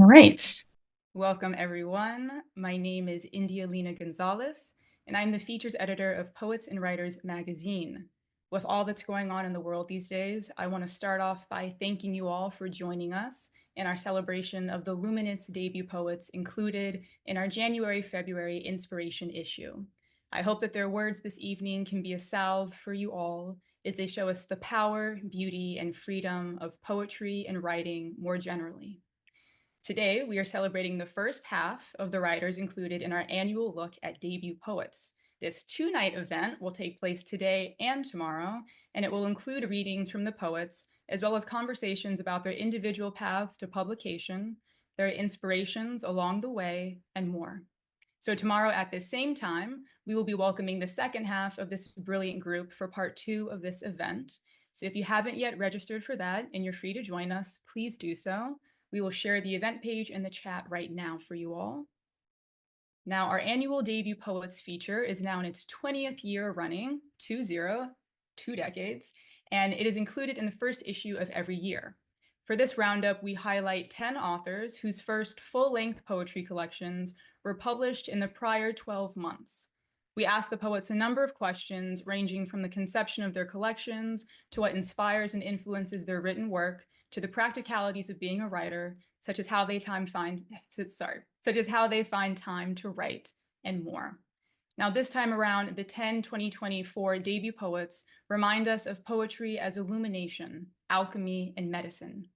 All right. Welcome, everyone. My name is India Lena González, and I'm the features editor of Poets and Writers magazine. With all that's going on in the world these days, I want to start off by thanking you all for joining us in our celebration of the luminous debut poets included in our January-February inspiration issue. I hope that their words this evening can be a salve for you all as they show us the power, beauty, and freedom of poetry and writing more generally. Today, we are celebrating the first half of the writers included in our annual look at debut poets. This two-night event will take place today and tomorrow, and it will include readings from the poets, as well as conversations about their individual paths to publication, their inspirations along the way, and more. So tomorrow at this same time, we will be welcoming the second half of this brilliant group for part 2 of this event. So if you haven't yet registered for that and you're free to join us, please do so. We will share the event page in the chat right now for you all. Now, our annual debut poets feature is now in its 20th year running, 2 decades, and it is included in the first issue of every year. For this roundup, we highlight 10 authors whose first full-length poetry collections were published in the prior 12 months. We ask the poets a number of questions ranging from the conception of their collections to what inspires and influences their written work to the practicalities of being a writer, such as how they find time to write and more. Now, this time around, the 10 2024 debut poets remind us of poetry as illumination, alchemy, and medicine.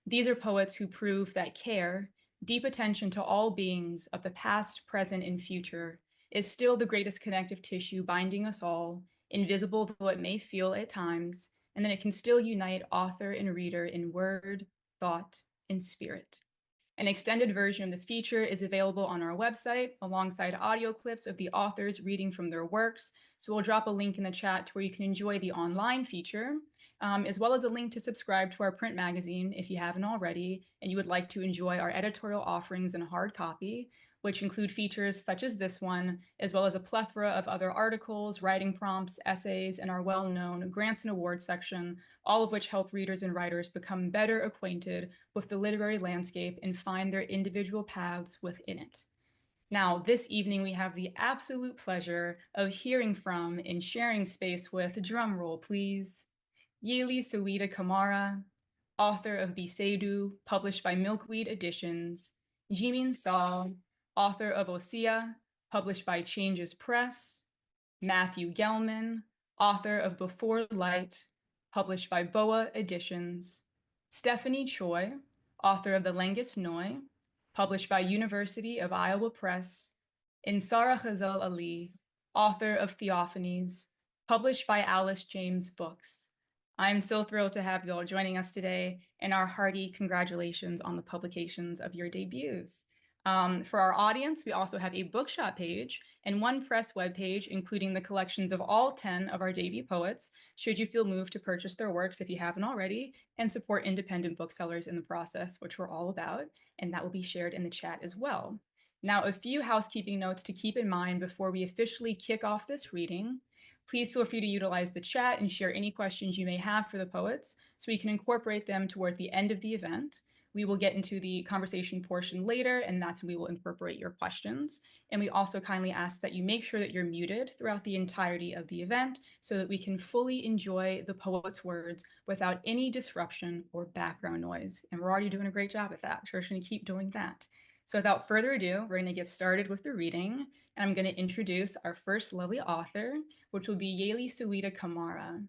These are poets who prove that care, deep attention to all beings of the past, present, and future, is still the greatest connective tissue binding us all, invisible though it may feel at times, and that it can still unite author and reader in word, thought, and spirit. An extended version of this feature is available on our website alongside audio clips of the authors reading from their works. So we'll drop a link in the chat to where you can enjoy the online feature, as well as a link to subscribe to our print magazine if you haven't already and you would like to enjoy our editorial offerings in hard copy, which include features such as this one, as well as a plethora of other articles, writing prompts, essays, and our well-known grants and awards section, all of which help readers and writers become better acquainted with the literary landscape and find their individual paths within it. Now, this evening, we have the absolute pleasure of hearing from and sharing space with, drumroll please, Yalie Saweda Kamara, author of Biseidu, published by Milkweed Editions, Jimin Seo, author of Osea, published by Changes Press, Matthew Gellman, author of Before Light, published by Boa Editions, Stephanie Choi, author of The Lengest Noi, published by University of Iowa Press, and Sarah Ghazal Ali, author of Theophanies, published by Alice James Books. I'm so thrilled to have you all joining us today, and our hearty congratulations on the publications of your debuts. For our audience, we also have a bookshop page and one press webpage, including the collections of all 10 of our debut poets, should you feel moved to purchase their works if you haven't already, and support independent booksellers in the process, which we're all about, and that will be shared in the chat as well. Now, a few housekeeping notes to keep in mind before we officially kick off this reading. Please feel free to utilize the chat and share any questions you may have for the poets so we can incorporate them toward the end of the event. We will get into the conversation portion later, and that's when we will incorporate your questions. And we also kindly ask that you make sure that you're muted throughout the entirety of the event so that we can fully enjoy the poet's words without any disruption or background noise. And we're already doing a great job at that, so we're just going to keep doing that. So without further ado, we're going to get started with the reading, and I'm going to introduce our first lovely author, which will be Yalie Saweda Kamara.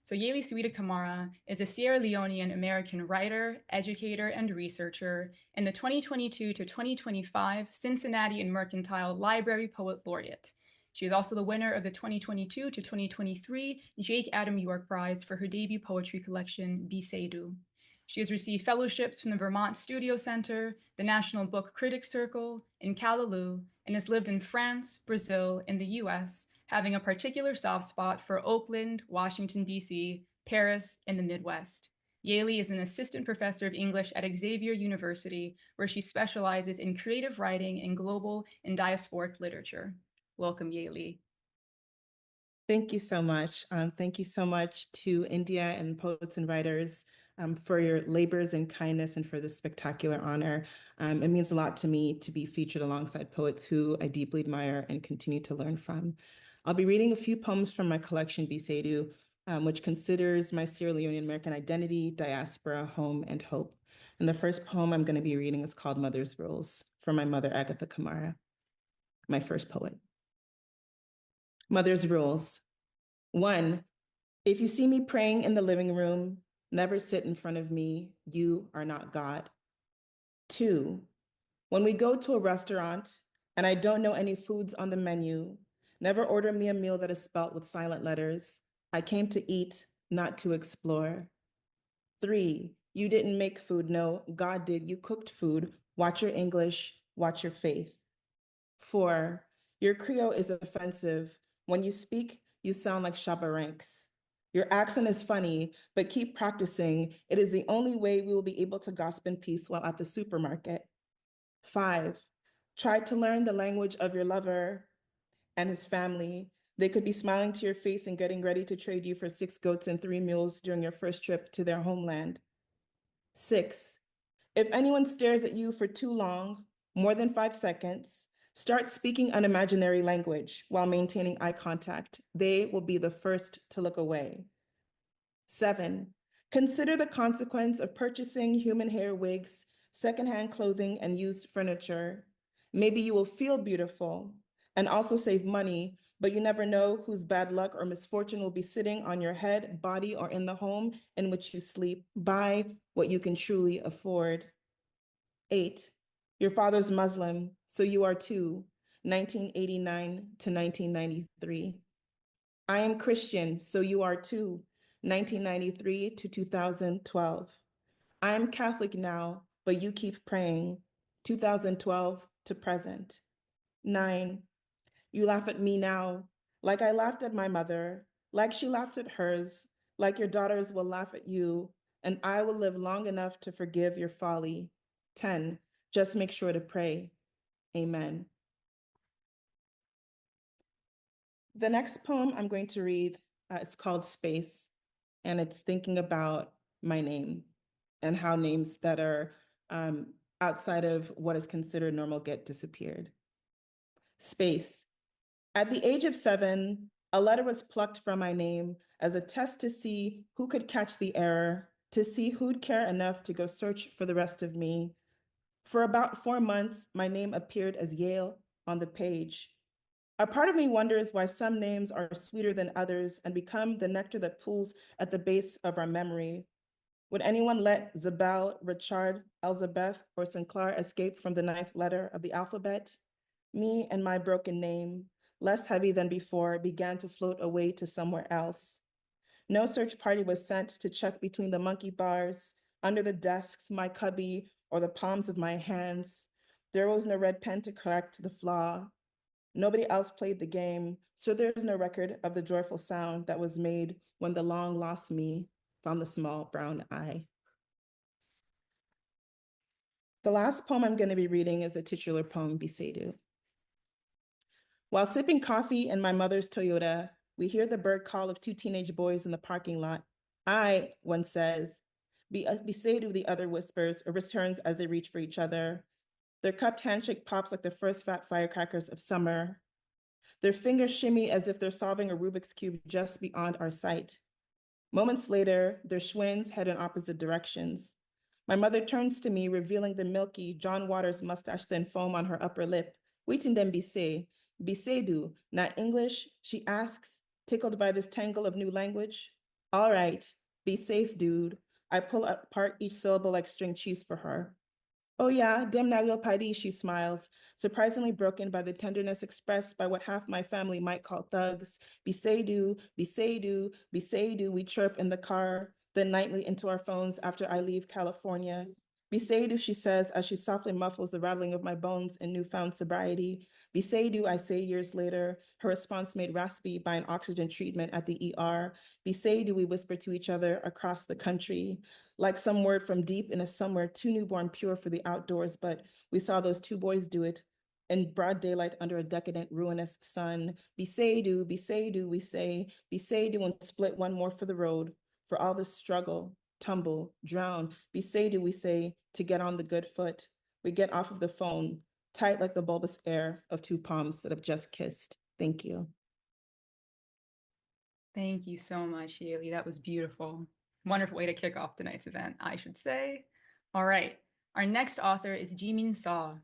So Yalie Saweda Kamara is a Sierra Leonean American writer, educator, and researcher, and the 2022 to 2025 Cincinnati and Mercantile Library Poet Laureate. She is also the winner of the 2022 to 2023 Jake Adam York Prize for her debut poetry collection, Biseidu. She has received fellowships from the Vermont Studio Center, the National Book Critics Circle, and Callaloo, and has lived in France, Brazil, and the US, having a particular soft spot for Oakland, Washington, D.C., Paris, and the Midwest. Yalie is an assistant professor of English at Xavier University, where she specializes in creative writing and global and diasporic literature. Welcome, Yalie. Thank you so much. Thank you so much to India and Poets and Writers for your labors and kindness and for this spectacular honor. It means a lot to me to be featured alongside poets who I deeply admire and continue to learn from. I'll be reading a few poems from my collection, Biseidu, which considers my Sierra Leonean American identity, diaspora, home, and hope. And the first poem I'm going to be reading is called Mother's Rules, from my mother, Agatha Kamara, my first poet. Mother's Rules. 1, if you see me praying in the living room, never sit in front of me. You are not God. 2, when we go to a restaurant and I don't know any foods on the menu, never order me a meal that is spelt with silent letters. I came to eat, not to explore. 3, you didn't make food. No, God did. You cooked food. Watch your English, watch your faith. 4, your Creole is offensive. When you speak, you sound like Shabba Ranks. Your accent is funny, but keep practicing. It is the only way we will be able to gossip in peace while at the supermarket. 5, try to learn the language of your lover and his family. They could be smiling to your face and getting ready to trade you for 6 goats and 3 mules during your first trip to their homeland. 6, if anyone stares at you for too long, more than 5 seconds, start speaking an imaginary language while maintaining eye contact. They will be the first to look away. 7, consider the consequence of purchasing human hair wigs, secondhand clothing, and used furniture. Maybe you will feel beautiful and also save money, but you never know whose bad luck or misfortune will be sitting on your head, body, or in the home in which you sleep. Buy what you can truly afford. 8, your father's Muslim, so you are too, 1989 to 1993. I am Christian, so you are too, 1993 to 2012. I am Catholic now, but you keep praying, 2012 to present. 9, you laugh at me now, like I laughed at my mother, like she laughed at hers, like your daughters will laugh at you, and I will live long enough to forgive your folly. 10, just make sure to pray. Amen. The next poem I'm going to read is called Space, and it's thinking about my name and how names that are outside of what is considered normal get disappeared. Space. At the age of 7, a letter was plucked from my name as a test to see who could catch the error, to see who'd care enough to go search for the rest of me. For about 4 months, my name appeared as Yale on the page. A part of me wonders why some names are sweeter than others and become the nectar that pools at the base of our memory. Would anyone let Zabel, Richard, Elizabeth, or Sinclair escape from the 9th letter of the alphabet? Me and my broken name, less heavy than before, began to float away to somewhere else. No search party was sent to check between the monkey bars, under the desks, my cubby, or the palms of my hands. There was no red pen to correct the flaw. Nobody else played the game, so there's no record of the joyful sound that was made when the long lost me found the small brown eye. The last poem I'm going to be reading is the titular poem, Biseidu. While sipping coffee in my mother's Toyota, we hear the bird call of 2 teenage boys in the parking lot. One says. Biseidu, the other whispers, or returns as they reach for each other. Their cupped handshake pops like the first fat firecrackers of summer. Their fingers shimmy as if they're solving a Rubik's Cube just beyond our sight. Moments later, their schwins head in opposite directions. My mother turns to me, revealing the milky John Waters mustache-thin foam on her upper lip. Waiting them Bisei. Biseidu, not English? She asks, tickled by this tangle of new language. All right, be safe, dude. I pull apart each syllable like string cheese for her. Oh yeah, dem nagel padi, she smiles, surprisingly broken by the tenderness expressed by what half my family might call thugs. Biseidu, Biseidu, Biseidu, we chirp in the car, then nightly into our phones after I leave California. Biseidu, she says, as she softly muffles the rattling of my bones in newfound sobriety. Biseidu, I say years later, her response made raspy by an oxygen treatment at the ER. Biseidu, we whisper to each other across the country. Like some word from deep in a somewhere too newborn pure for the outdoors, but we saw those 2 boys do it in broad daylight under a decadent, ruinous sun. Biseidu, Biseidu, we say, Biseidu, and split one more for the road, for all this struggle tumble, drown, be say do we say, to get on the good foot. We get off of the phone, tight like the bulbous air of two palms that have just kissed. Thank you. Thank you so much, Yalie. That was beautiful. Wonderful way to kick off tonight's event, I should say. All right, our next author is Jimin Seo.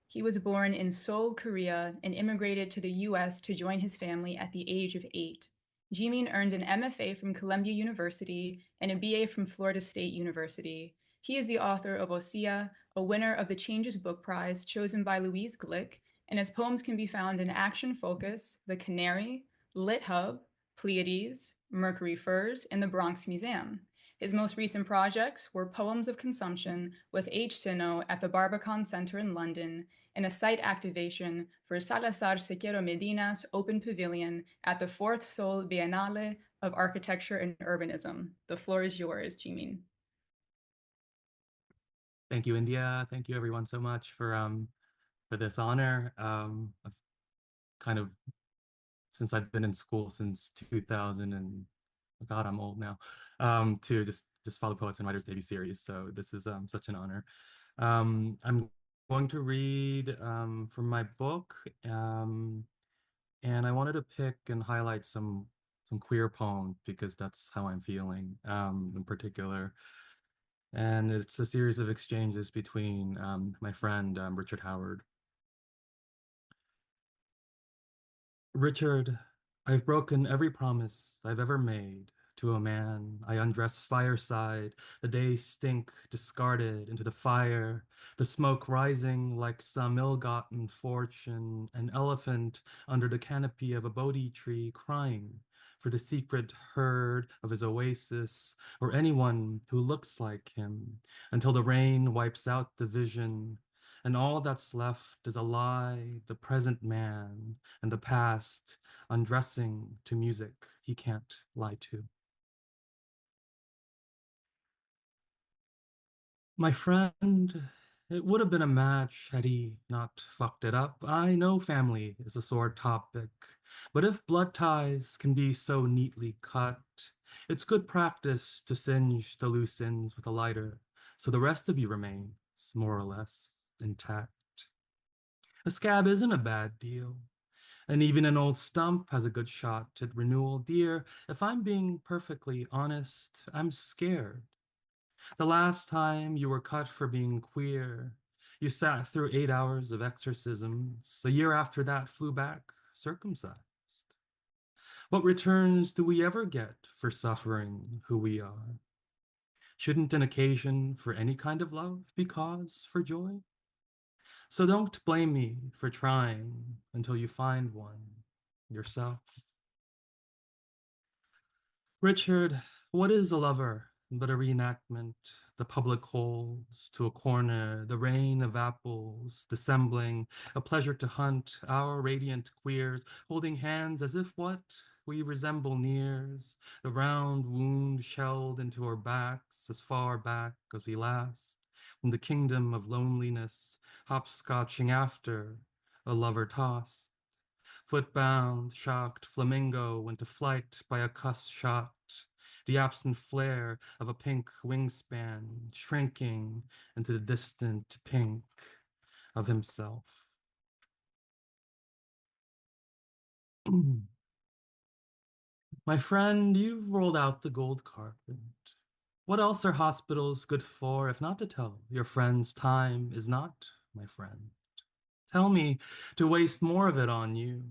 He was born in Seoul, Korea, and immigrated to the US to join his family at the age of 8. Jimin earned an MFA from Columbia University and a BA from Florida State University. He is the author of Osea, a winner of the Changes Book Prize chosen by Louise Glick, and his poems can be found in Action Focus, The Canary, Lit Hub, Pleiades, Mercury Furs, and the Bronx Museum. His most recent projects were Poems of Consumption with H. Sino at the Barbican Center in London and a site activation for Salazar Sequeiro Medina's Open Pavilion at the 4th Seoul Biennale of Architecture and Urbanism. The floor is yours, Jimin. Thank you, India. Thank you, everyone, so much for this honor. I've kind of, since I've been in school since 2000, and God, I'm old now, to just follow Poets and Writers debut series. So this is such an honor. I'm going to read from my book, and I wanted to pick and highlight some queer poems because that's how I'm feeling in particular. And it's a series of exchanges between my friend Richard Howard. Richard, I've broken every promise I've ever made to a man. I undress fireside, the days stink discarded into the fire, the smoke rising like some ill-gotten fortune, an elephant under the canopy of a Bodhi tree crying for the secret herd of his oasis, or anyone who looks like him, until the rain wipes out the vision, and all that's left is a lie, the present man, and the past, undressing to music he can't lie to. My friend, it would have been a match had he not fucked it up. I know family is a sore topic, but if blood ties can be so neatly cut, it's good practice to singe the loose ends with a lighter, so the rest of you remains more or less intact. A scab isn't a bad deal, and even an old stump has a good shot at renewal. Dear, if I'm being perfectly honest, I'm scared. The last time you were cut for being queer, you sat through 8 hours of exorcisms. A year after that, flew back circumcised. What returns do we ever get for suffering who we are? Shouldn't an occasion for any kind of love be cause for joy? So don't blame me for trying until you find one yourself. Richard, what is a lover but a reenactment? The public holds to a corner, the rain of apples dissembling, a pleasure to hunt, our radiant queers, holding hands as if what we resemble nears, the round wound shelled into our backs as far back as we last, from the kingdom of loneliness, hopscotching after a lover tossed. Footbound, shocked flamingo went to flight by a cuss shot, the absent flare of a pink wingspan shrinking into the distant pink of himself. My friend, you've rolled out the gold carpet. What else are hospitals good for if not to tell your friend's time is not my friend? Tell me to waste more of it on you.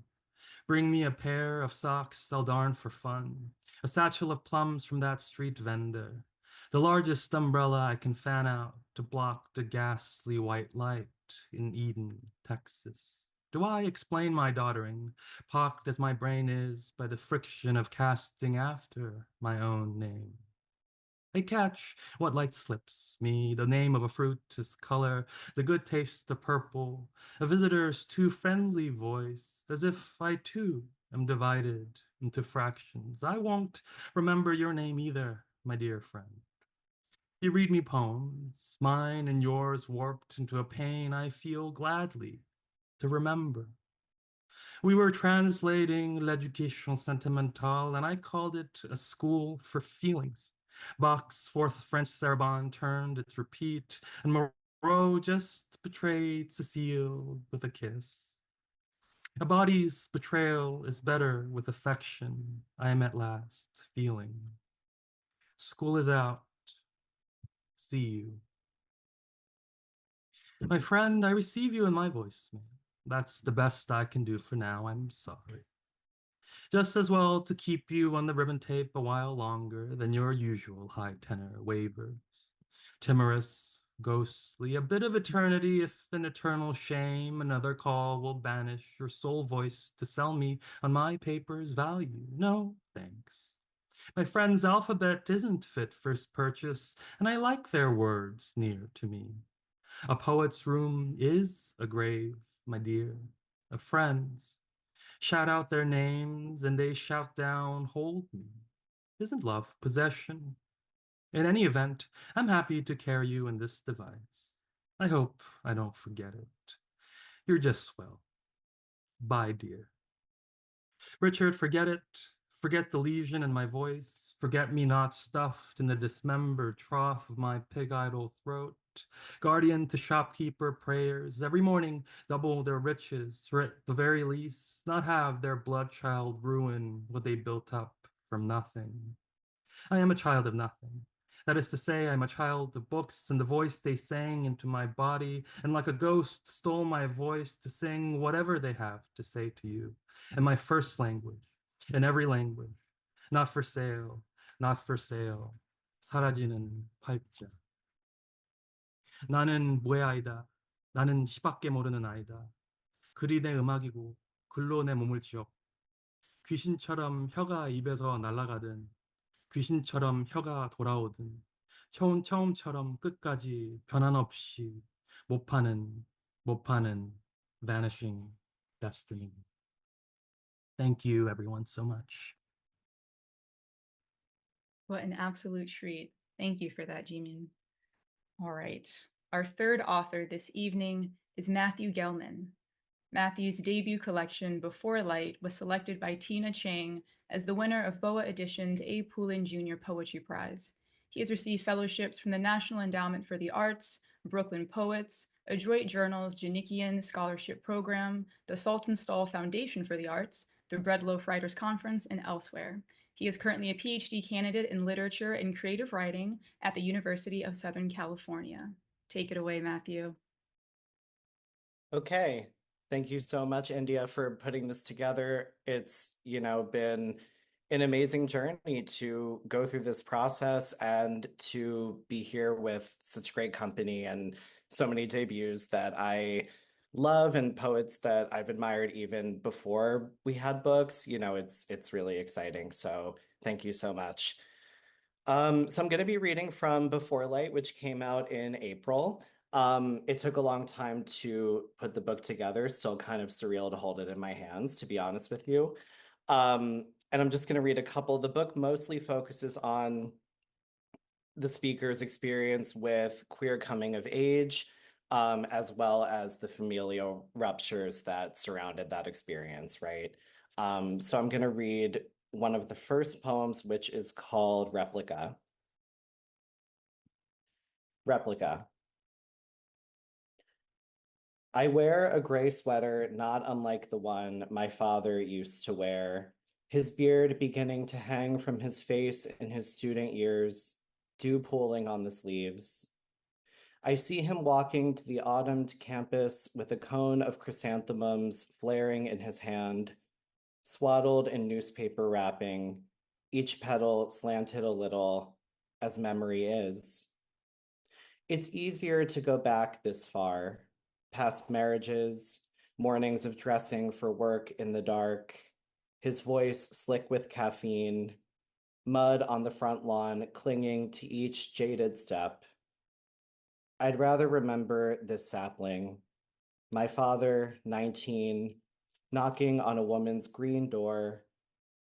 Bring me a pair of socks I'll darn for fun, a satchel of plums from that street vendor, the largest umbrella I can fan out to block the ghastly white light in Eden, Texas. Do I explain my doddering, pocked as my brain is by the friction of casting after my own name? I catch what light slips me, the name of a fruit, its color, the good taste of purple, a visitor's too friendly voice, as if I too am divided into fractions. I won't remember your name either, my dear friend. You read me poems, mine and yours warped into a pain I feel gladly to remember. We were translating L'Éducation Sentimentale, and I called it a school for feelings. Bach's Fourth French Sarabande turned its repeat, and Moreau just betrayed Cecile with a kiss. A body's betrayal is better with affection, I am at last feeling. School is out. See you. My friend, I receive you in my voicemail. That's the best I can do for now, I'm sorry. Just as well to keep you on the ribbon tape a while longer than your usual high tenor wavers. Timorous, ghostly, a bit of eternity if an eternal shame, another call will banish your soul voice to sell me on my paper's value. No, thanks. My friend's alphabet isn't fit for purchase, and I like their words near to me. A poet's room is a grave, my dear, of friends. Shout out their names, and they shout down, hold me. Isn't love possession? In any event, I'm happy to carry you in this device. I hope I don't forget it. You're just swell. Bye, dear. Richard, forget it. Forget the lesion in my voice. Forget me not stuffed in the dismembered trough of my pig-idle throat. Guardian to shopkeeper prayers. Every morning double their riches, or at the very least, not have their blood child ruin what they built up from nothing. I am a child of nothing. That is to say, I'm a child of books and the voice they sang into my body, and like a ghost stole my voice to sing whatever they have to say to you, in my first language, in every language. Not for sale, not for sale. 사라지는 팔자. 나는 모야이다. 나는 시밖에 모르는 아이다. 글이 내 음악이고 글로 내 몸을 지었고 귀신처럼 혀가 입에서 날아가든 귀신처럼 혀가 돌아오든 처음처럼 끝까지 변한 없이 못 파는 vanishing destiny. Thank you everyone so much. What an absolute treat. Thank you for that, Jimin. All right. Our third author this evening is Matthew Gellman. Matthew's debut collection, Before Light, was selected by Tina Chang as the winner of BOA Edition's A. Poulin Jr. Poetry Prize. He has received fellowships from the National Endowment for the Arts, Brooklyn Poets, Adroit Journal's Janikian Scholarship Program, the Saltonstall Foundation for the Arts, the Breadloaf Writers Conference, and elsewhere. He is currently a PhD candidate in literature and creative writing at the University of Southern California. Take it away, Matthew. Okay. Thank you so much, India, for putting this together. It's, been an amazing journey to go through this process and to be here with such great company and so many debuts that I love and poets that I've admired even before we had books. It's really exciting. So thank you so much. So I'm going to be reading from Before Light, which came out in April. It took a long time to put the book together, still kind of surreal to hold it in my hands, to be honest with you. And I'm just going to read a couple. The book mostly focuses on the speaker's experience with queer coming of age, as well as the familial ruptures that surrounded that experience, right? So I'm going to read one of the first poems, which is called Replica. Replica. I wear a gray sweater not unlike the one my father used to wear, his beard beginning to hang from his face in his student years, dew pooling on the sleeves. I see him walking to the autumned campus with a cone of chrysanthemums flaring in his hand, swaddled in newspaper wrapping, each petal slanted a little, as memory is. It's easier to go back this far, past marriages, mornings of dressing for work in the dark, his voice slick with caffeine, mud on the front lawn clinging to each jaded step. I'd rather remember this sapling, my father, 19, knocking on a woman's green door,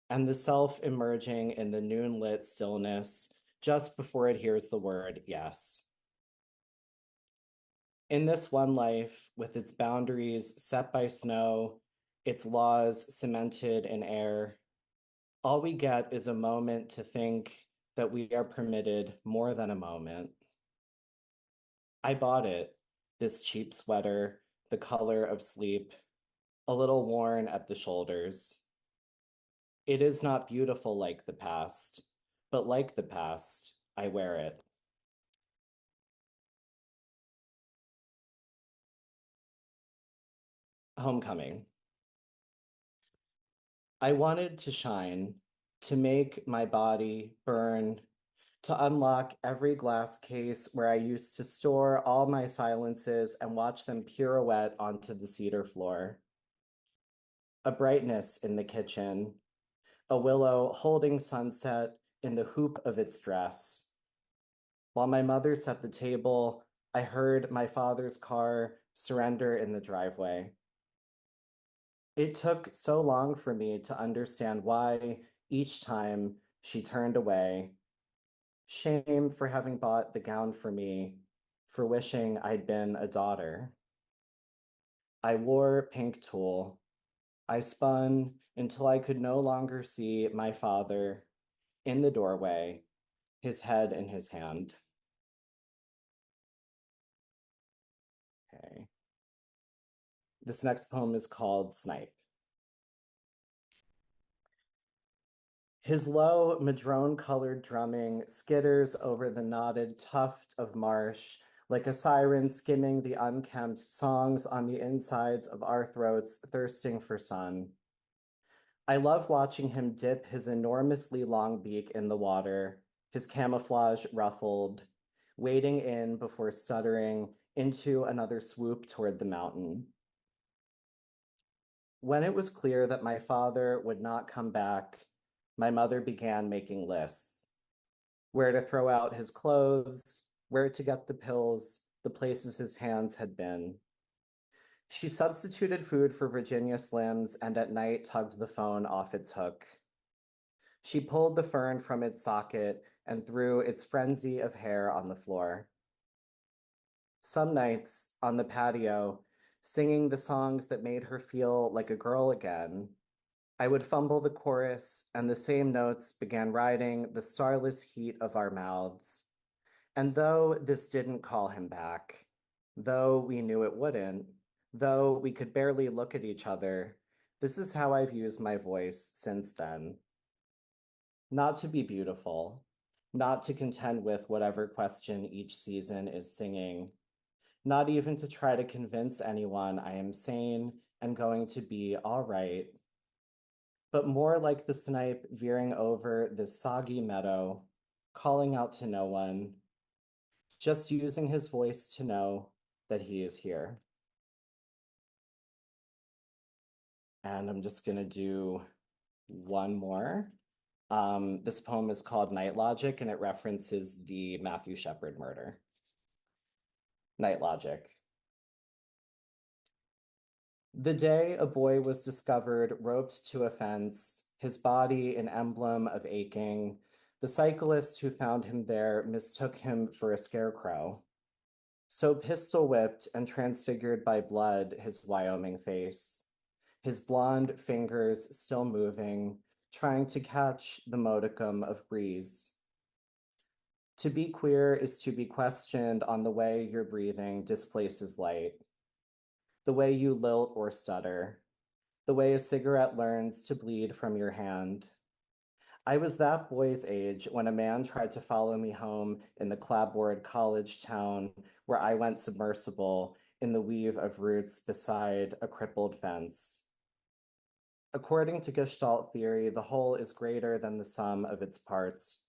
and the self emerging in the noon-lit stillness just before it hears the word yes. In this one life, with its boundaries set by snow, its laws cemented in air, all we get is a moment to think that we are permitted more than a moment. I bought it, this cheap sweater, the color of sleep, a little worn at the shoulders. It is not beautiful like the past, but like the past, I wear it. Homecoming. I wanted to shine, to make my body burn, to unlock every glass case where I used to store all my silences and watch them pirouette onto the cedar floor. A brightness in the kitchen, a willow holding sunset in the hoop of its dress. While my mother set the table, I heard my father's car surrender in the driveway. It took so long for me to understand why each time she turned away. Shame for having bought the gown for me, for wishing I'd been a daughter. I wore pink tulle. I spun until I could no longer see my father in the doorway, his head in his hand. Okay. This next poem is called Snipe. His low, madrone-colored drumming skitters over the knotted tuft of marsh like a siren skimming the unkempt songs on the insides of our throats thirsting for sun. I love watching him dip his enormously long beak in the water, his camouflage ruffled, wading in before stuttering into another swoop toward the mountain. When it was clear that my father would not come back, my mother began making lists. Where to throw out his clothes, where to get the pills, the places his hands had been. She substituted food for Virginia Slims and at night tugged the phone off its hook. She pulled the fern from its socket and threw its frenzy of hair on the floor. Some nights, on the patio, singing the songs that made her feel like a girl again, I would fumble the chorus, and the same notes began riding the starless heat of our mouths. And though this didn't call him back, though we knew it wouldn't, though we could barely look at each other, this is how I've used my voice since then. Not to be beautiful, not to contend with whatever question each season is singing, not even to try to convince anyone I am sane and going to be all right, but more like the snipe veering over this soggy meadow, calling out to no one, just using his voice to know that he is here. And I'm just gonna do one more. This poem is called Night Logic, and it references the Matthew Shepard murder. Night Logic. The day a boy was discovered roped to a fence, his body an emblem of aching, the cyclist who found him there mistook him for a scarecrow. So pistol whipped and transfigured by blood his Wyoming face, his blonde fingers still moving, trying to catch the modicum of breeze. To be queer is to be questioned on the way your breathing displaces light, the way you lilt or stutter, the way a cigarette learns to bleed from your hand. I was that boy's age when a man tried to follow me home in the clapboard college town where I went submersible in the weave of roots beside a crippled fence. According to Gestalt theory, the whole is greater than the sum of its parts.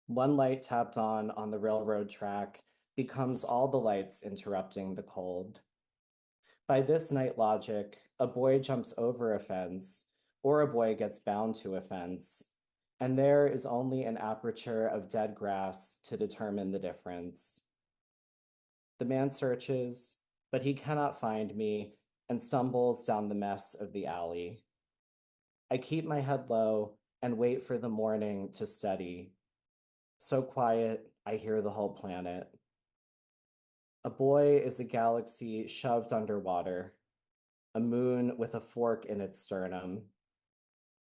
One light tapped on the railroad track becomes all the lights interrupting the cold. By this night logic, a boy jumps over a fence, or a boy gets bound to a fence, and there is only an aperture of dead grass to determine the difference. The man searches, but he cannot find me and stumbles down the mess of the alley. I keep my head low and wait for the morning to steady. So quiet, I hear the whole planet. A boy is a galaxy shoved underwater, a moon with a fork in its sternum.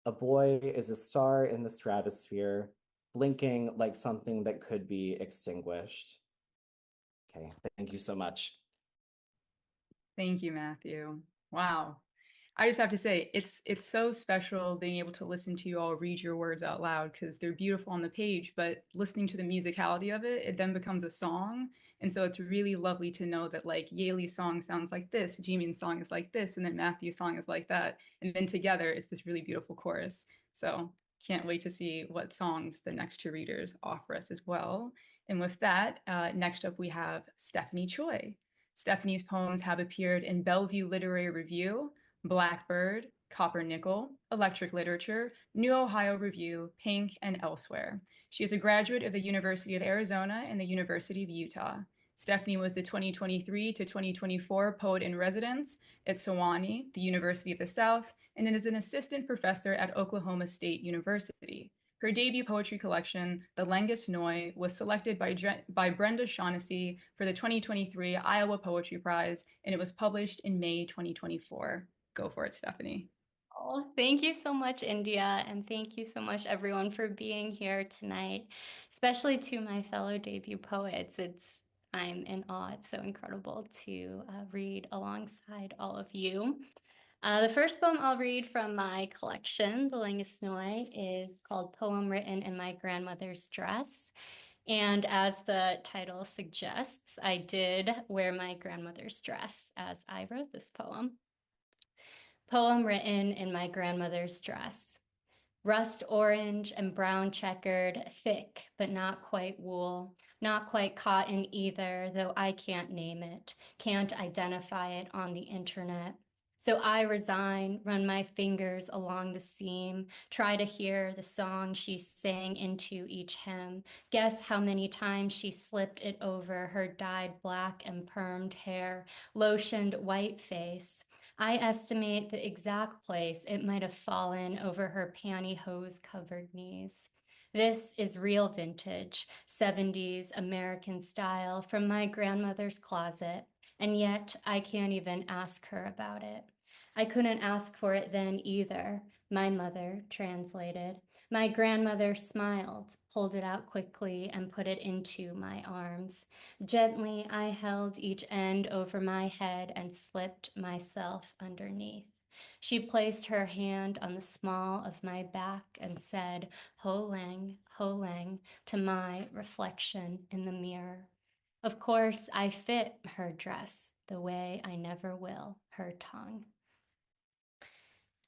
A boy is a star in the stratosphere, blinking like something that could be extinguished. Okay, thank you so much. Thank you, Matthew. Wow. I just have to say, it's so special being able to listen to you all read your words out loud because they're beautiful on the page, but listening to the musicality of it, it then becomes a song. And so it's really lovely to know that like Yalie's song sounds like this, Jimin's song is like this, and then Matthew's song is like that. And then together it's this really beautiful chorus. So can't wait to see what songs the next two readers offer us as well. And with that, next up we have Stephanie Choi. Stephanie's poems have appeared in Bellevue Literary Review, Blackbird, Copper Nickel, Electric Literature, New Ohio Review, Pink, and elsewhere. She is a graduate of the University of Arizona and the University of Utah. Stephanie was the 2023 to 2024 Poet in Residence at Sewanee, the University of the South, and is an assistant professor at Oklahoma State University. Her debut poetry collection, The Lengest Noi, was selected by Brenda Shaughnessy for the 2023 Iowa Poetry Prize, and it was published in May 2024. Go for it, Stephanie. Oh, thank you so much, India, and thank you so much, everyone, for being here tonight, especially to my fellow debut poets. I'm in awe. It's so incredible to read alongside all of you. The first poem I'll read from my collection, The Lengest Noi, is called Poem Written in My Grandmother's Dress. And as the title suggests, I did wear my grandmother's dress as I wrote this poem. Poem written in my grandmother's dress. Rust orange and brown checkered, thick but not quite wool, not quite cotton either, though I can't name it, can't identify it on the internet. So I resign, run my fingers along the seam, try to hear the song she sang into each hem, guess how many times she slipped it over her dyed black and permed hair, lotioned white face. I estimate the exact place it might have fallen over her pantyhose-covered knees. This is real vintage, 70s American style from my grandmother's closet, and yet I can't even ask her about it. I couldn't ask for it then either, my mother translated. My grandmother smiled, pulled it out quickly, and put it into my arms. Gently, I held each end over my head and slipped myself underneath. She placed her hand on the small of my back and said, ho lang, to my reflection in the mirror. Of course, I fit her dress the way I never will her tongue.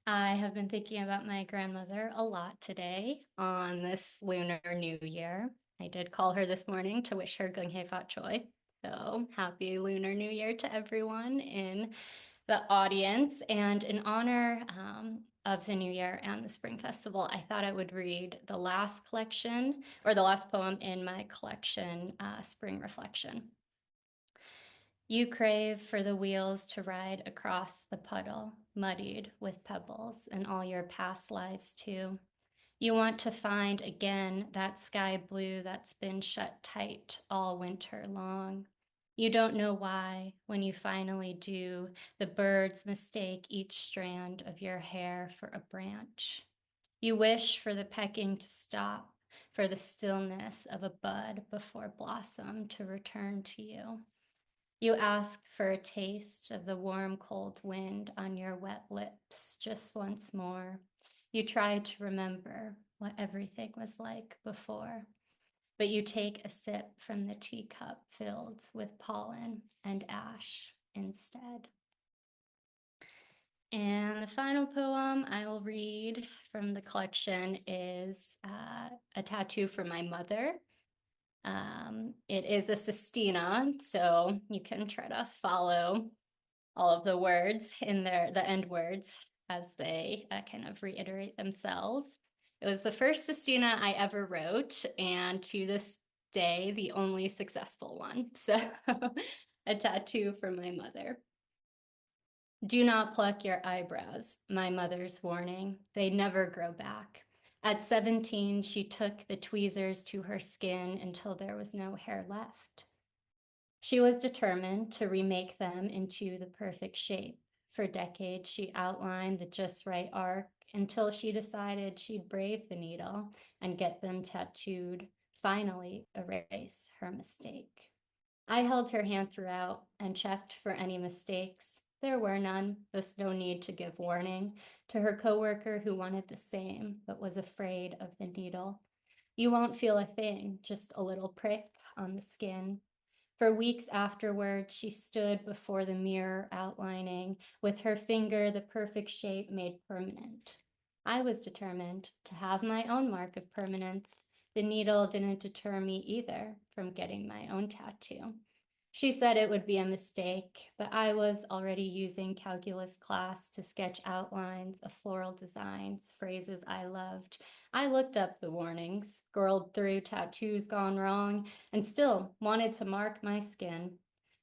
I have been thinking about my grandmother a lot today on this Lunar New Year. I did call her this morning to wish her Gung Hei Fat Choi. So happy Lunar New Year to everyone in the audience. And in honor of the New Year and the Spring Festival, I thought I would read the last collection, or the last poem in my collection, Spring Reflection. You crave for the wheels to ride across the puddle, muddied with pebbles, and all your past lives too. You want to find again that sky blue that's been shut tight all winter long. You don't know why, when you finally do, the birds mistake each strand of your hair for a branch. You wish for the pecking to stop, for the stillness of a bud before blossom to return to you. You ask for a taste of the warm, cold wind on your wet lips just once more. You try to remember what everything was like before, but you take a sip from the teacup filled with pollen and ash instead. And the final poem I will read from the collection is a tattoo for my mother. It is a sestina, so you can try to follow all of the words in there, the end words, as they kind of reiterate themselves. It was the first sestina I ever wrote, and to this day, the only successful one. So a tattoo for my mother. Do not pluck your eyebrows, my mother's warning. They never grow back. At 17, she took the tweezers to her skin until there was no hair left. She was determined to remake them into the perfect shape. For decades, she outlined the just right arc until she decided she'd brave the needle and get them tattooed, finally erase her mistake. I held her hand throughout and checked for any mistakes. There were none, thus no need to give warning to her coworker who wanted the same but was afraid of the needle. You won't feel a thing, just a little prick on the skin. For weeks afterward, she stood before the mirror outlining, with her finger the perfect shape made permanent. I was determined to have my own mark of permanence. The needle didn't deter me either from getting my own tattoo. She said it would be a mistake, but I was already using calculus class to sketch outlines of floral designs, phrases I loved. I looked up the warnings, scrolled through tattoos gone wrong, and still wanted to mark my skin.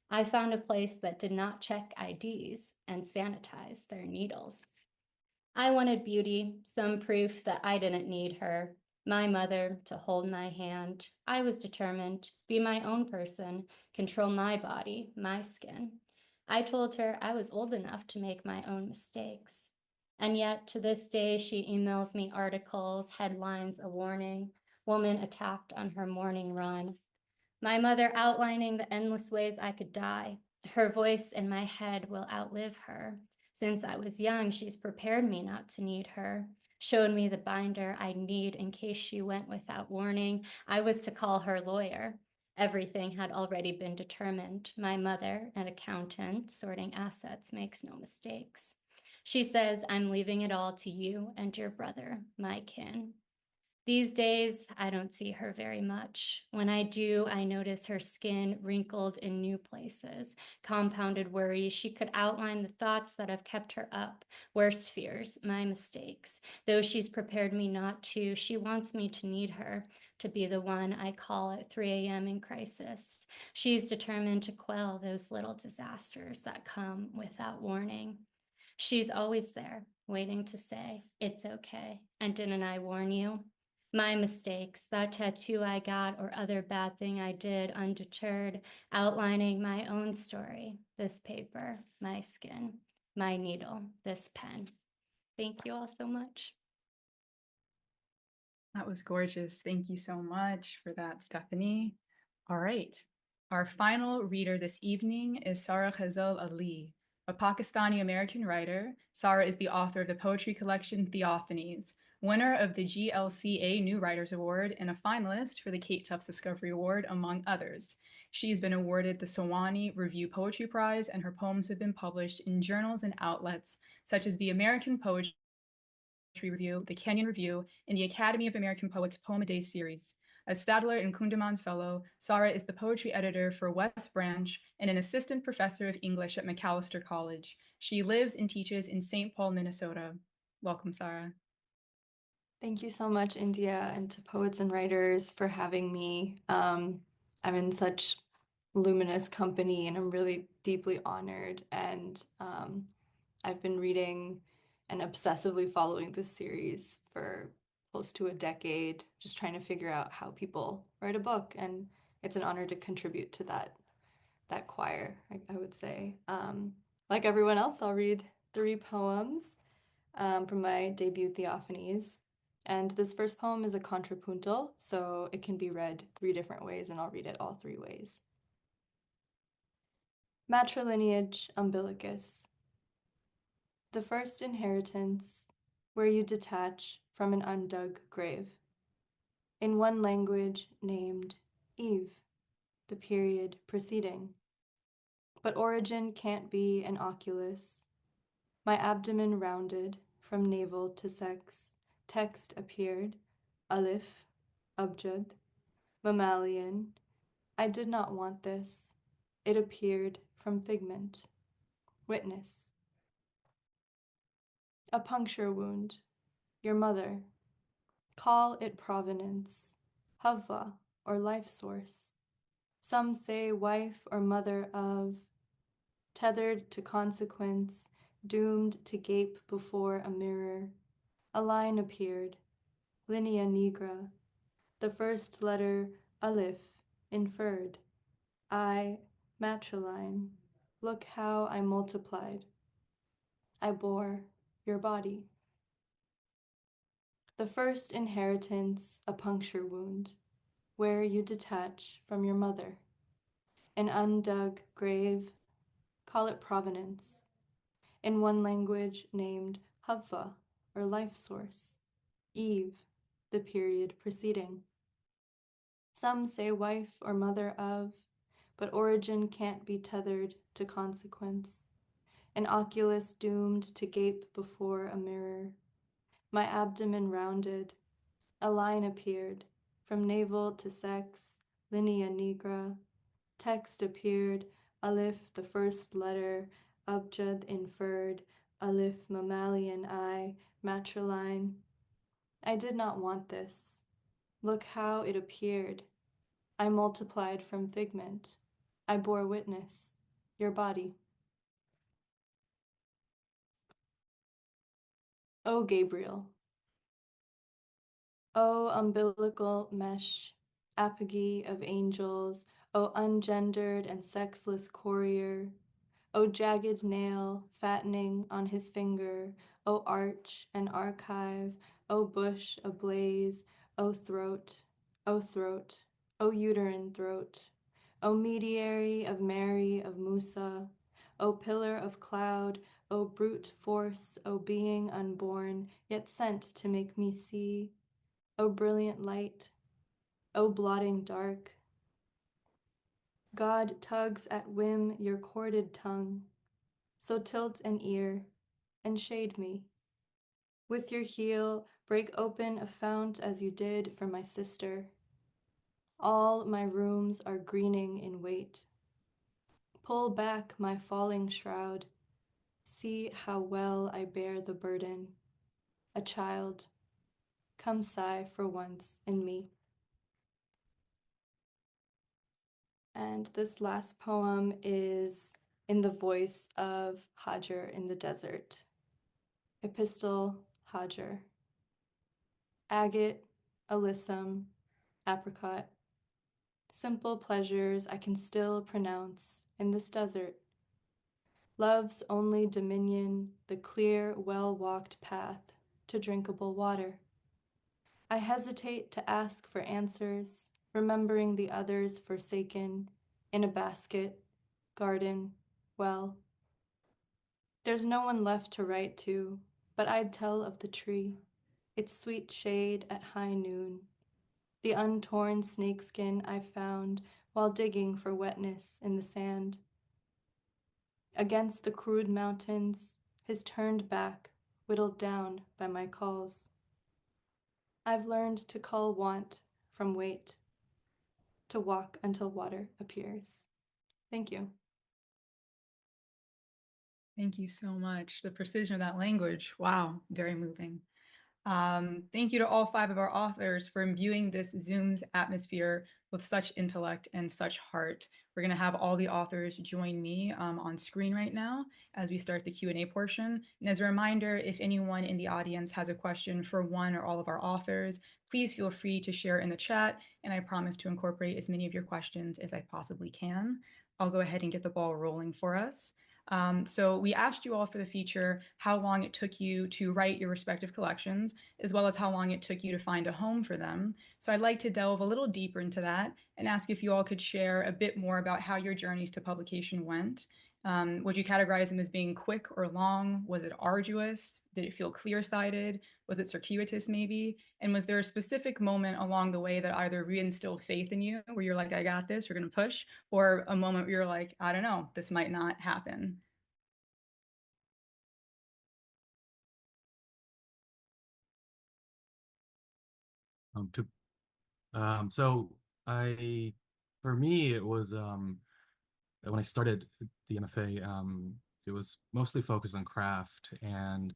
I found a place that did not check IDs and sanitize their needles. I wanted beauty, some proof that I didn't need her, my mother, to hold my hand. I was determined to be my own person, control my body, my skin. I told her I was old enough to make my own mistakes. And yet, to this day, she emails me articles, headlines, a warning, woman attacked on her morning run. My mother outlining the endless ways I could die. Her voice in my head will outlive her. Since I was young, she's prepared me not to need her, showed me the binder I'd need in case she went without warning. I was to call her lawyer. Everything had already been determined. My mother, an accountant, sorting assets, makes no mistakes. She says, I'm leaving it all to you and your brother, my kin. These days, I don't see her very much. When I do, I notice her skin wrinkled in new places, compounded worries. She could outline the thoughts that have kept her up, worse fears, my mistakes. Though she's prepared me not to, she wants me to need her, to be the one I call at 3 a.m. in crisis. She's determined to quell those little disasters that come without warning. She's always there, waiting to say, it's okay. And didn't I warn you? My mistakes, that tattoo I got or other bad thing I did undeterred, outlining my own story, this paper, my skin, my needle, this pen. Thank you all so much. That was gorgeous. Thank you so much for that, Stephanie. All right. Our final reader this evening is Saretta Ghazal Ali, a Pakistani-American writer. Sarah is the author of the poetry collection Theophanies, winner of the GLCA New Writers Award, and a finalist for the Kate Tufts Discovery Award, among others. She's been awarded the Sewanee Review Poetry Prize, and her poems have been published in journals and outlets such as the American Poetry Review, the Kenyon Review, and the Academy of American Poets Poem a Day series. A Stadler and Kundiman Fellow, Sarah is the poetry editor for West Branch and an assistant professor of English at Macalester College. She lives and teaches in St. Paul, Minnesota. Welcome, Sarah. Thank you so much, India, and to poets and writers for having me. I'm in such luminous company, and I'm really deeply honored. And I've been reading and obsessively following this series for close to a decade, just trying to figure out how people write a book. And it's an honor to contribute to that choir, I would say. Like everyone else, I'll read 3 poems from my debut Theophanies. And this first poem is a contrapuntal, so it can be read 3 different ways, and I'll read it all 3 ways. Matrilineage umbilicus. The first inheritance, where you detach from an undug grave. In one language named Eve, the period preceding. But origin can't be an oculus. My abdomen rounded from navel to sex. Text appeared, alif, abjad, mammalian. I did not want this. It appeared from figment. Witness. A puncture wound. Your mother. Call it provenance. Havva, or life source. Some say wife or mother of. Tethered to consequence, doomed to gape before a mirror. A line appeared. Linea nigra. The first letter, alif, inferred. I, matriline. Look how I multiplied. I bore your body. The first inheritance, a puncture wound, where you detach from your mother. An undug grave, call it provenance, in one language named Havva, or life source, Eve, the period preceding. Some say wife or mother of, but origin can't be tethered to consequence. An oculus doomed to gape before a mirror. My abdomen rounded, a line appeared, from navel to sex, linea nigra. Text appeared, alif the first letter, abjad inferred, alif mammalian I, matriline. I did not want this. Look how it appeared. I multiplied from figment. I bore witness. Your body. O Gabriel. O umbilical mesh, apogee of angels, O ungendered and sexless courier, O jagged nail fattening on his finger, O arch and archive, O bush ablaze, O throat, O throat, O uterine throat, O mediary of Mary of Musa, O pillar of cloud, O brute force, O being unborn, yet sent to make me see, O brilliant light, O blotting dark. God tugs at whim your corded tongue, so tilt an ear and shade me. With your heel, break open a fount as you did for my sister. All my rooms are greening in weight. Pull back my falling shroud. See how well I bear the burden. A child, come sigh for once in me. And this last poem is in the voice of Hajar in the desert. Epistle, Hajar. Agate, alyssum, apricot. Simple pleasures I can still pronounce in this desert. Love's only dominion, the clear, well-walked path to drinkable water. I hesitate to ask for answers, remembering the others forsaken, in a basket, garden, well. There's no one left to write to, but I'd tell of the tree, its sweet shade at high noon, the untorn snakeskin I found while digging for wetness in the sand. Against the crude mountains, his turned back, whittled down by my calls. I've learned to cull want from weight, to walk until water appears. Thank you. Thank you so much. The precision of that language, wow, very moving. Thank you to all 5 of our authors for imbuing this Zoom's atmosphere with such intellect and such heart. We're going to have all the authors join me on screen right now as we start the Q&A portion. And as a reminder, if anyone in the audience has a question for one or all of our authors, please feel free to share in the chat, and I promise to incorporate as many of your questions as I possibly can. I'll go ahead and get the ball rolling for us. So we asked you all for the feature how long it took you to write your respective collections, as well as how long it took you to find a home for them. So I'd like to delve a little deeper into that and ask if you all could share a bit more about how your journeys to publication went. Would you categorize them as being quick or long? Was it arduous? Did it feel clear-sighted? Was it circuitous maybe? And was there a specific moment along the way that either reinstilled faith in you, where you're like, I got this, we're gonna push, or a moment where you're like, I don't know, this might not happen? For me, it was when I started the MFA, it was mostly focused on craft, and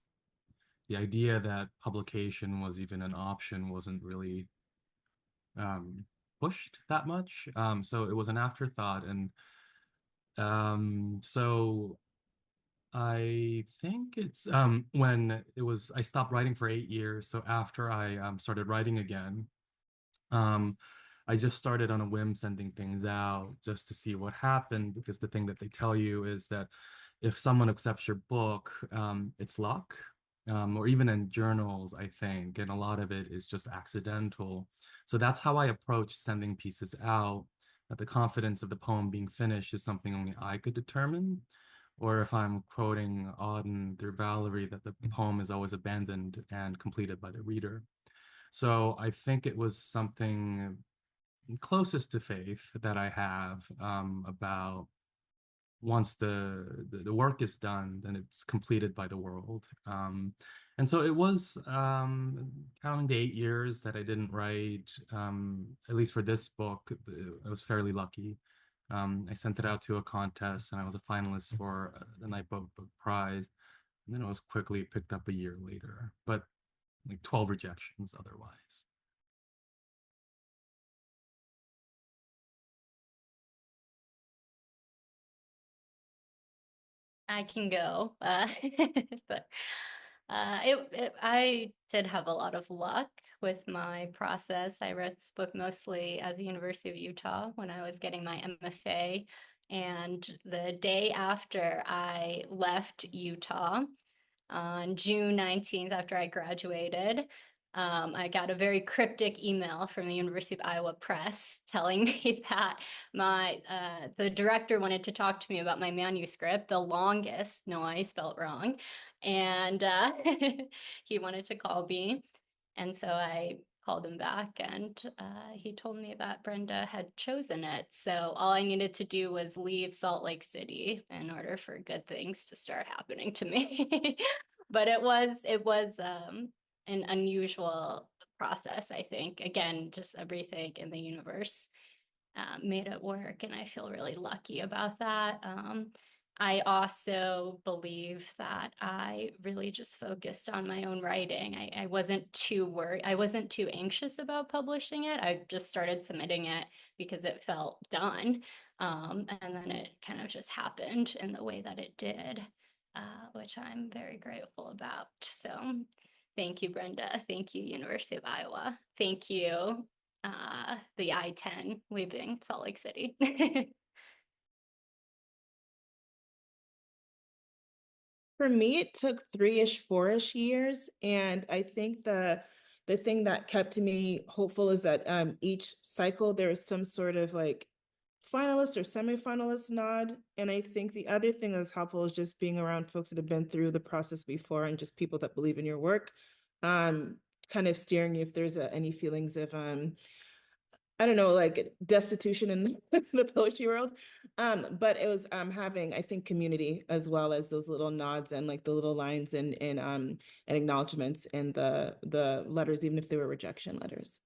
the idea that publication was even an option wasn't really pushed that much. So it was an afterthought, and so I think it's when it was I stopped writing for 8 years. So after I started writing again, I just started on a whim sending things out just to see what happened, because the thing that they tell you is that if someone accepts your book, it's luck. or even in journals, I think, and a lot of it is just accidental. So that's how I approach sending pieces out, that the confidence of the poem being finished is something only I could determine. Or if I'm quoting Auden through Valerie, that the poem is always abandoned and completed by the reader. So I think it was something closest to faith that I have about once the work is done, then it's completed by the world. And so it was counting the 8 years that I didn't write, at least for this book, I was fairly lucky. I sent it out to a contest and I was a finalist for the Night Book Prize. And then it was quickly picked up a year later, but like 12 rejections otherwise. I can go. But I did have a lot of luck with my process. I wrote this book mostly at the University of Utah when I was getting my MFA. And the day after I left Utah, on June 19th, after I graduated, I got a very cryptic email from the University of Iowa Press telling me that the director wanted to talk to me about my manuscript, the longest, no, I spelled wrong, and he wanted to call me. And so I called him back, and he told me that Brenda had chosen it. So all I needed to do was leave Salt Lake City in order for good things to start happening to me. But it was an unusual process, I think. Again, just everything in the universe made it work, and I feel really lucky about that. I also believe that I really just focused on my own writing. I wasn't too worried. I wasn't too anxious about publishing it. I just started submitting it because it felt done. And then it kind of just happened in the way that it did, which I'm very grateful about. So thank you, Brenda. Thank you, University of Iowa. Thank you, the I-10 leaving Salt Lake City. For me, it took 3-ish, 4-ish years. And I think the thing that kept me hopeful is that each cycle there is some sort of like finalist or semi-finalist nod. And I think the other thing that's helpful is just being around folks that have been through the process before and just people that believe in your work, kind of steering you if there's any feelings of I don't know, like destitution in the poetry world. But it was having, I think, community as well as those little nods and like the little lines and acknowledgements in the letters, even if they were rejection letters.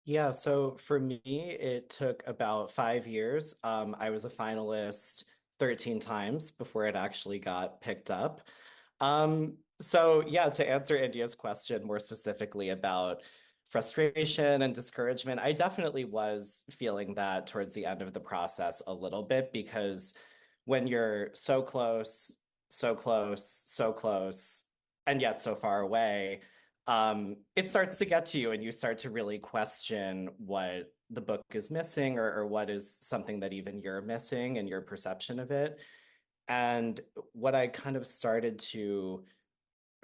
Yeah, so for me, it took about 5 years. I was a finalist 13 times before it actually got picked up. So yeah, to answer India's question more specifically about frustration and discouragement, I definitely was feeling that towards the end of the process a little bit, because when you're so close, so close, so close, and yet so far away, it starts to get to you and you start to really question what the book is missing, or what is something that even you're missing in your perception of it. And what I kind of started to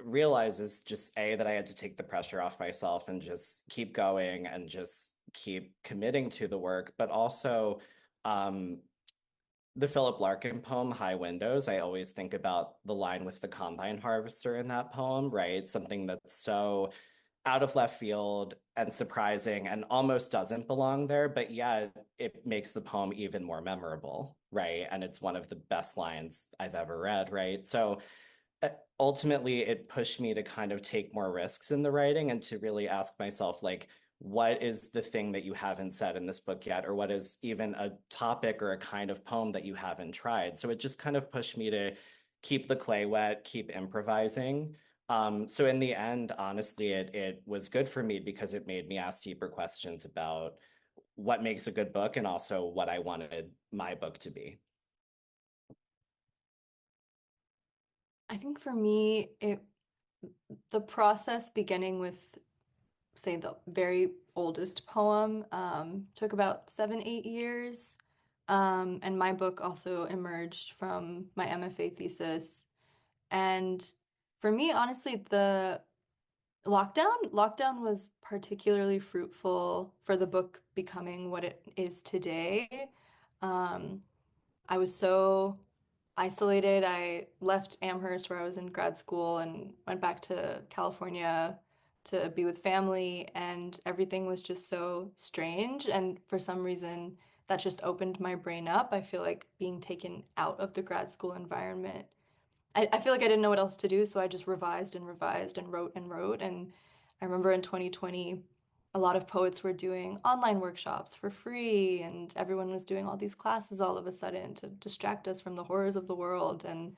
realize is just that I had to take the pressure off myself and just keep going and just keep committing to the work. But also, the Philip Larkin poem, High Windows, I always think about the line with the combine harvester in that poem, right? Something that's so out of left field and surprising and almost doesn't belong there, but yet it makes the poem even more memorable, right? And it's one of the best lines I've ever read, right? So ultimately, it pushed me to kind of take more risks in the writing and to really ask myself, like, what is the thing that you haven't said in this book yet? Or what is even a topic or a kind of poem that you haven't tried? So it just kind of pushed me to keep the clay wet, keep improvising. So in the end, honestly, it was good for me because it made me ask deeper questions about what makes a good book and also what I wanted my book to be. I think for me, the process beginning with, say, the very oldest poem took about 7, 8 years. And my book also emerged from my MFA thesis. And for me, honestly, the lockdown was particularly fruitful for the book becoming what it is today. Um, I was so isolated. I left Amherst where I was in grad school and went back to California to be with family, and everything was just so strange. And for some reason, that just opened my brain up. I feel like being taken out of the grad school environment. I feel like I didn't know what else to do, so I just revised and revised and wrote and wrote. And I remember in 2020, a lot of poets were doing online workshops for free, and everyone was doing all these classes all of a sudden to distract us from the horrors of the world. And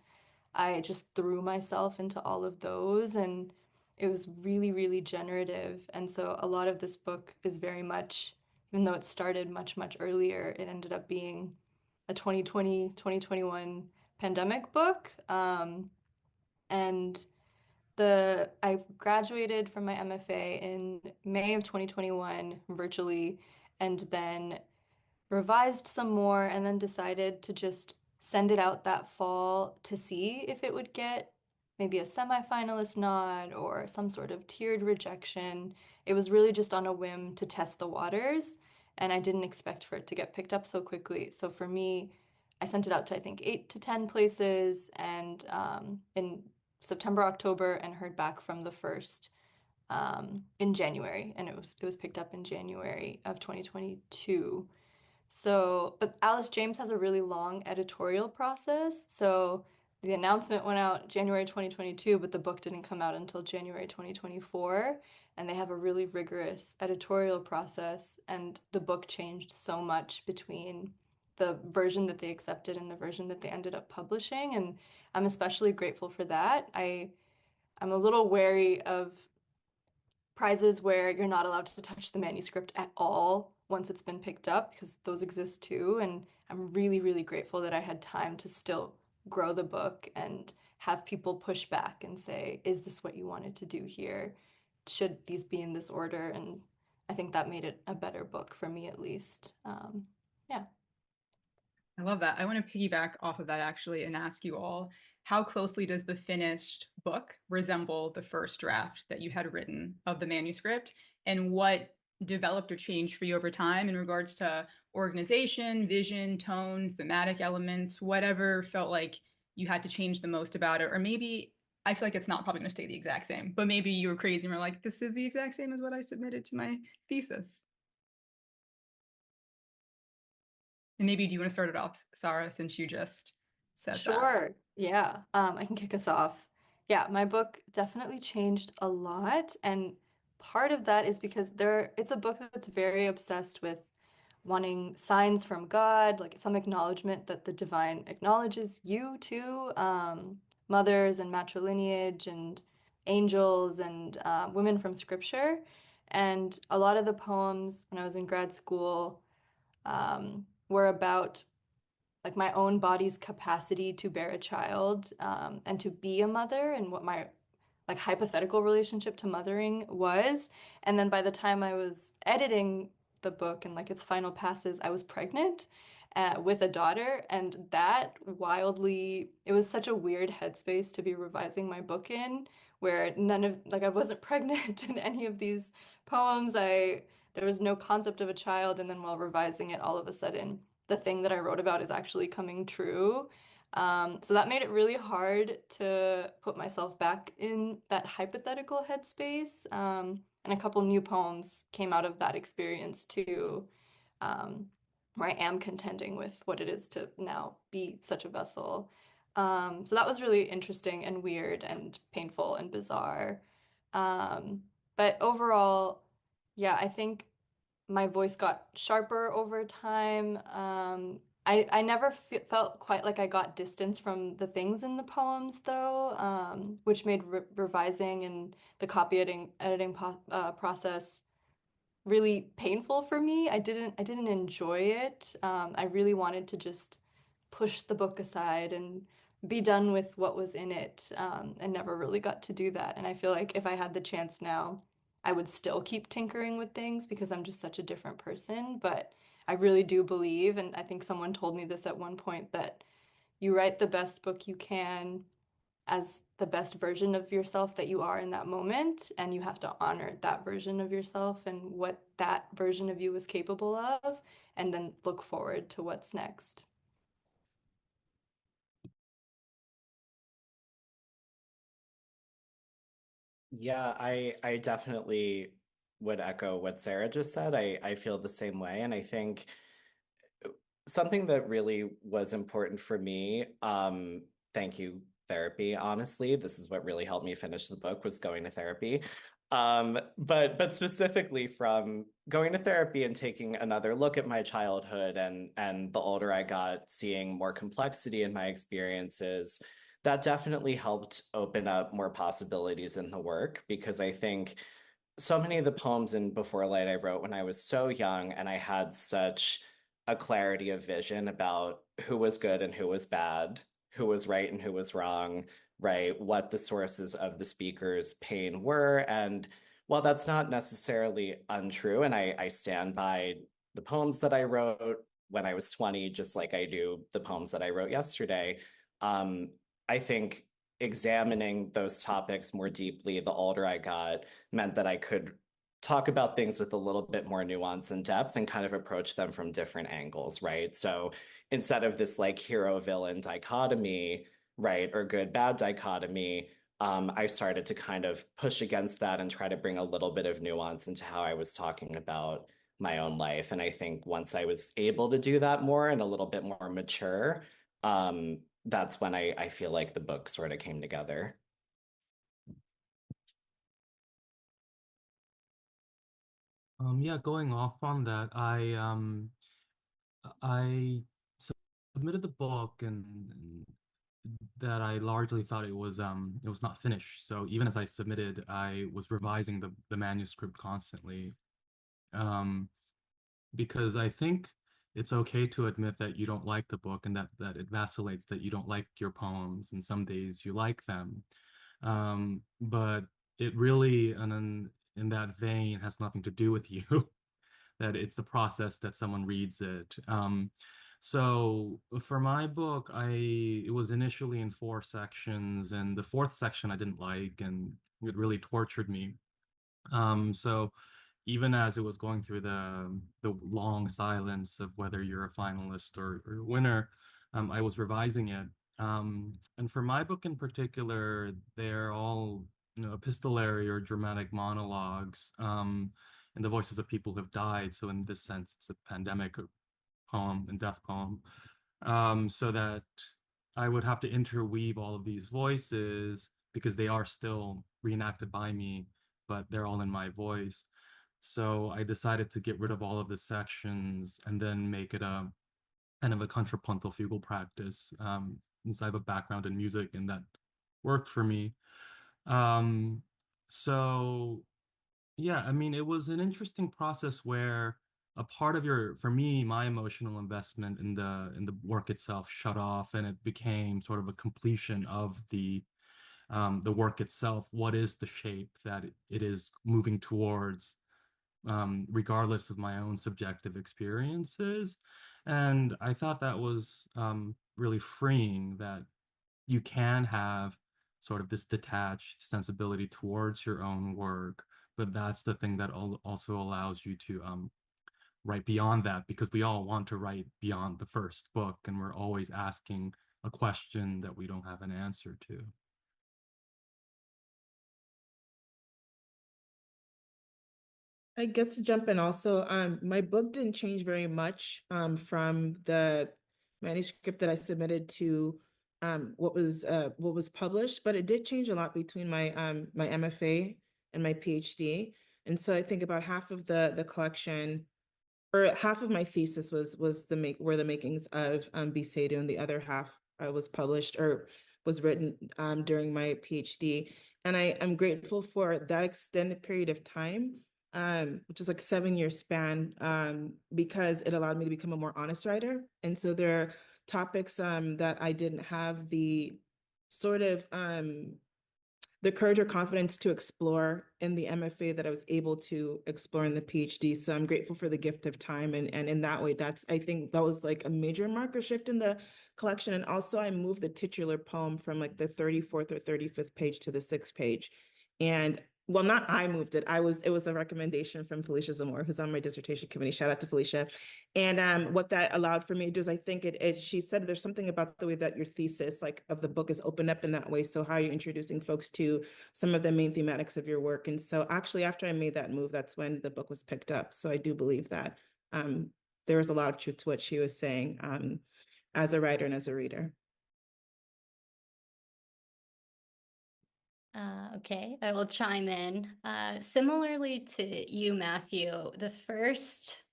I just threw myself into all of those, and it was really, really generative. And so a lot of this book is very much, even though it started much, much earlier, it ended up being a 2020, 2021 pandemic book. And I graduated from my MFA in May of 2021 virtually, and then revised some more, and then decided to just send it out that fall to see if it would get maybe a semifinalist nod or some sort of tiered rejection. It was really just on a whim to test the waters, and I didn't expect for it to get picked up so quickly. So for me, I sent it out to I think 8 to 10 places, and in September, October, and heard back from the first in January, and it was picked up in January of 2022. So, but Alice James has a really long editorial process. So the announcement went out January 2022, but the book didn't come out until January 2024. And they have a really rigorous editorial process. And the book changed so much between the version that they accepted and the version that they ended up publishing. And I'm especially grateful for that. I'm a little wary of prizes where you're not allowed to touch the manuscript at all once it's been picked up, because those exist too. And I'm really, really grateful that I had time to still grow the book and have people push back and say, is this what you wanted to do here? Should these be in this order? And I think that made it a better book for me, at least. Yeah. I love that. I want to piggyback off of that actually and ask you all, how closely does the finished book resemble the first draft that you had written of the manuscript? And what developed or changed for you over time in regards to organization, vision, tone, thematic elements, whatever felt like you had to change the most about it? Or maybe I feel like it's not probably going to stay the exact same, but maybe you were crazy and were like, this is the exact same as what I submitted to my thesis. And maybe do you want to start it off, Sarah, since you just said that? Sure. Yeah. I can kick us off. Yeah, my book definitely changed a lot, and part of that is because it's a book that's very obsessed with wanting signs from God, like some acknowledgement that the divine acknowledges you too, mothers and matrilineage and angels and women from scripture. And a lot of the poems when I was in grad school were about like my own body's capacity to bear a child, and to be a mother, and what my like hypothetical relationship to mothering was. And then by the time I was editing the book and like its final passes, I was pregnant with a daughter, and that it was such a weird headspace to be revising my book in, where I wasn't pregnant in any of these poems. There was no concept of a child, and then while revising it, all of a sudden the thing that I wrote about is actually coming true. So that made it really hard to put myself back in that hypothetical headspace. And a couple new poems came out of that experience too, where I am contending with what it is to now be such a vessel. So that was really interesting and weird and painful and bizarre. But overall, yeah, I think my voice got sharper over time. I never felt quite like I got distance from the things in the poems, though, which made revising and the copy editing process really painful for me. I didn't enjoy it. I really wanted to just push the book aside and be done with what was in it, and never really got to do that. And I feel like if I had the chance now, I would still keep tinkering with things because I'm just such a different person. But I really do believe, and I think someone told me this at one point, that you write the best book you can as the best version of yourself that you are in that moment, and you have to honor that version of yourself and what that version of you was capable of, and then look forward to what's next. Yeah, I definitely would echo what Sarah just said. I feel the same way. And I think something that really was important for me, thank you, therapy, honestly. This is what really helped me finish the book, was going to therapy. But specifically from going to therapy and taking another look at my childhood, and the older I got, seeing more complexity in my experiences, that definitely helped open up more possibilities in the work, because I think so many of the poems in Before Light I wrote when I was so young, and I had such a clarity of vision about who was good and who was bad, who was right and who was wrong, right? What the sources of the speaker's pain were. And while that's not necessarily untrue, and I stand by the poems that I wrote when I was 20, just like I do the poems that I wrote yesterday, um, I think examining those topics more deeply the older I got meant that I could talk about things with a little bit more nuance and depth, and kind of approach them from different angles, right? So instead of this like hero villain dichotomy, right, or good bad dichotomy, I started to kind of push against that and try to bring a little bit of nuance into how I was talking about my own life. And I think once I was able to do that more and a little bit more mature, that's when I feel like the book sort of came together. Yeah, going off on that, I submitted the book, and that I largely thought it was not finished. So even as I submitted, I was revising the manuscript constantly, because I think it's okay to admit that you don't like the book, and that it vacillates, that you don't like your poems, and some days you like them. But it really, and in that vein, has nothing to do with you. That it's the process that someone reads it. So for my book, it was initially in 4 sections, and the 4th section I didn't like, and it really tortured me. So even as it was going through the long silence of whether you're a finalist or a winner, I was revising it. And for my book in particular, they're all, epistolary or dramatic monologues, and the voices of people who have died. So in this sense, it's a pandemic poem and death poem. So that I would have to interweave all of these voices, because they are still reenacted by me, but they're all in my voice. So I decided to get rid of all of the sections and then make it a kind of a contrapuntal fugal practice, since I have a background in music, and that worked for me. Um, so yeah, I mean, it was an interesting process where a part of for me, my emotional investment in the work itself shut off, and it became sort of a completion of the work itself. What is the shape that it is moving towards, regardless of my own subjective experiences? And I thought that was really freeing, that you can have sort of this detached sensibility towards your own work, but that's the thing that also allows you to write beyond that, because we all want to write beyond the first book, and we're always asking a question that we don't have an answer to. I guess to jump in also, my book didn't change very much from the manuscript that I submitted to what was published, but it did change a lot between my my MFA and my PhD. And so I think about half of the collection, or half of my thesis was were the makings of Biseido, and the other half was published or was written during my PhD. And I'm grateful for that extended period of time, which is like 7-year span, because it allowed me to become a more honest writer. And so there are topics that I didn't have the sort of the courage or confidence to explore in the MFA that I was able to explore in the PhD. So I'm grateful for the gift of time. And in that way, I think that was like a major marker shift in the collection. And also I moved the titular poem from like the 34th or 35th page to the 6th page. And well, not I moved it. It was a recommendation from Felicia Zamora, who's on my dissertation committee. Shout out to Felicia. And what that allowed for me to do is I think she said there's something about the way that your thesis like of the book is opened up in that way. So how are you introducing folks to some of the main thematics of your work? And so actually after I made that move, that's when the book was picked up. So I do believe that there was a lot of truth to what she was saying as a writer and as a reader. Okay, I will chime in. Similarly to you, Matthew, the first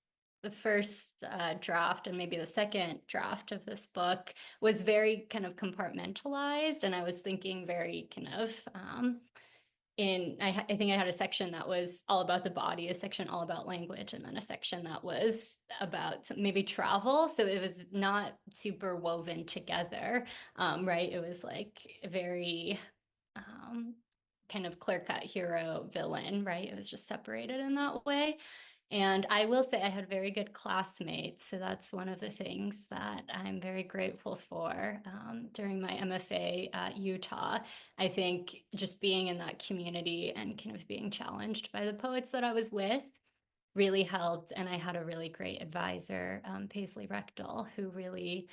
draft and maybe the second draft of this book was very kind of compartmentalized, and I was thinking very kind of I think I had a section that was all about the body, a section all about language, and then a section that was about maybe travel. So it was not super woven together, right? It was like very kind of clear-cut hero villain, right? It was just separated in that way. And I will say I had very good classmates. So that's one of the things that I'm very grateful for during my MFA at Utah. I think just being in that community and kind of being challenged by the poets that I was with really helped. And I had a really great advisor, Paisley Rechtel, who really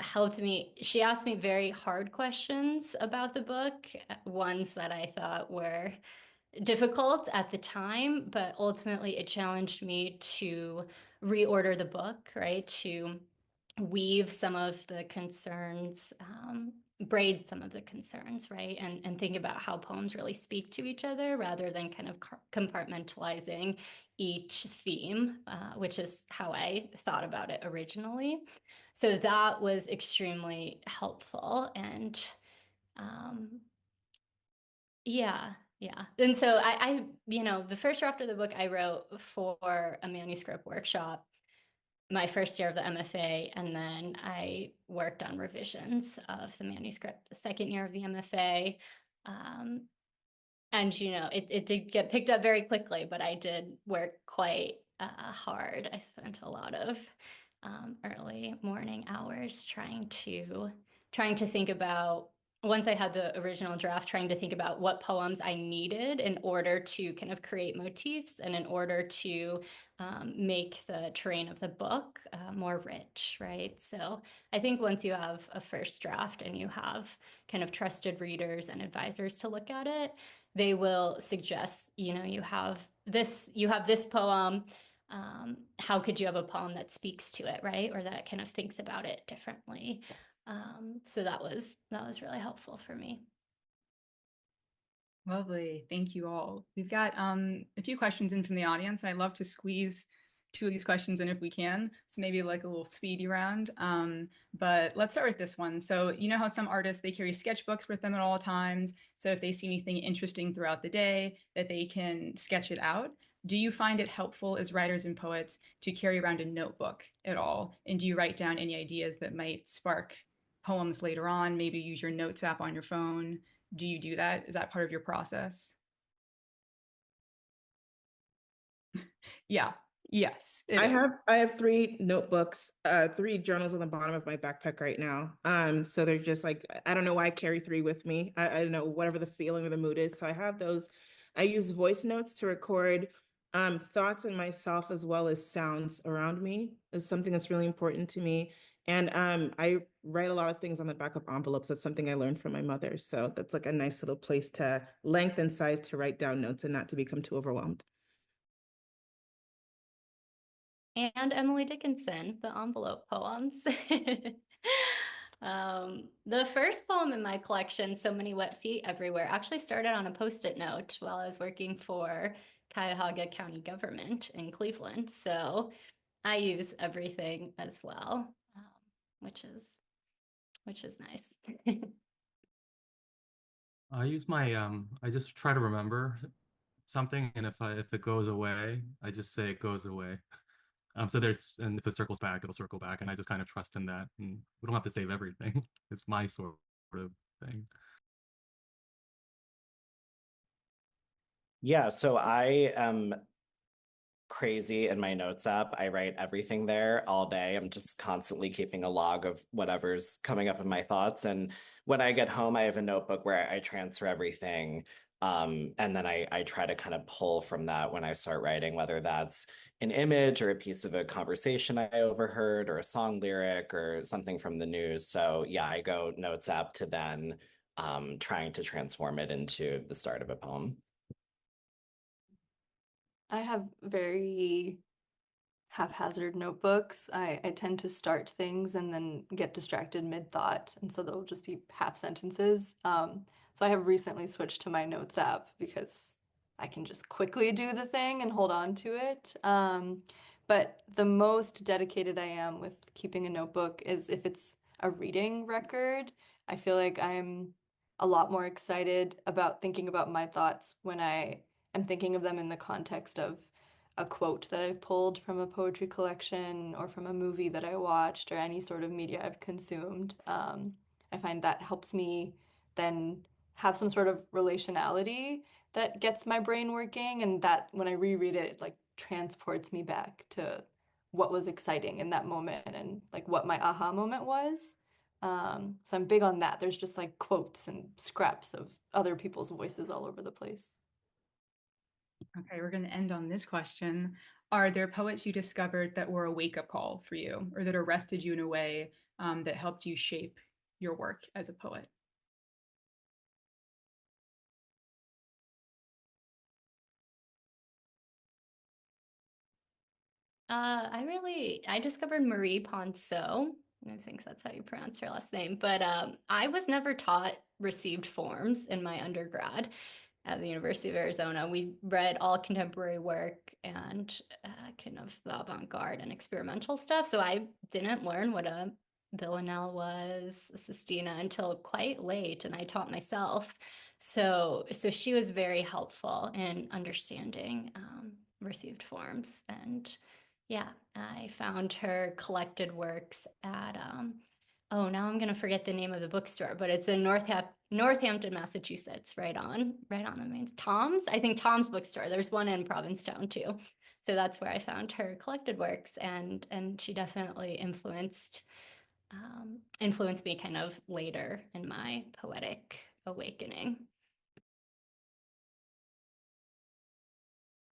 helped me. She asked me very hard questions about the book, ones that I thought were difficult at the time, but ultimately it challenged me to reorder the book, right? To weave some of the concerns, braid some of the concerns, right? And think about how poems really speak to each other rather than kind of compartmentalizing each theme, which is how I thought about it originally. So that was extremely helpful. And yeah. And so I, the first draft of the book I wrote for a manuscript workshop my first year of the MFA, and then I worked on revisions of the manuscript the second year of the MFA. And, it did get picked up very quickly, but I did work quite hard. I spent a lot of early morning hours trying to think about, once I had the original draft, trying to think about what poems I needed in order to kind of create motifs and in order to make the terrain of the book more rich, right? So I think once you have a first draft and you have kind of trusted readers and advisors to look at it, they will suggest, you have this poem. How could you have a poem that speaks to it, right? Or that kind of thinks about it differently. So that was really helpful for me. Lovely. Thank you all. We've got a few questions in from the audience, and I'd love to squeeze two of these questions in if we can. So maybe like a little speedy round. But let's start with this one. So you know how some artists, they carry sketchbooks with them at all times. So if they see anything interesting throughout the day, that they can sketch it out. Do you find it helpful as writers and poets to carry around a notebook at all? And do you write down any ideas that might spark poems later on? Maybe use your notes app on your phone. Do you do that? Is that part of your process? Yeah. Yes. I have 3 notebooks, 3 journals on the bottom of my backpack right now. So they're just like, I don't know why I carry 3 with me. I don't know, whatever the feeling or the mood is. So I have those. I use voice notes to record thoughts in myself as well as sounds around me is something that's really important to me. And I write a lot of things on the back of envelopes. That's something I learned from my mother. So that's like a nice little place to length and size to write down notes and not to become too overwhelmed. And Emily Dickinson, the envelope poems. The first poem in my collection, So Many Wet Feet Everywhere, actually started on a Post-it note while I was working for Cuyahoga County government in Cleveland. So I use everything as well, which is nice. I use my I just try to remember something, and if it goes away, I just say it goes away. And if it circles back, it'll circle back, and I just kind of trust in that. And we don't have to save everything. It's my sort of thing. Yeah, so I am crazy in my notes app. I write everything there all day. I'm just constantly keeping a log of whatever's coming up in my thoughts. And when I get home, I have a notebook where I transfer everything. And then I try to kind of pull from that when I start writing, whether that's an image or a piece of a conversation I overheard or a song lyric or something from the news. So yeah, I go notes app to then trying to transform it into the start of a poem. I have very haphazard notebooks. I tend to start things and then get distracted mid-thought, and so they'll just be half sentences. So I have recently switched to my notes app because I can just quickly do the thing and hold on to it. But the most dedicated I am with keeping a notebook is if it's a reading record. I feel like I'm a lot more excited about thinking about my thoughts when I am thinking of them in the context of a quote that I've pulled from a poetry collection or from a movie that I watched or any sort of media I've consumed. I find that helps me then have some sort of relationality that gets my brain working, and that when I reread it, it like transports me back to what was exciting in that moment and like what my aha moment was. So I'm big on that. There's just like quotes and scraps of other people's voices all over the place. Okay, we're going to end on this question. Are there poets you discovered that were a wake-up call for you or that arrested you in a way that helped you shape your work as a poet? I discovered Marie Ponceau. I think that's how you pronounce her last name. But I was never taught received forms in my undergrad at the University of Arizona. We read all contemporary work and kind of the avant-garde and experimental stuff. So I didn't learn what a villanelle was, a sestina, until quite late, and I taught myself. So she was very helpful in understanding received forms. And yeah, I found her collected works at oh, now I'm gonna forget the name of the bookstore, but it's in Northampton, Massachusetts, right on the main Tom's. I think Tom's bookstore. There's one in Provincetown too. So that's where I found her collected works, and she definitely influenced me kind of later in my poetic awakening.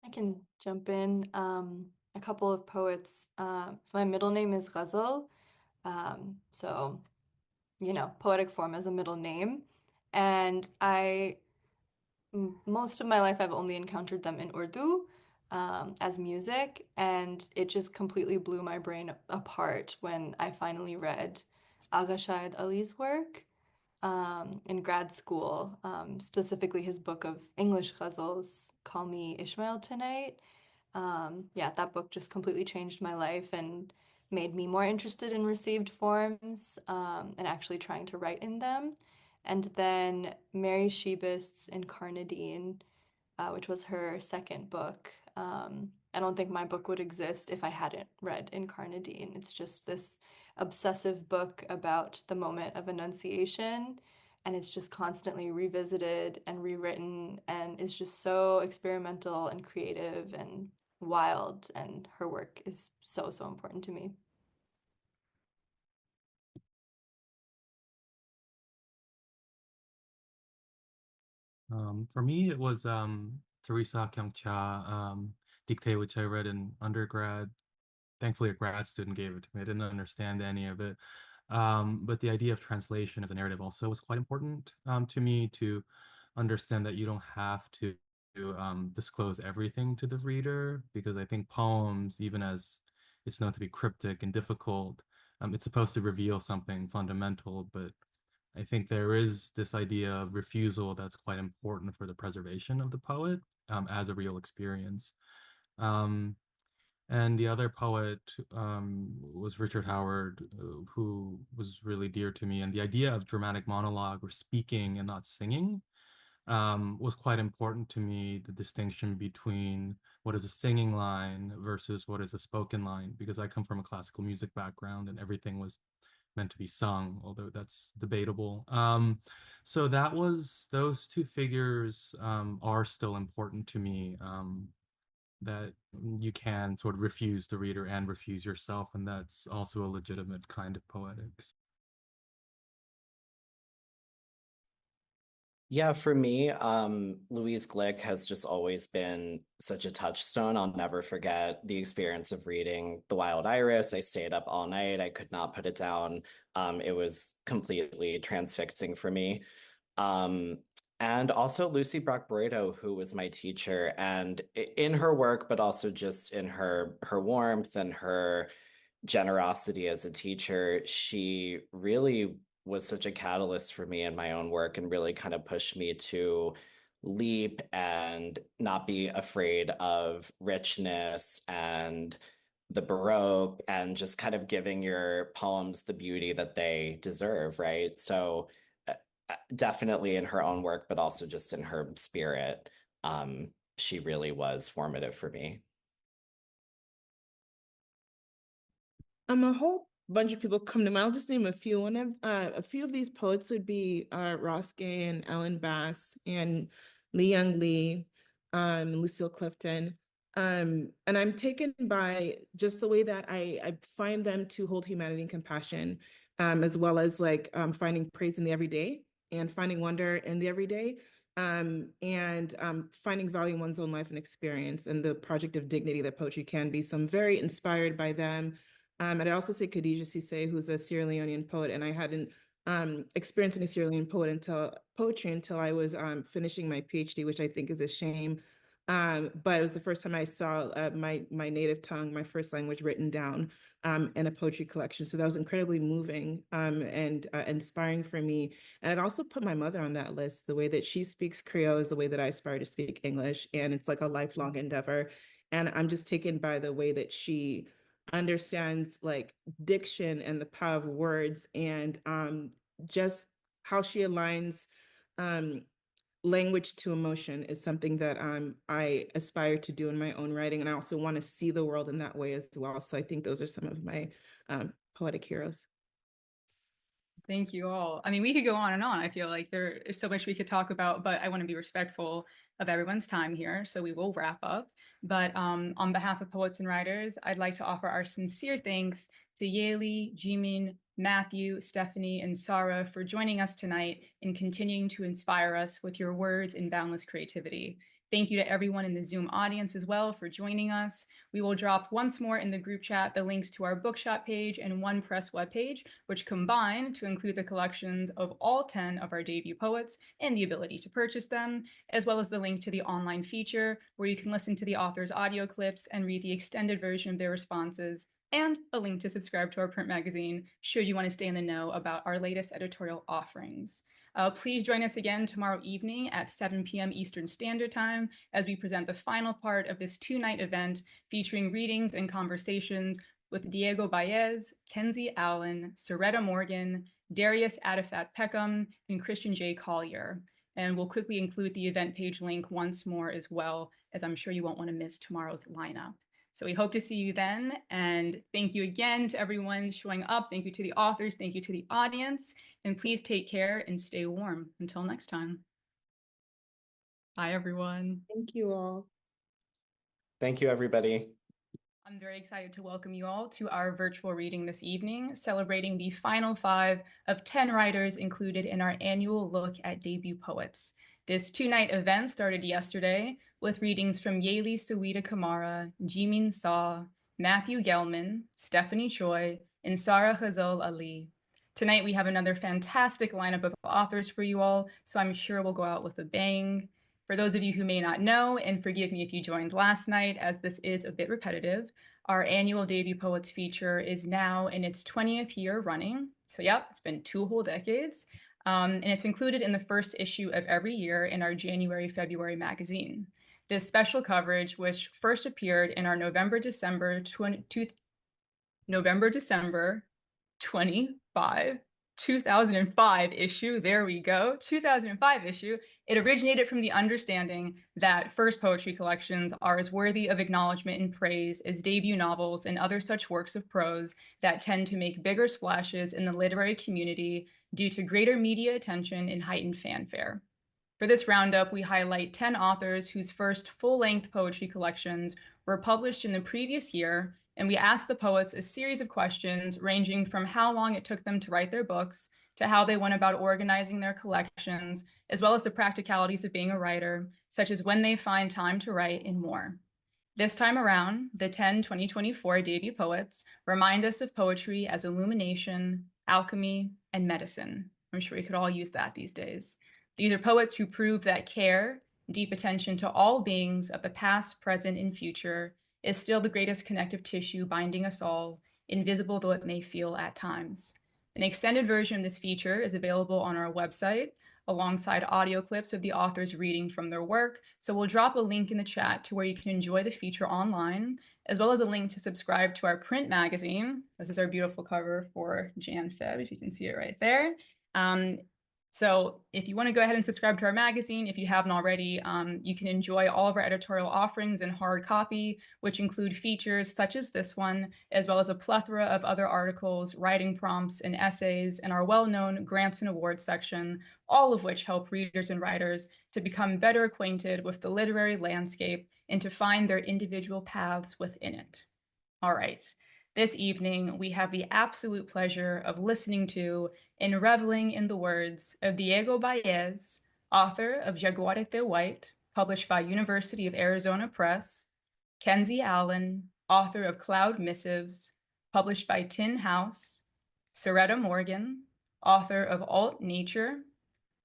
I can jump in. A couple of poets. So my middle name is Ghazal. So, poetic form as a middle name. And most of my life, I've only encountered them in Urdu as music. And it just completely blew my brain apart when I finally read Shahid Ali's work in grad school, specifically his book of English ghazals, Call Me Ishmael Tonight. Yeah, that book just completely changed my life and made me more interested in received forms and actually trying to write in them. And then Mary Shebist's Incarnadine, which was her second book. I don't think my book would exist if I hadn't read Incarnadine. It's just this obsessive book about the moment of Annunciation, and it's just constantly revisited and rewritten, and it's just so experimental and creative and wild, and her work is so, so important to me. For me, it was Teresa Kyungcha Dictate, which I read in undergrad. Thankfully, a grad student gave it to me. I didn't understand any of it. But the idea of translation as a narrative also was quite important to me, to understand that you don't have to disclose everything to the reader, because I think poems, even as it's known to be cryptic and difficult, it's supposed to reveal something fundamental, but I think there is this idea of refusal that's quite important for the preservation of the poet as a real experience. Um, and the other poet was Richard Howard, who was really dear to me. And the idea of dramatic monologue or speaking and not singing was quite important to me, the distinction between what is a singing line versus what is a spoken line, because I come from a classical music background and everything was meant to be sung, although that's debatable. So those two figures are still important to me, that you can sort of refuse the reader and refuse yourself, and that's also a legitimate kind of poetics. Yeah, for me, Louise Glick has just always been such a touchstone. I'll never forget the experience of reading The Wild Iris. I stayed up all night. I could not put it down. It was completely transfixing for me. And also Lucy Brock-Broido, who was my teacher, and in her work, but also just in her warmth and her generosity as a teacher, she really was such a catalyst for me in my own work and really kind of pushed me to leap and not be afraid of richness and the Baroque and just kind of giving your poems the beauty that they deserve, right? So definitely in her own work, but also just in her spirit, she really was formative for me. A whole bunch of people come to mind. I'll just name a few. One of a few of these poets would be Ross Gay and Ellen Bass and Lee Young Lee, Lucille Clifton. And I'm taken by just the way that I find them to hold humanity and compassion, as well as like finding praise in the everyday and finding wonder in the everyday, and finding value in one's own life and experience and the project of dignity that poetry can be. So I'm very inspired by them. And I'd also say Khadija Cissé, who's a Sierra Leonean poet, and I hadn't experienced any Sierra Leonean poetry until I was finishing my PhD, which I think is a shame. But it was the first time I saw my native tongue, my first language, written down in a poetry collection. So that was incredibly moving and inspiring for me. And I'd also put my mother on that list. The way that she speaks Creole is the way that I aspire to speak English, and it's like a lifelong endeavor. And I'm just taken by the way that she understands like diction and the power of words, and just how she aligns language to emotion is something that I aspire to do in my own writing, and I also want to see the world in that way as well. So I think those are some of my poetic heroes. Thank you all. I mean, we could go on and on. I feel like there is so much we could talk about, but I want to be respectful of everyone's time here, so we will wrap up. But on behalf of Poets and Writers, I'd like to offer our sincere thanks to Yalie, Jimin, Matthew, Stephanie, and Sarah for joining us tonight and continuing to inspire us with your words and boundless creativity. Thank you to everyone in the Zoom audience as well for joining us. We will drop once more in the group chat the links to our bookshop page and One Press webpage, which combine to include the collections of all 10 of our debut poets and the ability to purchase them, as well as the link to the online feature where you can listen to the author's audio clips and read the extended version of their responses, and a link to subscribe to our print magazine should you want to stay in the know about our latest editorial offerings. Please join us again tomorrow evening at 7 p.m. Eastern Standard Time as we present the final part of this two-night event featuring readings and conversations with Diego Báez, Kenzie Allen, Saretta Morgan, Darius Atefat-Peckham, and Christian J. Collier. And we'll quickly include the event page link once more as well, as I'm sure you won't want to miss tomorrow's lineup. So we hope to see you then. And thank you again to everyone showing up. Thank you to the authors. Thank you to the audience. And please take care and stay warm. Until next time. Bye, everyone. Thank you all. Thank you, everybody. I'm very excited to welcome you all to our virtual reading this evening, celebrating the final 5 of 10 writers included in our annual look at debut poets. This two-night event started yesterday with readings from Yalie Saweda Kamara, Jimin Seo, Matthew Gellman, Stephanie Choi, and Sarah Ghazal Ali. Tonight we have another fantastic lineup of authors for you all, so I'm sure we'll go out with a bang. For those of you who may not know, and forgive me if you joined last night, as this is a bit repetitive, our annual Debut Poets feature is now in its 20th year running. So yeah, it's been 2 whole decades. And it's included in the first issue of every year in our January-February magazine. This special coverage, which first appeared in our November-December 25 2005 issue, there we go, 2005 issue, it originated from the understanding that first poetry collections are as worthy of acknowledgement and praise as debut novels and other such works of prose that tend to make bigger splashes in the literary community due to greater media attention and heightened fanfare. For this roundup, we highlight 10 authors whose first full-length poetry collections were published in the previous year, and we asked the poets a series of questions ranging from how long it took them to write their books, to how they went about organizing their collections, as well as the practicalities of being a writer, such as when they find time to write and more. This time around, the 10 2024 debut poets remind us of poetry as illumination, alchemy, and medicine. I'm sure we could all use that these days. These are poets who prove that care, deep attention to all beings of the past, present, and future is still the greatest connective tissue binding us all, invisible though it may feel at times. An extended version of this feature is available on our website, alongside audio clips of the authors reading from their work. So we'll drop a link in the chat to where you can enjoy the feature online, as well as a link to subscribe to our print magazine. This is our beautiful cover for Jan-Feb, if you can see it right there. So if you want to go ahead and subscribe to our magazine, if you haven't already, you can enjoy all of our editorial offerings in hard copy, which include features such as this one, as well as a plethora of other articles, writing prompts, and essays, and our well-known grants and awards section, all of which help readers and writers to become better acquainted with the literary landscape and to find their individual paths within it. All right. This evening, we have the absolute pleasure of listening to and reveling in the words of Diego Báez, author of Jaguarete White, published by University of Arizona Press, Kenzie Allen, author of Cloud Missives, published by Tin House, Saretta Morgan, author of Alt Nature,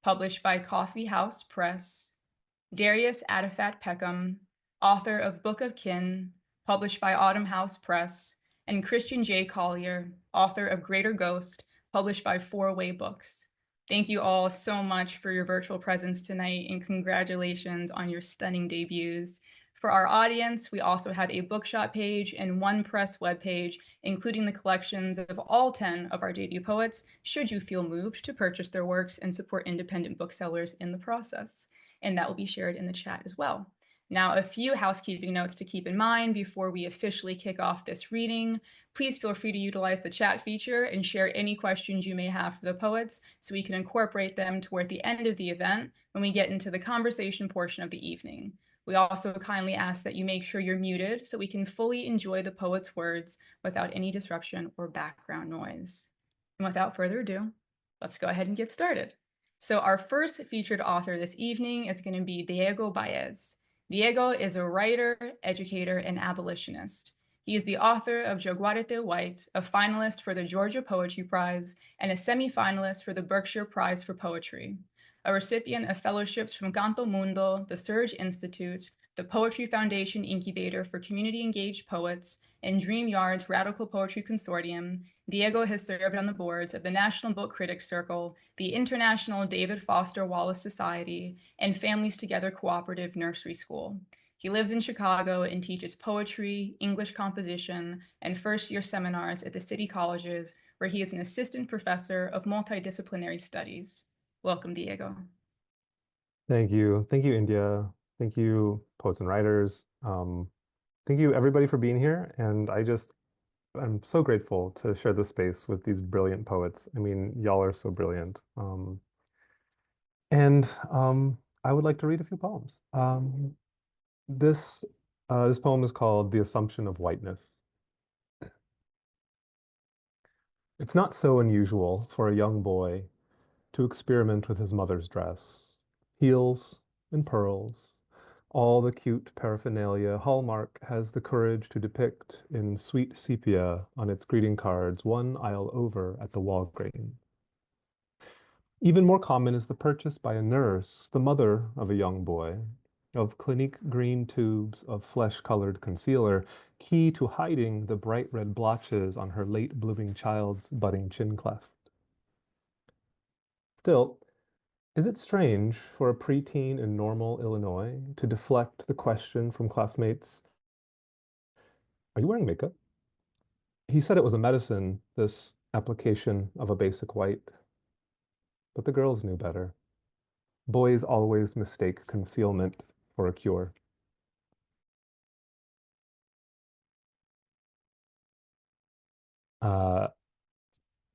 published by Coffee House Press, Darius Atefat-Peckham, author of Book of Kin, published by Autumn House Press, and Christian J. Collier, author of Greater Ghost, published by Four Way Books. Thank you all so much for your virtual presence tonight, and congratulations on your stunning debuts. For our audience, we also have a bookshop page and one press webpage, including the collections of all 10 of our debut poets, should you feel moved to purchase their works and support independent booksellers in the process. And that will be shared in the chat as well. Now, a few housekeeping notes to keep in mind before we officially kick off this reading. Please feel free to utilize the chat feature and share any questions you may have for the poets so we can incorporate them toward the end of the event when we get into the conversation portion of the evening. We also kindly ask that you make sure you're muted so we can fully enjoy the poet's words without any disruption or background noise. And without further ado, let's go ahead and get started. So our first featured author this evening is going to be Diego Báez. Diego is a writer, educator, and abolitionist. He is the author of Jaguarete White, a finalist for the Georgia Poetry Prize, and a semi-finalist for the Berkshire Prize for Poetry. A recipient of fellowships from Canto Mundo, the Surge Institute, the Poetry Foundation Incubator for Community Engaged Poets, and Dream Yard's Radical Poetry Consortium, Diego has served on the boards of the National Book Critics Circle, the International David Foster Wallace Society, and Families Together Cooperative Nursery School. He lives in Chicago and teaches poetry, English composition, and first-year seminars at the city colleges, where he is an assistant professor of multidisciplinary studies. Welcome, Diego. Thank you. Thank you, India. Thank you, poets and writers. Thank you, everybody, for being here. And I'm so grateful to share this space with these brilliant poets. I mean, y'all are so brilliant. I would like to read a few poems. This poem is called The Assumption of Whiteness. It's not so unusual for a young boy to experiment with his mother's dress. Heels and pearls, all the cute paraphernalia Hallmark has the courage to depict in sweet sepia on its greeting cards one aisle over at the Walgreens. Even more common is the purchase by a nurse, the mother of a young boy, of Clinique green tubes of flesh-colored concealer, key to hiding the bright red blotches on her late-blooming child's budding chin cleft. Still, is it strange for a preteen in Normal, Illinois, to deflect the question from classmates, "Are you wearing makeup?" He said it was a medicine, this application of a basic white. but the girls knew better. Boys always mistake concealment for a cure.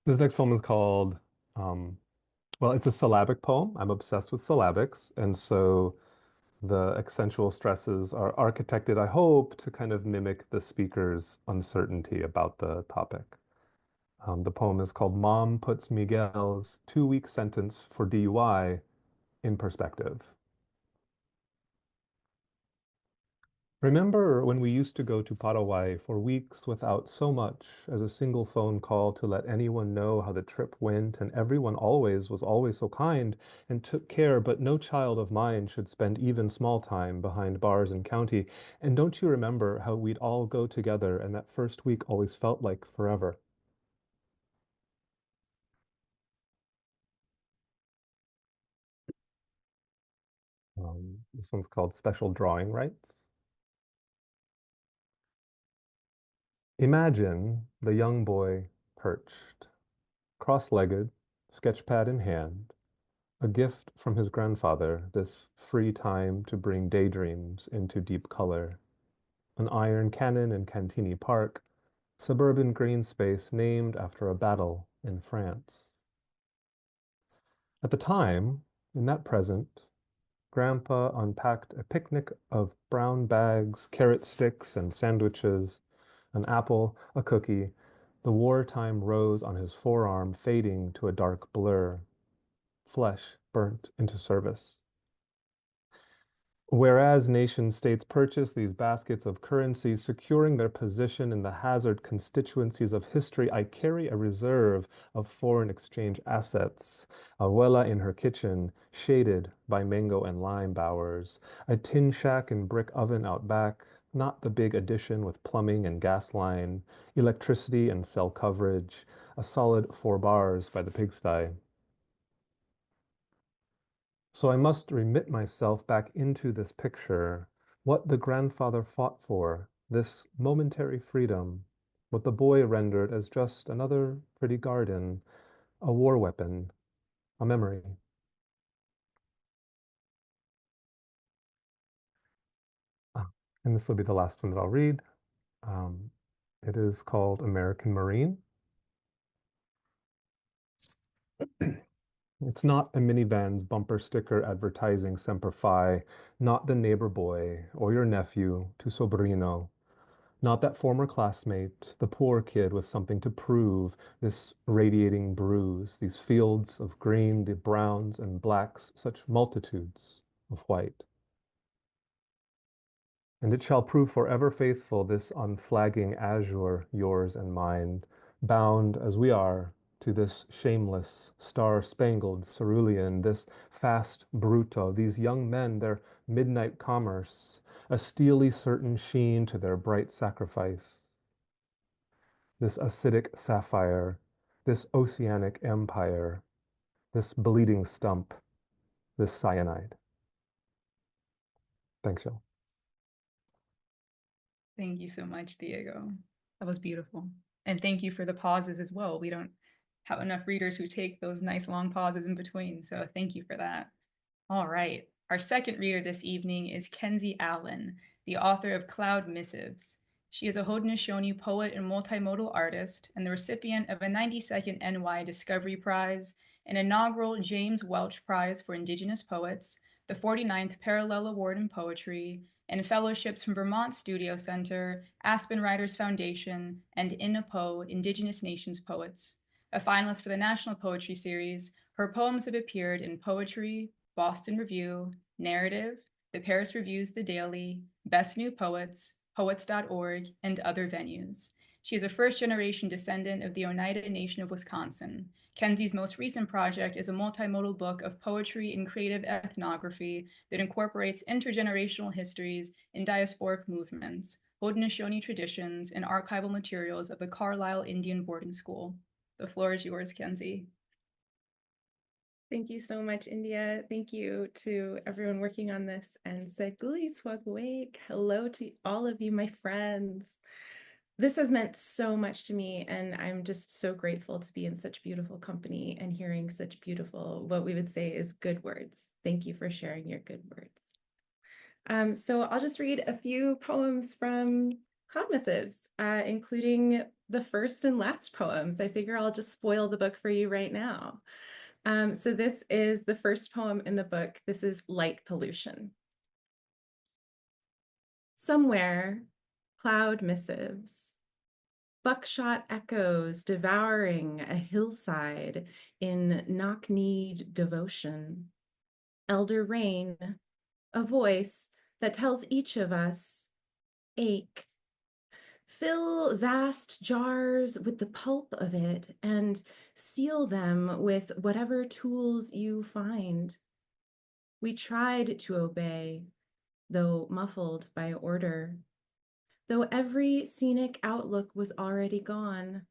This next poem is called, well, it's a syllabic poem. I'm obsessed with syllabics, and so the accentual stresses are architected, I hope, to kind of mimic the speaker's uncertainty about the topic. The poem is called Mom Puts Miguel's 2-week sentence for DUI in Perspective. Remember when we used to go to Paraguay for weeks without so much as a single phone call to let anyone know how the trip went, and everyone was always so kind and took care, but no child of mine should spend even small time behind bars in county. And don't you remember how we'd all go together and that first week always felt like forever? This one's called Special Drawing Rights. Imagine the young boy perched, cross-legged, sketchpad in hand, a gift from his grandfather, this free time to bring daydreams into deep color. An iron cannon in Cantini Park, suburban green space named after a battle in France. At the time, in that present, Grandpa unpacked a picnic of brown bags, carrot sticks, and sandwiches, an apple, a cookie, the wartime rose on his forearm fading to a dark blur, flesh burnt into service. Whereas nation states purchase these baskets of currency, securing their position in the hazard constituencies of history, I carry a reserve of foreign exchange assets. Abuela in her kitchen, shaded by mango and lime bowers. A tin shack and brick oven out back, not the big addition with plumbing and gas line, electricity and cell coverage, a solid 4 bars by the pigsty. So I must remit myself back into this picture, what the grandfather fought for, this momentary freedom, what the boy rendered as just another pretty garden, a war weapon, a memory. And this will be the last one that I'll read. It is called American Marine. It's not a minivan's bumper sticker advertising Semper Fi, not the neighbor boy or your nephew to sobrino, not that former classmate, the poor kid with something to prove, this radiating bruise, these fields of green, the browns and blacks, such multitudes of white. And it shall prove forever faithful, this unflagging azure, yours and mine, bound as we are to this shameless, star-spangled cerulean, this fast bruto, these young men, their midnight commerce, a steely certain sheen to their bright sacrifice. This acidic sapphire, this oceanic empire, this bleeding stump, this cyanide. Thanks, y'all. Thank you so much, Diego. That was beautiful. And thank you for the pauses as well. We don't have enough readers who take those nice long pauses in between. So thank you for that. All right. Our second reader this evening is Kenzie Allen, the author of Cloud Missives. She is a Haudenosaunee poet and multimodal artist and the recipient of a 92nd NY Discovery Prize, an inaugural James Welch Prize for Indigenous Poets, the 49th Parallel Award in Poetry, and fellowships from Vermont Studio Center, Aspen Writers Foundation, and INAPO, Indigenous Nations Poets. A finalist for the National Poetry Series, her poems have appeared in Poetry, Boston Review, Narrative, the Paris Review's The Daily, Best New Poets, Poets.org, and other venues. She is a first-generation descendant of the Oneida Nation of Wisconsin. Kenzie's most recent project is a multimodal book of poetry and creative ethnography that incorporates intergenerational histories and diasporic movements, Haudenosaunee traditions, and archival materials of the Carlisle Indian Boarding School. The floor is yours, Kenzie. Thank you so much, India. Thank you to everyone working on this. And Seguli Swagwake. Hello to all of you, my friends. This has meant so much to me, and I'm just so grateful to be in such beautiful company and hearing such beautiful, what we would say is good words. Thank you for sharing your good words. So I'll just read a few poems from Cognissives, including the first and last poems. I figure I'll just spoil the book for you right now. So this is the first poem in the book. This is Light Pollution. Somewhere, cloud missives, buckshot echoes devouring a hillside in knock-kneed devotion. Elder rain, a voice that tells each of us, ache. Fill vast jars with the pulp of it and seal them with whatever tools you find. We tried to obey, though muffled by order, though every scenic outlook was already gone.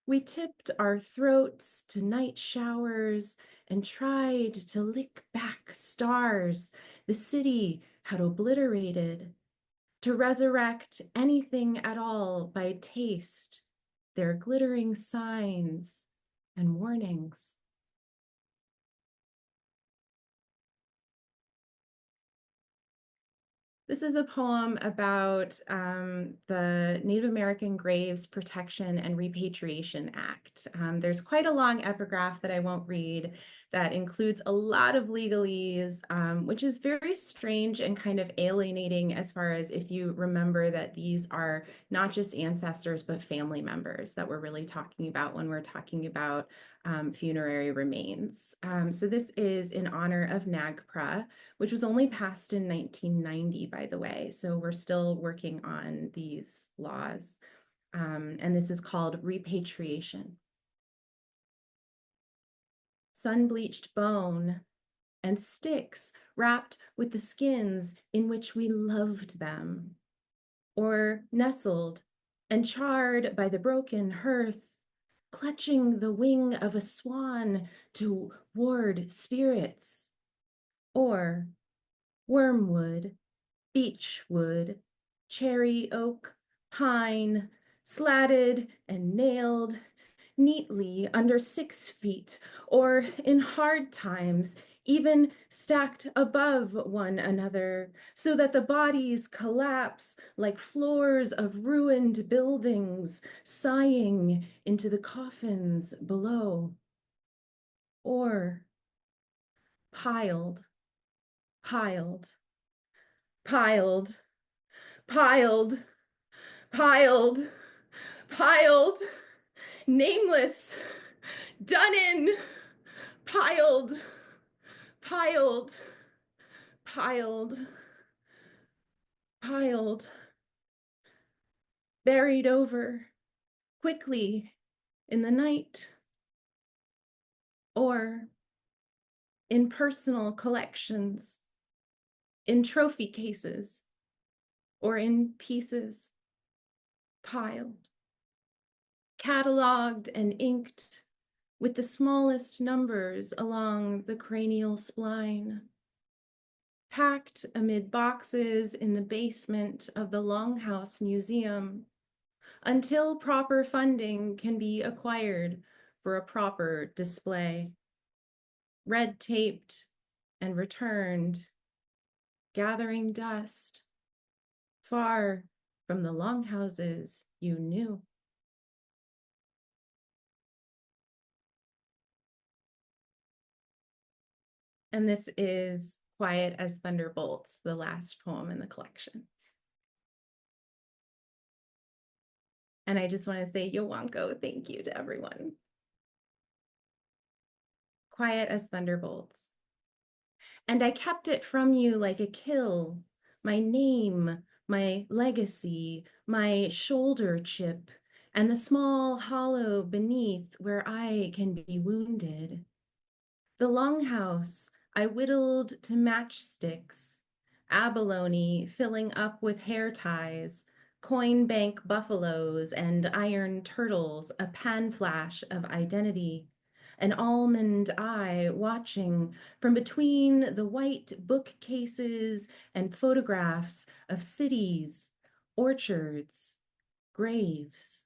We tipped our throats to night showers and tried to lick back stars the city had obliterated, to resurrect anything at all by taste, their glittering signs and warnings. This is a poem about the Native American Graves Protection and Repatriation Act. There's quite a long epigraph that I won't read that includes a lot of legalese, which is very strange and kind of alienating as far as if you remember that these are not just ancestors, but family members that we're really talking about when we're talking about funerary remains. So this is in honor of NAGPRA, which was only passed in 1990, by the way. So we're still working on these laws. And this is called repatriation. Sun-bleached bone and sticks wrapped with the skins in which we loved them, or nestled and charred by the broken hearth, clutching the wing of a swan to ward spirits, or wormwood, beechwood, cherry oak, pine, slatted and nailed neatly under 6 feet, or in hard times, even stacked above one another, so that the bodies collapse like floors of ruined buildings, sighing into the coffins below. Or piled, piled, piled, piled, piled, piled, nameless, done in, piled, piled, piled, piled, buried over quickly in the night, or in personal collections, in trophy cases, or in pieces, piled, cataloged and inked with the smallest numbers along the cranial spline, packed amid boxes in the basement of the Longhouse Museum until proper funding can be acquired for a proper display. Red taped and returned, gathering dust, far from the longhouses you knew. And this is Quiet as Thunderbolts, the last poem in the collection. And I just want to say, Yowanko, thank you to everyone. Quiet as thunderbolts. And I kept it from you like a kill, my name, my legacy, my shoulder chip, and the small hollow beneath where I can be wounded. The longhouse I whittled to matchsticks, abalone filling up with hair ties, coin bank buffaloes and iron turtles, a pan flash of identity, an almond eye watching from between the white bookcases and photographs of cities, orchards, graves.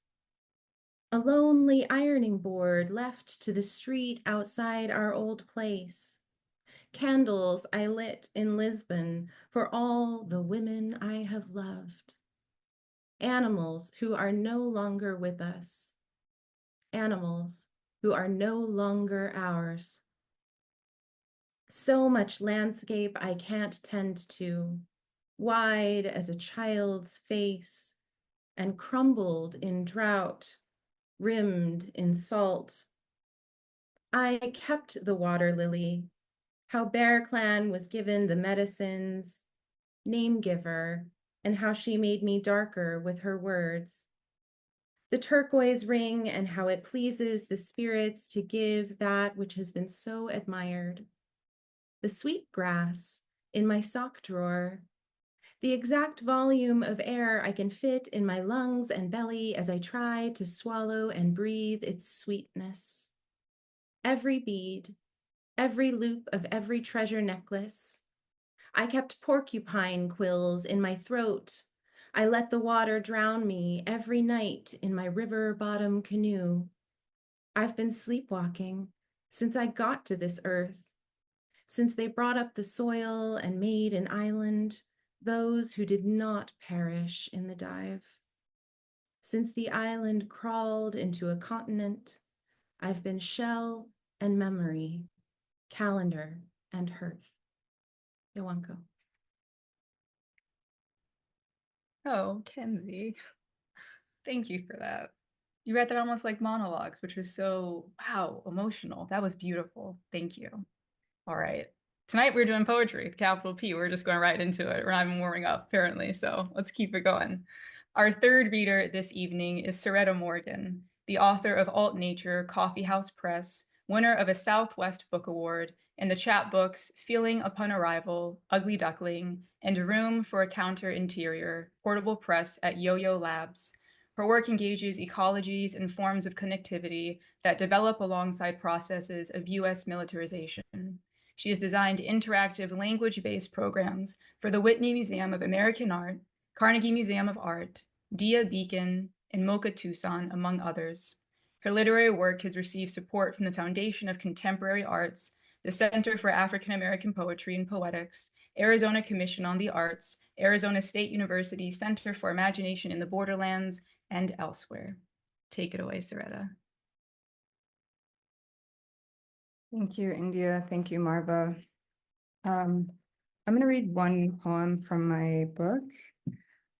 A lonely ironing board left to the street outside our old place. Candles I lit in Lisbon for all the women I have loved. Animals who are no longer with us. Animals who are no longer ours. So much landscape I can't tend to, wide as a child's face, and crumbled in drought, rimmed in salt. I kept the water lily, how Bear Clan was given the medicines, name giver, and how she made me darker with her words. The turquoise ring and how it pleases the spirits to give that which has been so admired. The sweet grass in my sock drawer, the exact volume of air I can fit in my lungs and belly as I try to swallow and breathe its sweetness. Every bead, every loop of every treasure necklace. I kept porcupine quills in my throat. I let the water drown me every night in my river bottom canoe. I've been sleepwalking since I got to this earth, since they brought up the soil and made an island, those who did not perish in the dive. Since the island crawled into a continent, I've been shell and memory, calendar and hearth. Yawanko. Oh, Kenzie, thank you for that. You read that almost like monologues, which was so, wow, emotional. That was beautiful. Thank you. All right. Tonight we're doing poetry with capital P. We're just going right into it. We're not even warming up, apparently, so let's keep it going. Our third reader this evening is Saretta Morgan, the author of Alt Nature, Coffee House Press, winner of a Southwest Book Award, and the chapbooks Feeling Upon Arrival, Ugly Duckling, and Room for a Counter Interior, Portable Press at Yo-Yo Labs. Her work engages ecologies and forms of connectivity that develop alongside processes of U.S. militarization. She has designed interactive language-based programs for the Whitney Museum of American Art, Carnegie Museum of Art, Dia Beacon, and MoCA Tucson, among others. Her literary work has received support from the Foundation of Contemporary Arts, the Center for African American Poetry and Poetics, Arizona Commission on the Arts, Arizona State University Center for Imagination in the Borderlands, and elsewhere. Take it away, Saretta. Thank you, India. Thank you, Marva. I'm going to read one poem from my book.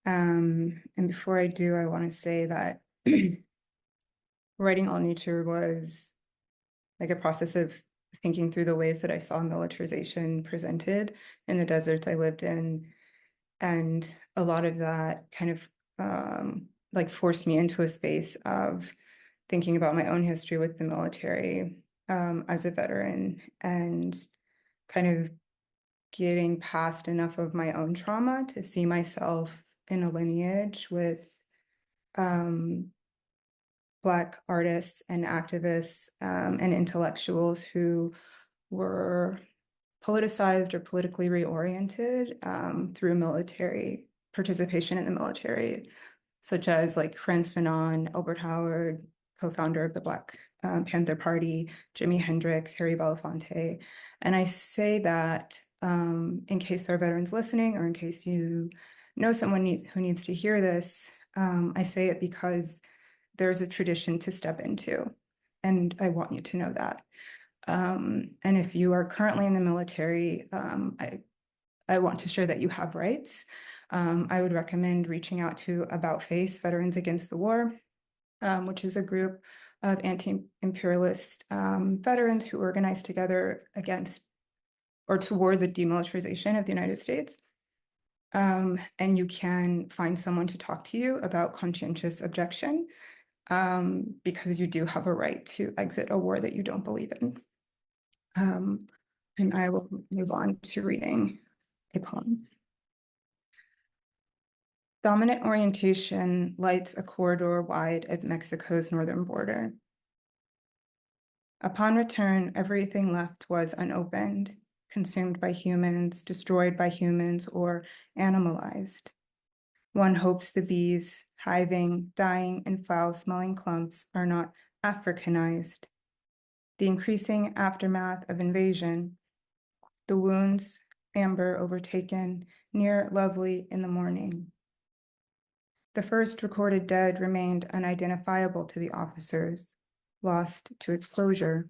And before I do, I want to say that writing Alt Nature was like a process of thinking through the ways that I saw militarization presented in the deserts I lived in. And a lot of that kind of like forced me into a space of thinking about my own history with the military as a veteran, and kind of getting past enough of my own trauma to see myself in a lineage with Black artists and activists and intellectuals who were politicized or politically reoriented through military participation in the military, such as like Frantz Fanon, Albert Howard, co-founder of the Black Panther Party, Jimi Hendrix, Harry Belafonte. And I say that in case there are veterans listening, or in case you know someone who needs to hear this, I say it because there's a tradition to step into, and I want you to know that. And if you are currently in the military, I want to share that you have rights. I would recommend reaching out to About Face, Veterans Against the War, which is a group of anti-imperialist veterans who organize together against or toward the demilitarization of the United States. And you can find someone to talk to you about conscientious objection, because you do have a right to exit a war that you don't believe in. And I will move on to reading a poem. Dominant orientation lights a corridor wide as Mexico's northern border. Upon return, everything left was unopened, consumed by humans, destroyed by humans, or animalized. One hopes the bees, hiving, dying in foul-smelling clumps, are not Africanized. The increasing aftermath of invasion, the wounds, amber overtaken, near lovely in the morning. The first recorded dead remained unidentifiable to the officers, lost to exposure.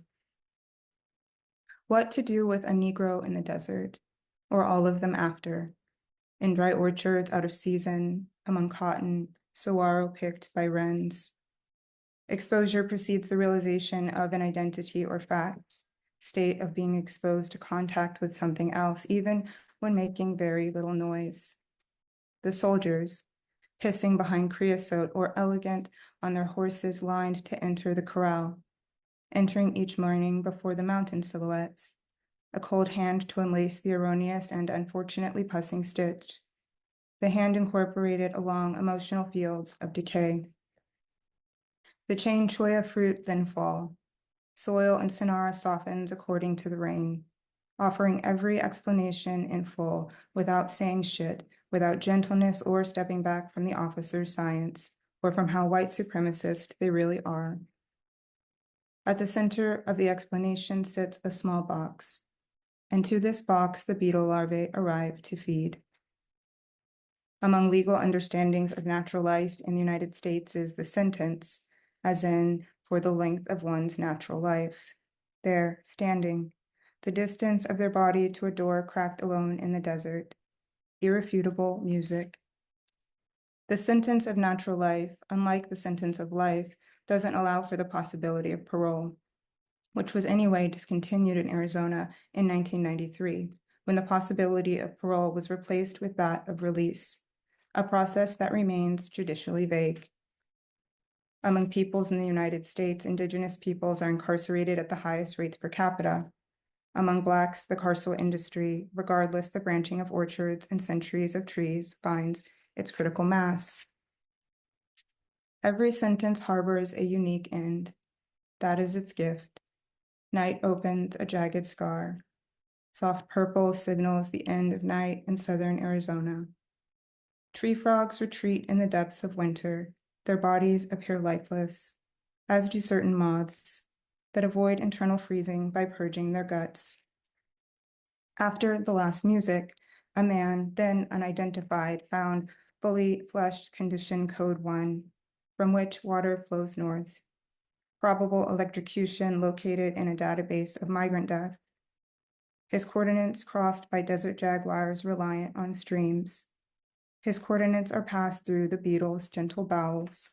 What to do with a Negro in the desert, or all of them after, in dry orchards out of season, among cotton, saguaro picked by wrens. Exposure precedes the realization of an identity or fact, state of being exposed to contact with something else, even when making very little noise. The soldiers, hissing behind creosote or elegant on their horses lined to enter the corral, entering each morning before the mountain silhouettes, a cold hand to unlace the erroneous and unfortunately pussing stitch, the hand incorporated along emotional fields of decay. The chain choya fruit then fall. Soil and sonara softens according to the rain, offering every explanation in full without saying shit, without gentleness or stepping back from the officer's science or from how white supremacist they really are. At the center of the explanation sits a small box, and to this box the beetle larvae arrive to feed. Among legal understandings of natural life in the United States is the sentence, as in for the length of one's natural life. There, standing, the distance of their body to a door cracked alone in the desert. Irrefutable music. The sentence of natural life, unlike the sentence of life, doesn't allow for the possibility of parole, which was anyway discontinued in Arizona in 1993, when the possibility of parole was replaced with that of release, a process that remains judicially vague. Among peoples in the United States, Indigenous peoples are incarcerated at the highest rates per capita. Among Blacks, the carceral industry, regardless the branching of orchards and centuries of trees, finds its critical mass. Every sentence harbors a unique end. That is its gift. Night opens a jagged scar. Soft purple signals the end of night in southern Arizona. Tree frogs retreat in the depths of winter. Their bodies appear lifeless, as do certain moths that avoid internal freezing by purging their guts. After the last music, a man, then unidentified, found fully fleshed condition code 1, from which water flows north. Probable electrocution located in a database of migrant death. His coordinates crossed by desert jaguars reliant on streams. His coordinates are passed through the beetle's gentle bowels,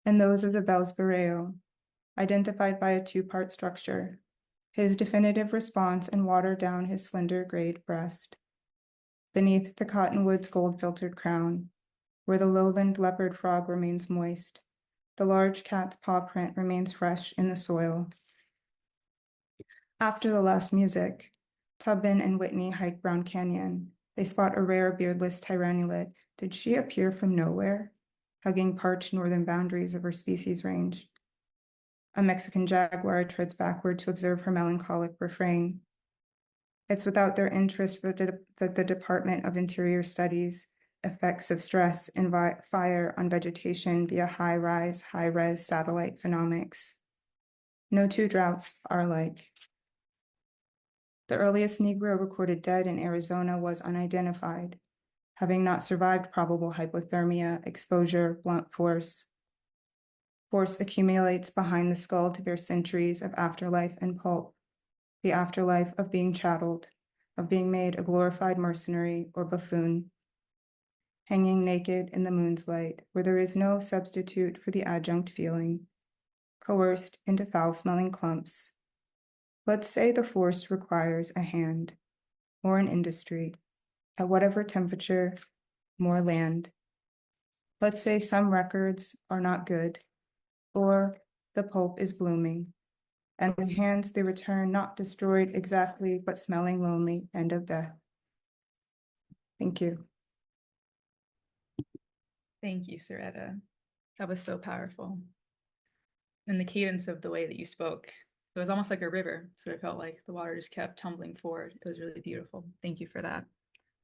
and those of the Bell's Barreo, identified by a two-part structure, his definitive response and water down his slender grayed breast. Beneath the cottonwood's gold-filtered crown, where the lowland leopard frog remains moist, the large cat's paw print remains fresh in the soil. After the last music, Tubman and Whitney hike Brown Canyon. They spot a rare beardless tyrannulet. Did she appear from nowhere, hugging parched northern boundaries of her species range? A Mexican jaguar treads backward to observe her melancholic refrain. It's without their interest that the Department of Interior studies effects of stress and fire on vegetation via high-rise, high-res satellite phenomics. No two droughts are alike. The earliest Negro recorded dead in Arizona was unidentified, having not survived probable hypothermia, exposure, blunt force. Force accumulates behind the skull to bear centuries of afterlife and pulp, the afterlife of being chatteled, of being made a glorified mercenary or buffoon, hanging naked in the moon's light, where there is no substitute for the adjunct feeling, coerced into foul-smelling clumps. Let's say the force requires a hand, or an industry, at whatever temperature, more land. Let's say some records are not good, or the pulp is blooming, and the hands they return not destroyed exactly, but smelling lonely, end of death. Thank you. Thank you, Saretta. That was so powerful. And the cadence of the way that you spoke, it was almost like a river. So it felt like the water just kept tumbling forward. It was really beautiful. Thank you for that.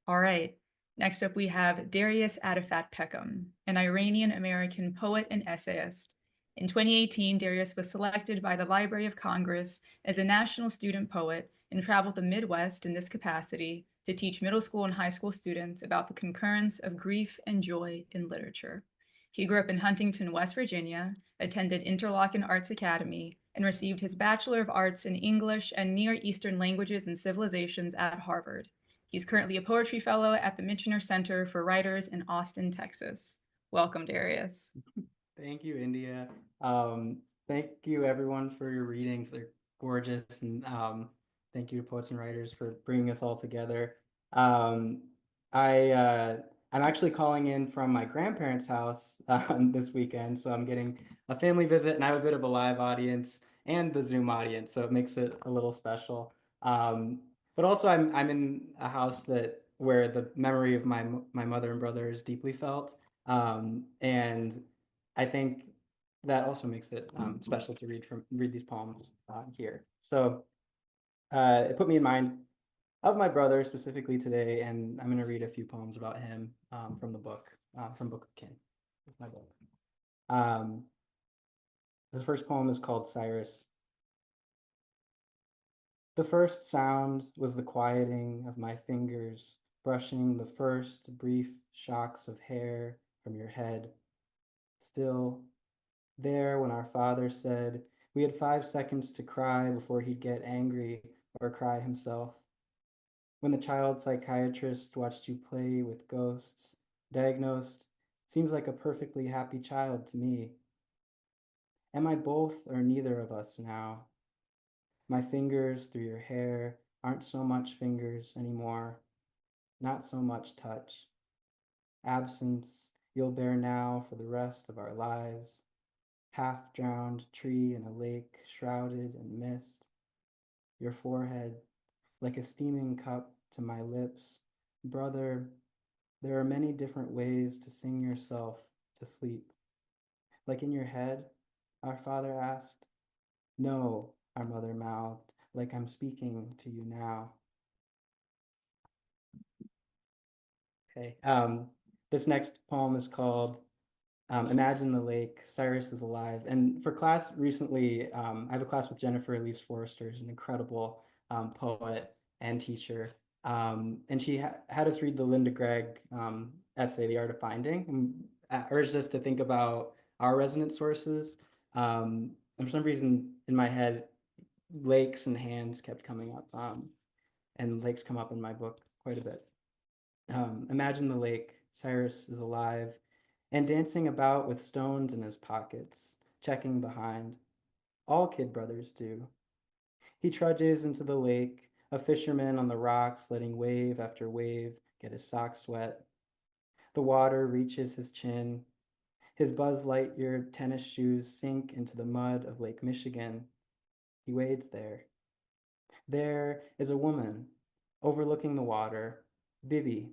All right. Next up, we have Darius Atefat-Peckham, an Iranian-American poet and essayist. In 2018, Darius was selected by the Library of Congress as a national student poet and traveled the Midwest in this capacity to teach middle school and high school students about the concurrence of grief and joy in literature. He grew up in Huntington, West Virginia, attended Interlochen Arts Academy, and received his Bachelor of Arts in English and Near Eastern Languages and Civilizations at Harvard. He's currently a poetry fellow at the Michener Center for Writers in Austin, Texas. Welcome, Darius. Thank you, India. Thank you, everyone, for your readings. They're gorgeous. And thank you to Poets and Writers for bringing us all together. I'm actually calling in from my grandparents' house this weekend. So I'm getting a family visit, and I have a bit of a live audience and the Zoom audience. So it makes it a little special. But also, I'm in a house where the memory of my mother and brother is deeply felt. And I think that also makes it special to read these poems here. So it put me in mind of my brother specifically today, and I'm going to read a few poems about him from the book, from Book of Kin. It's my book. The first poem is called Cyrus. The first sound was the quieting of my fingers, brushing the first brief shocks of hair from your head. Still, there when our father said we had 5 seconds to cry before he'd get angry or cry himself. When the child psychiatrist watched you play with ghosts, diagnosed, seems like a perfectly happy child to me. Am I both or neither of us now? My fingers through your hair aren't so much fingers anymore, not so much touch. Absence you'll bear now for the rest of our lives. Half-drowned tree in a lake shrouded in mist. Your forehead, like a steaming cup to my lips. Brother, there are many different ways to sing yourself to sleep. Like in your head, our father asked. No, our mother mouthed, like I'm speaking to you now. Okay, this next poem is called Imagine the Lake, Cyrus is Alive. And for class recently, I have a class with Jennifer Elise Forrester, who's an incredible poet and teacher. And she had us read the Linda Gregg essay, The Art of Finding, and urged us to think about our resonant sources. And for some reason in my head, lakes and hands kept coming up, and lakes come up in my book quite a bit. Imagine the lake, Cyrus is alive, and dancing about with stones in his pockets, checking behind. All kid brothers do. He trudges into the lake, a fisherman on the rocks, letting wave after wave get his socks wet. The water reaches his chin. His Buzz Lightyear tennis shoes sink into the mud of Lake Michigan. He wades there. There is a woman overlooking the water, Bibi,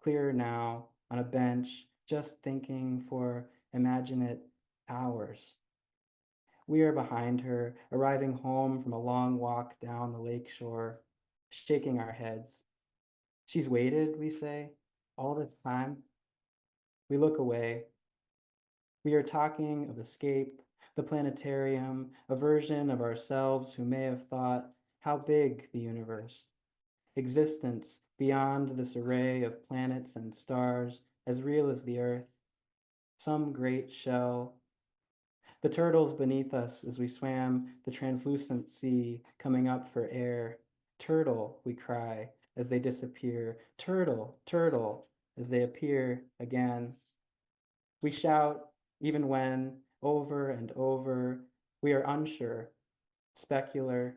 clear now on a bench, just thinking for, imagine it, hours. We are behind her, arriving home from a long walk down the lake shore, shaking our heads. She's waited, we say, all this time. We look away. We are talking of escape, the planetarium, a version of ourselves who may have thought, how big the universe. Existence beyond this array of planets and stars, as real as the earth. Some great shell. The turtles beneath us as we swam the translucent sea, coming up for air. Turtle, we cry as they disappear. Turtle, turtle, as they appear again. We shout even when, over and over, we are unsure, specular,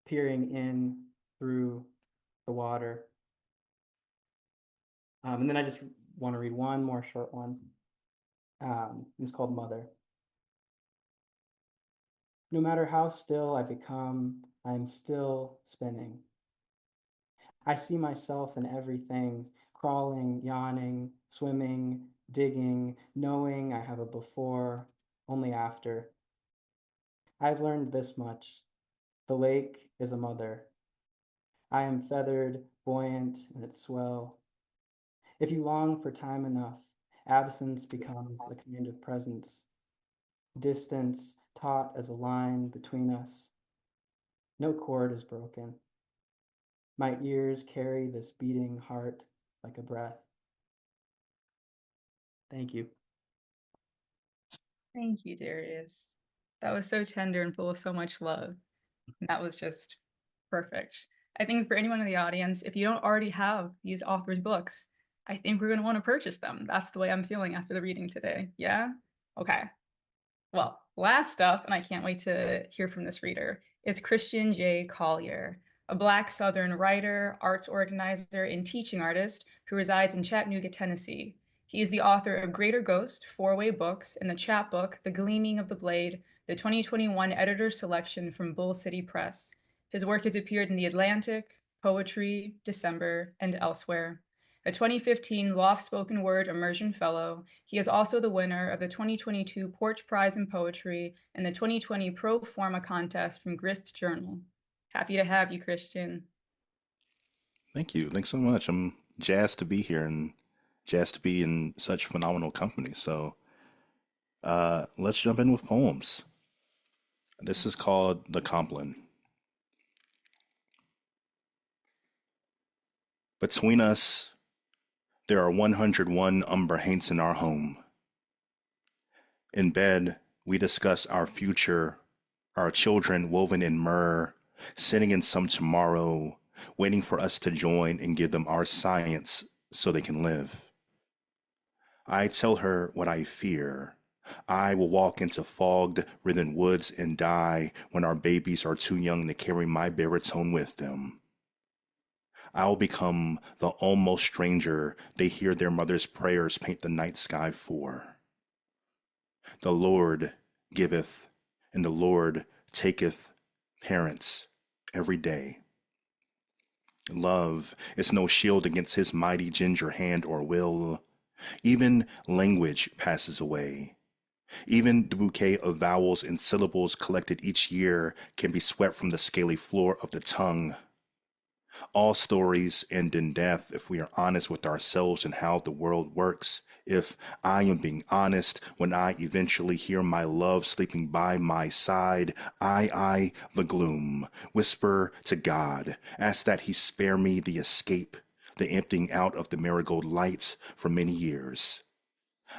peering in through the water. And then I just want to read one more short one. It's called Mother. No matter how still I become, I am still spinning. I see myself in everything, crawling, yawning, swimming, digging, knowing I have a before, only after. I've learned this much. The lake is a mother. I am feathered, buoyant in its swell. If you long for time enough, absence becomes a kind of presence, distance taut as a line between us. No cord is broken. My ears carry this beating heart like a breath. Thank you. Thank you, Darius. That was so tender and full of so much love. And that was just perfect. I think for anyone in the audience, if you don't already have these authors' books, I think we're going to want to purchase them. That's the way I'm feeling after the reading today. Yeah? Okay. Well, last up, and I can't wait to hear from this reader, is Christian J. Collier, a Black Southern writer, arts organizer, and teaching artist who resides in Chattanooga, Tennessee. He is the author of Greater Ghost, Four-Way Books, and the chapbook, The Gleaming of the Blade, the 2021 editor's selection from Bull City Press. His work has appeared in The Atlantic, Poetry, December, and elsewhere. A 2015 Loft Spoken Word Immersion Fellow, he is also the winner of the 2022 Porch Prize in Poetry and the 2020 Pro Forma contest from Grist Journal. Happy to have you, Christian. Thank you. Thanks so much. I'm jazzed to be here and jazzed to be in such phenomenal company. So let's jump in with poems. This is called The Compline. Between us, there are 101 umber haints in our home. In bed, we discuss our future, our children woven in myrrh, sitting in some tomorrow, waiting for us to join and give them our science so they can live. I tell her what I fear. I will walk into fogged, writhen woods and die when our babies are too young to carry my baritone with them. I'll become the almost stranger they hear their mother's prayers paint the night sky for. The Lord giveth, and the Lord taketh parents every day. Love is no shield against his mighty ginger hand or will. Even language passes away. Even the bouquet of vowels and syllables collected each year can be swept from the scaly floor of the tongue. All stories end in death if we are honest with ourselves and how the world works. If I am being honest, when I eventually hear my love sleeping by my side, I, the gloom, whisper to God, ask that he spare me the escape, the emptying out of the marigold lights for many years.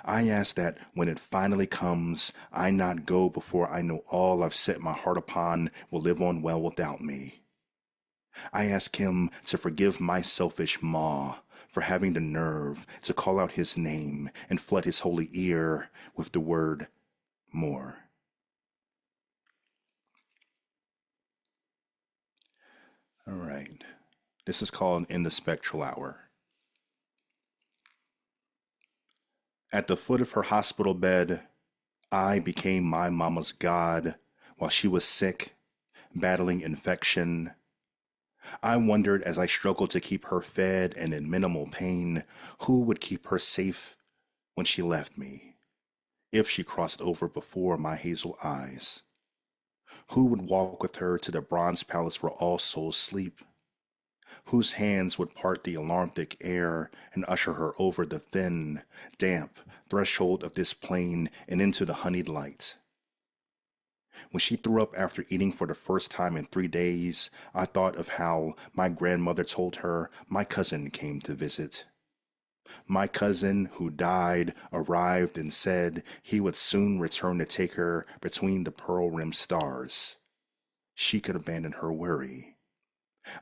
I ask that when it finally comes, I not go before I know all I've set my heart upon will live on well without me. I ask him to forgive my selfish maw for having the nerve to call out his name and flood his holy ear with the word more. All right. This is called In the Spectral Hour. At the foot of her hospital bed, I became my mama's god while she was sick, battling infection. I wondered as I struggled to keep her fed and in minimal pain, who would keep her safe when she left me, if she crossed over before my hazel eyes. Who would walk with her to the bronze palace where all souls sleep? Whose hands would part the alarm-thick air and usher her over the thin, damp threshold of this plane and into the honeyed light? When she threw up after eating for the first time in 3 days, I thought of how my grandmother told her my cousin came to visit. My cousin, who died, arrived and said he would soon return to take her between the pearl-rimmed stars. She could abandon her worry.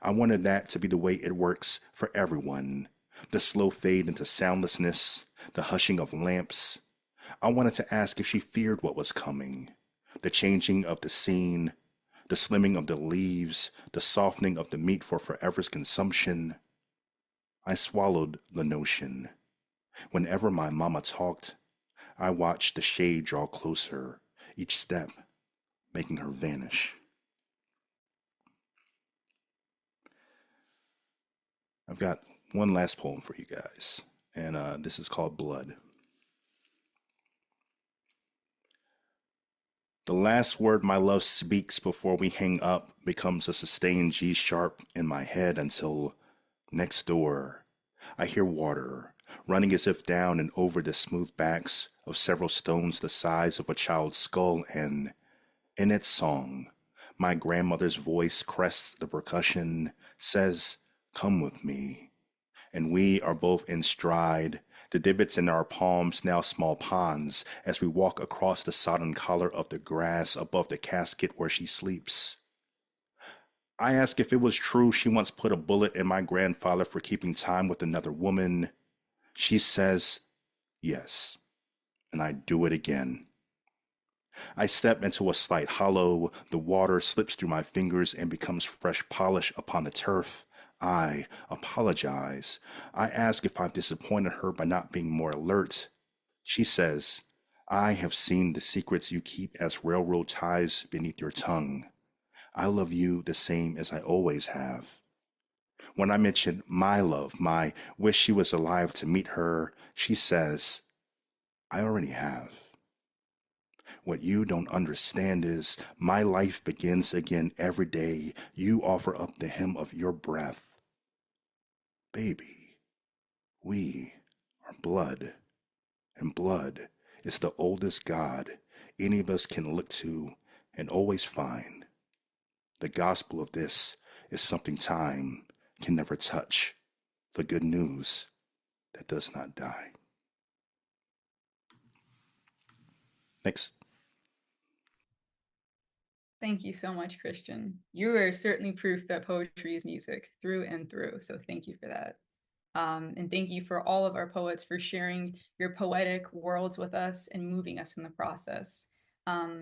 I wanted that to be the way it works for everyone. The slow fade into soundlessness, the hushing of lamps. I wanted to ask if she feared what was coming. The changing of the scene, the slimming of the leaves, the softening of the meat for forever's consumption. I swallowed the notion. Whenever my mama talked, I watched the shade draw closer, each step making her vanish. I've got one last poem for you guys, and this is called Blood. The last word my love speaks before we hang up becomes a sustained G sharp in my head until next door I hear water running as if down and over the smooth backs of several stones the size of a child's skull, and in its song, my grandmother's voice crests the percussion, says, "Come with me." And we are both in stride, the divots in our palms now small ponds, as we walk across the sodden collar of the grass above the casket where she sleeps. I ask if it was true she once put a bullet in my grandfather for keeping time with another woman. She says, yes, and I do it again. I step into a slight hollow, the water slips through my fingers and becomes fresh polish upon the turf. I apologize. I ask if I've disappointed her by not being more alert. She says, I have seen the secrets you keep as railroad ties beneath your tongue. I love you the same as I always have. When I mention my love, my wish she was alive to meet her, she says, I already have. What you don't understand is my life begins again every day you offer up the hymn of your breath. Baby, we are blood, and blood is the oldest God any of us can look to and always find. The gospel of this is something time can never touch, the good news that does not die. Next. Thank you so much, Christian. You are certainly proof that poetry is music through and through. So thank you for that. And thank you for all of our poets for sharing your poetic worlds with us and moving us in the process.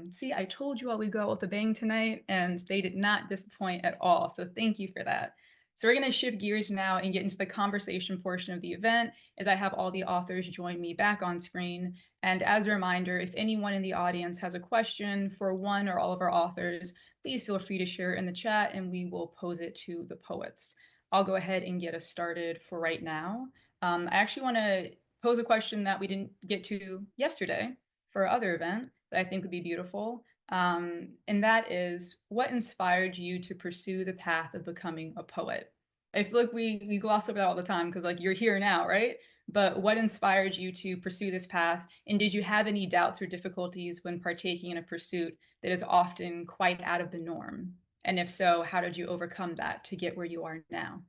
See, I told you all we'd go out with a bang tonight, and they did not disappoint at all. So thank you for that. So we're going to shift gears now and get into the conversation portion of the event as I have all the authors join me back on screen. And as a reminder, if anyone in the audience has a question for one or all of our authors, please feel free to share it in the chat and we will pose it to the poets. I'll go ahead and get us started for right now. I actually want to pose a question that we didn't get to yesterday for our other event that I think would be beautiful. And that is, what inspired you to pursue the path of becoming a poet? I feel like we gloss over that all the time because like you're here now, right? But what inspired you to pursue this path? And did you have any doubts or difficulties when partaking in a pursuit that is often quite out of the norm? And if so, how did you overcome that to get where you are now?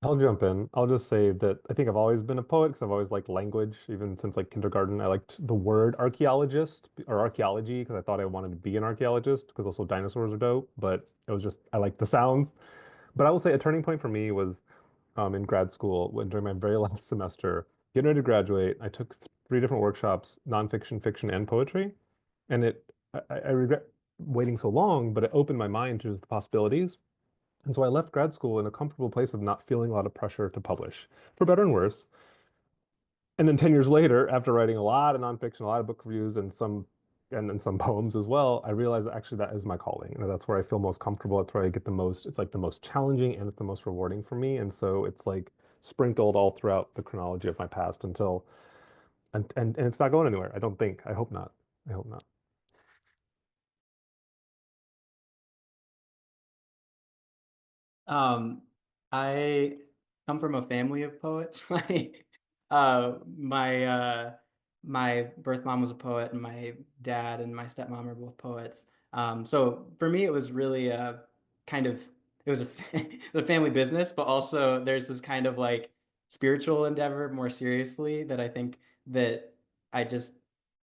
I'll jump in. I'll just say that I think I've always been a poet because I've always liked language, even since like kindergarten. I liked the word archaeologist or archaeology because I thought I wanted to be an archaeologist because also dinosaurs are dope, but it was just I like the sounds. But I will say a turning point for me was in grad school when during my very last semester, getting ready to graduate, I took three different workshops, nonfiction, fiction, and poetry. And I regret waiting so long, but it opened my mind to the possibilities. And so I left grad school in a comfortable place of not feeling a lot of pressure to publish, for better and worse. And then 10 years later, after writing a lot of nonfiction, a lot of book reviews, and some poems as well, I realized that actually that is my calling. And that's where I feel most comfortable. That's where I get the most, it's like the most challenging and it's the most rewarding for me. And so it's like sprinkled all throughout the chronology of my past until, and it's not going anywhere. I don't think. I hope not. I hope not. I come from a family of poets. My birth mom was a poet, and my dad and my stepmom are both poets. So for me, it was really a kind of it was a, it was a family business, but also there's this kind of like spiritual endeavor more seriously that I think that I just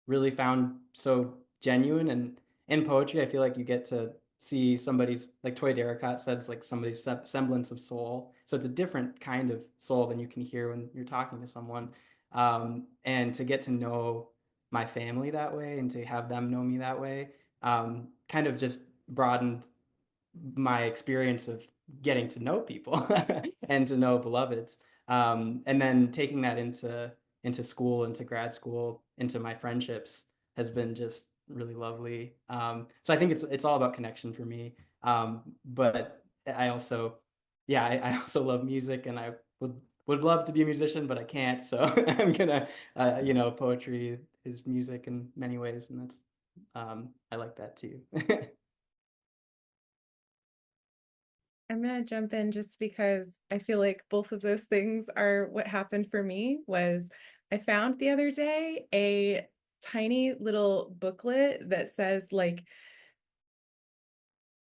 really found so genuine. And in poetry, I feel like you get to see somebody's, like Toy Derricott says, like somebody's semblance of soul. So it's a different kind of soul than you can hear when you're talking to someone. And to get to know my family that way and to have them know me that way, kind of just broadened my experience of getting to know people and to know beloveds. And then taking that into school, into grad school, into my friendships has been just really lovely. So I think it's all about connection for me. But I also, yeah, I also love music, and I would love to be a musician, but I can't. So I'm gonna, poetry is music in many ways, and that's I like that too. I'm going to jump in just because I feel like both of those things are what happened for me. Was I found the other day a tiny little booklet that says like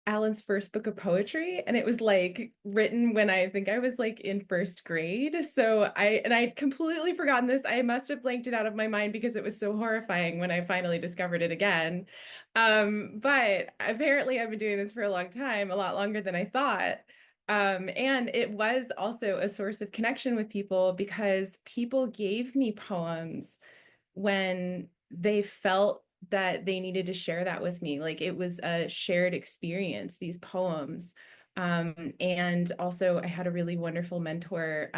Alan's first book of poetry, and it was like written when I think I was like in first grade. So I'd completely forgotten this. I must have blanked it out of my mind because it was so horrifying when I finally discovered it again. But apparently I've been doing this for a long time, a lot longer than I thought. And it was also a source of connection with people because people gave me poems when they felt that they needed to share that with me. Like it was a shared experience, these poems. And also I had a really wonderful mentor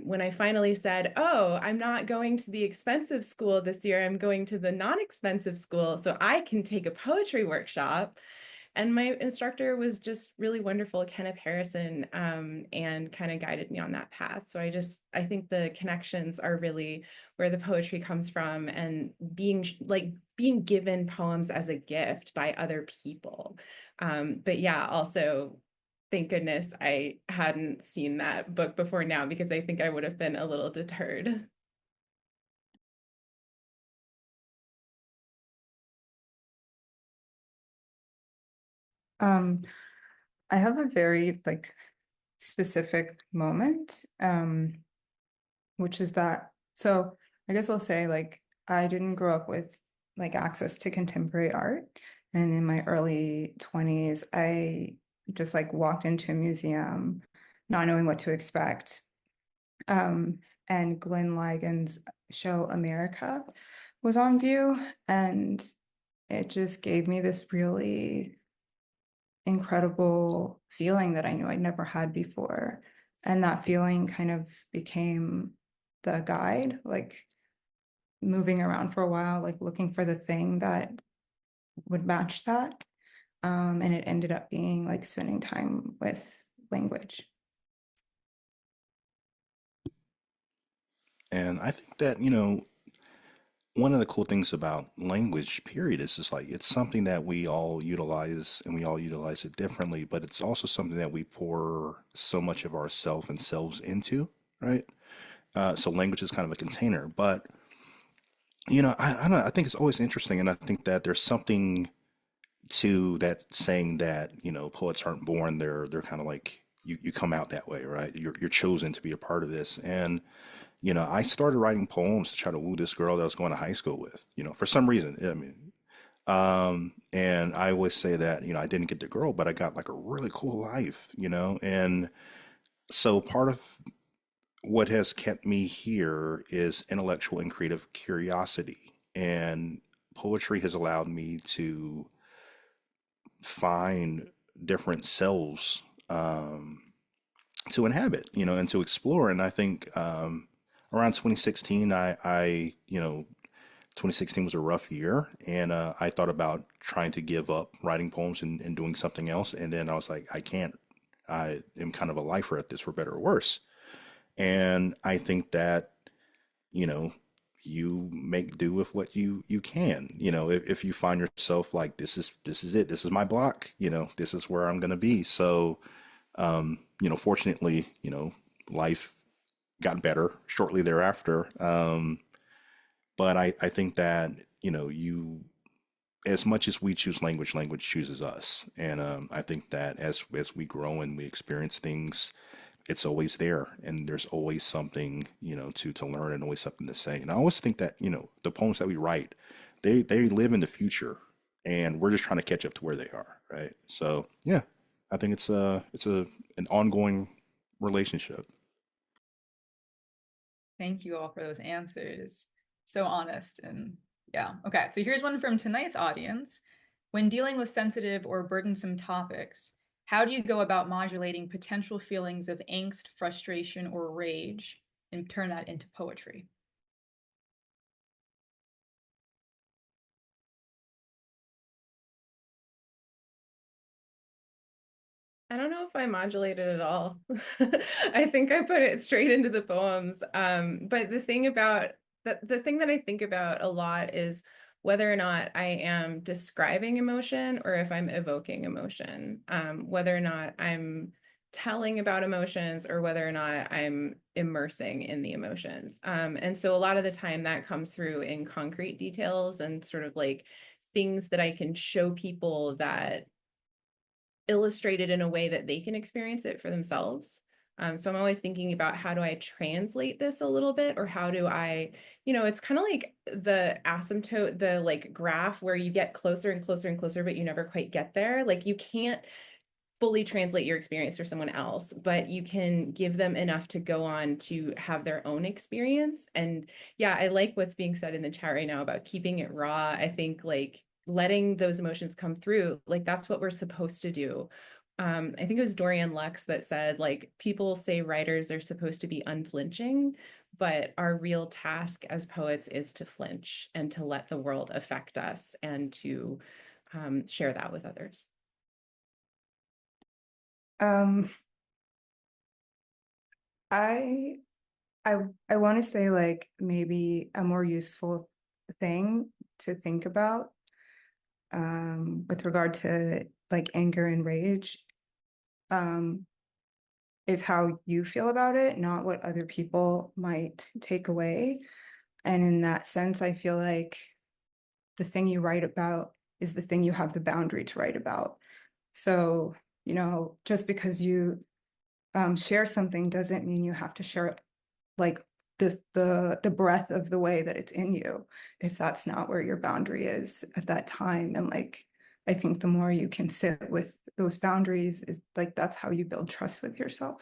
when I finally said, oh, I'm not going to the expensive school this year, I'm going to the non-expensive school so I can take a poetry workshop. And my instructor was just really wonderful, Kenneth Harrison, and kind of guided me on that path. So I think the connections are really where the poetry comes from, and being given poems as a gift by other people. But yeah, also, thank goodness I hadn't seen that book before now, because I think I would have been a little deterred. I have a very like specific moment, which is that, so I guess I'll say like I didn't grow up with like access to contemporary art. And in my early 20s, I just like walked into a museum not knowing what to expect. And Glenn Ligon's show America was on view, and it just gave me this really incredible feeling that I knew I'd never had before. And that feeling kind of became the guide, like moving around for a while, like looking for the thing that would match that. And it ended up being like spending time with language. And I think that, you know, one of the cool things about language, period, is just like it's something that we all utilize and we all utilize it differently, but it's also something that we pour so much of ourself and selves into, right? So language is kind of a container, but you know, I don't know, I think it's always interesting, and I think that there's something to that saying that, you know, poets aren't born, they're kind of like you come out that way, right? You're chosen to be a part of this. And you know, I started writing poems to try to woo this girl that I was going to high school with, you know, for some reason. I mean, and I always say that, you know, I didn't get the girl, but I got like a really cool life, you know. And so part of what has kept me here is intellectual and creative curiosity. And poetry has allowed me to find different selves to inhabit, you know, and to explore. And I think around 2016, you know, 2016 was a rough year, and I thought about trying to give up writing poems and doing something else. And then I was like, I can't. I am kind of a lifer at this, for better or worse. And I think that, you know, you make do with what you can. You know, if you find yourself like this is it, this is my block, you know, this is where I'm gonna be. So you know, fortunately, you know, life got better shortly thereafter. But I think that, you know, you, as much as we choose language, language chooses us. And I think that as we grow and we experience things, it's always there, and there's always something, you know, to learn, and always something to say. And I always think that, you know, the poems that we write, they live in the future, and we're just trying to catch up to where they are, right? So yeah, I think it's a an ongoing relationship. Thank you all for those answers. So honest. And yeah. Okay. So here's one from tonight's audience. When dealing with sensitive or burdensome topics, how do you go about modulating potential feelings of angst, frustration, or rage and turn that into poetry? I don't know if I modulated at all. I think I put it straight into the poems. But the thing that I think about a lot is whether or not I am describing emotion or if I'm evoking emotion. Whether or not I'm telling about emotions or whether or not I'm immersing in the emotions. And so a lot of the time that comes through in concrete details and sort of like things that I can show people that illustrate it in a way that they can experience it for themselves. So I'm always thinking about how do I translate this a little bit, or how do I, it's kind of like the asymptote, the like graph where you get closer and closer and closer, but you never quite get there. Like you can't fully translate your experience for someone else, but you can give them enough to go on to have their own experience. And yeah, I like what's being said in the chat right now about keeping it raw. I think like letting those emotions come through, like that's what we're supposed to do. I think it was Dorian Lux that said, like, people say writers are supposed to be unflinching, but our real task as poets is to flinch and to let the world affect us and to share that with others. I want to say like maybe a more useful thing to think about with regard to like anger and rage is how you feel about it, not what other people might take away. And in that sense, I feel like the thing you write about is the thing you have the boundary to write about. So, just because you share something doesn't mean you have to share like the breadth of the way that it's in you, if that's not where your boundary is at that time. And like, I think the more you can sit with those boundaries is like, that's how you build trust with yourself.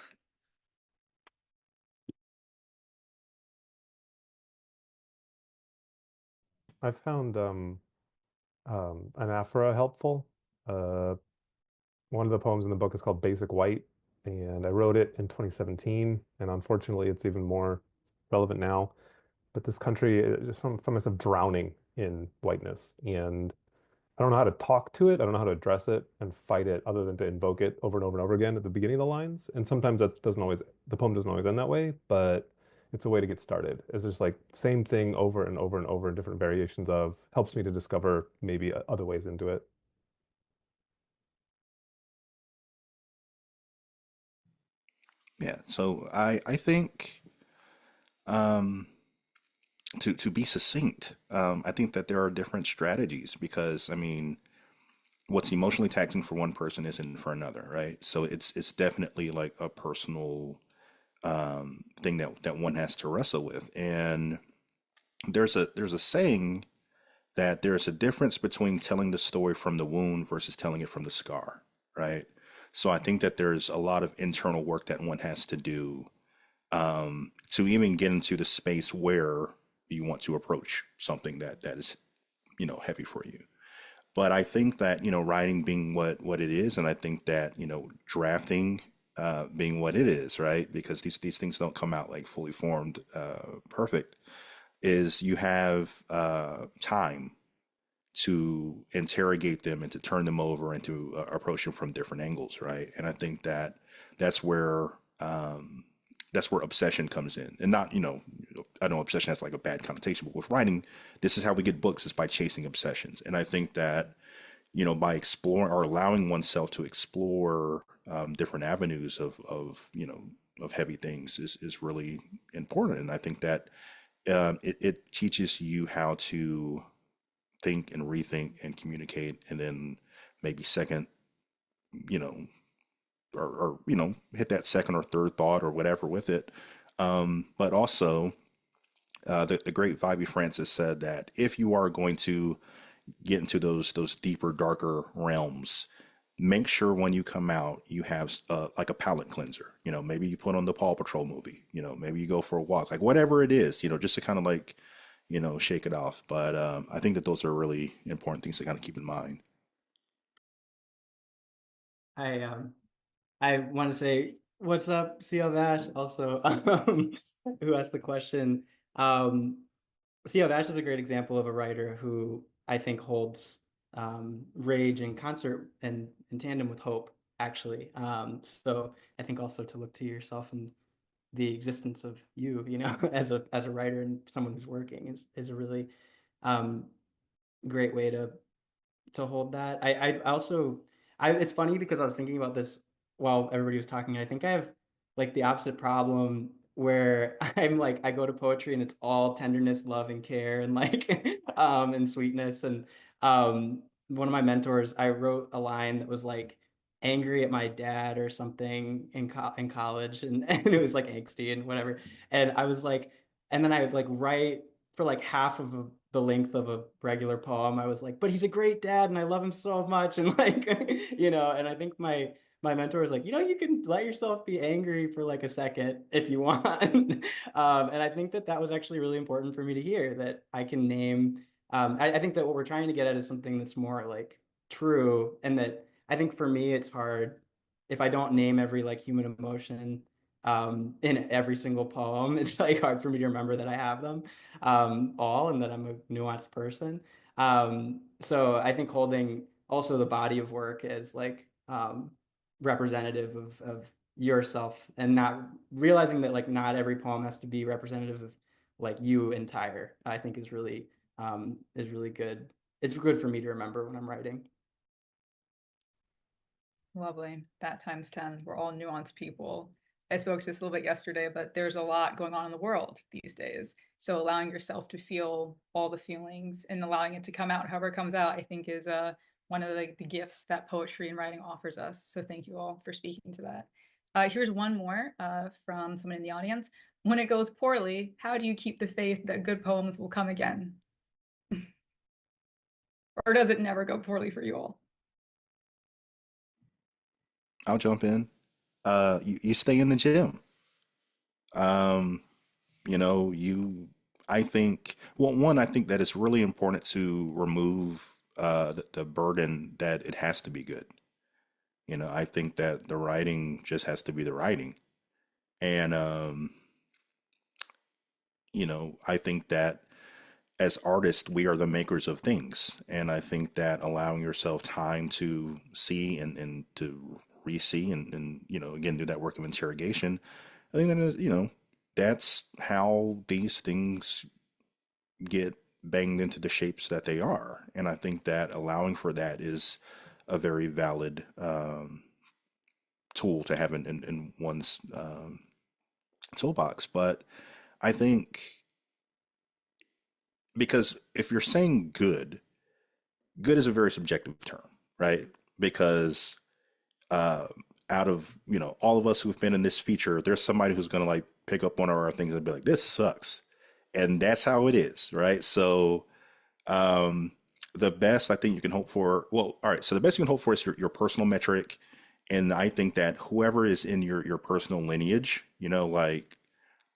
I've found anaphora helpful. One of the poems in the book is called Basic White, and I wrote it in 2017, and unfortunately it's even more relevant now. But this country just found myself drowning in whiteness, and I don't know how to talk to it. I don't know how to address it and fight it other than to invoke it over and over and over again at the beginning of the lines. And sometimes the poem doesn't always end that way, but it's a way to get started. It's just like same thing over and over and over in different variations of helps me to discover maybe other ways into it. Yeah, so I think to be succinct, I think that there are different strategies because I mean, what's emotionally taxing for one person isn't for another, right? So it's definitely like a personal thing that one has to wrestle with. And there's a saying that there's a difference between telling the story from the wound versus telling it from the scar, right? So I think that there's a lot of internal work that one has to do to even get into the space where you want to approach something that is heavy for you. But I think that writing being what it is, and I think that drafting being what it is, right? Because these things don't come out like fully formed, perfect. Is you have time to interrogate them and to turn them over and to approach them from different angles, right? And I think that that's where that's where obsession comes in, and not I know obsession has like a bad connotation, but with writing, this is how we get books is by chasing obsessions. And I think that by exploring or allowing oneself to explore different avenues of heavy things is really important. And I think that it teaches you how to think and rethink and communicate, and then maybe second, you know, or hit that second or third thought or whatever with it. But also, the great Vivi Francis said that if you are going to get into those deeper, darker realms, make sure when you come out you have like a palate cleanser. Maybe you put on the Paw Patrol movie. Maybe you go for a walk, like whatever it is. Just to kind of like shake it off. But I think that those are really important things to kind of keep in mind. I want to say what's up, CL Vash, also who asked the question. CL Vash is a great example of a writer who I think holds rage in concert and in tandem with hope, actually. So I think also to look to yourself and the existence of you, as a writer and someone who's working is a really great way to hold that. I also it's funny because I was thinking about this while everybody was talking. I think I have like the opposite problem where I'm like, I go to poetry and it's all tenderness, love, and care, and like and sweetness. And one of my mentors, I wrote a line that was like angry at my dad or something in college, and it was like angsty and whatever. And I was like, and then I would like write for like half of the length of a regular poem. I was like, but he's a great dad and I love him so much. And like, and I think my mentor was like, you can let yourself be angry for like a second if you want. And I think that was actually really important for me to hear, that I can name. I think that what we're trying to get at is something that's more like true, and that I think for me it's hard if I don't name every like human emotion in every single poem. It's like hard for me to remember that I have them all, and that I'm a nuanced person. So I think holding also the body of work as like representative of yourself, and not realizing that like not every poem has to be representative of like you entire, I think is really good. It's good for me to remember when I'm writing. Lovely. That times 10. We're all nuanced people. I spoke to this a little bit yesterday, but there's a lot going on in the world these days. So allowing yourself to feel all the feelings and allowing it to come out however it comes out, I think is one of the gifts that poetry and writing offers us. So thank you all for speaking to that. Here's one more from someone in the audience. When it goes poorly, how do you keep the faith that good poems will come again? Or does it never go poorly for you all? I'll jump in. You stay in the gym. Um, I think, well, one, I think that it's really important to remove the burden that it has to be good. I think that the writing just has to be the writing. And, I think that as artists, we are the makers of things. And I think that allowing yourself time to see and to re-see and again, do that work of interrogation, I think that that's how these things get banged into the shapes that they are. And I think that allowing for that is a very valid tool to have in one's toolbox. But I think because if you're saying good, good is a very subjective term, right? Because uh, out of all of us who've been in this feature, there's somebody who's going to like pick up one of our things and be like, "This sucks," and that's how it is, right? So um, the best I think you can hope for, well, all right. So the best you can hope for is your personal metric, and I think that whoever is in your personal lineage, like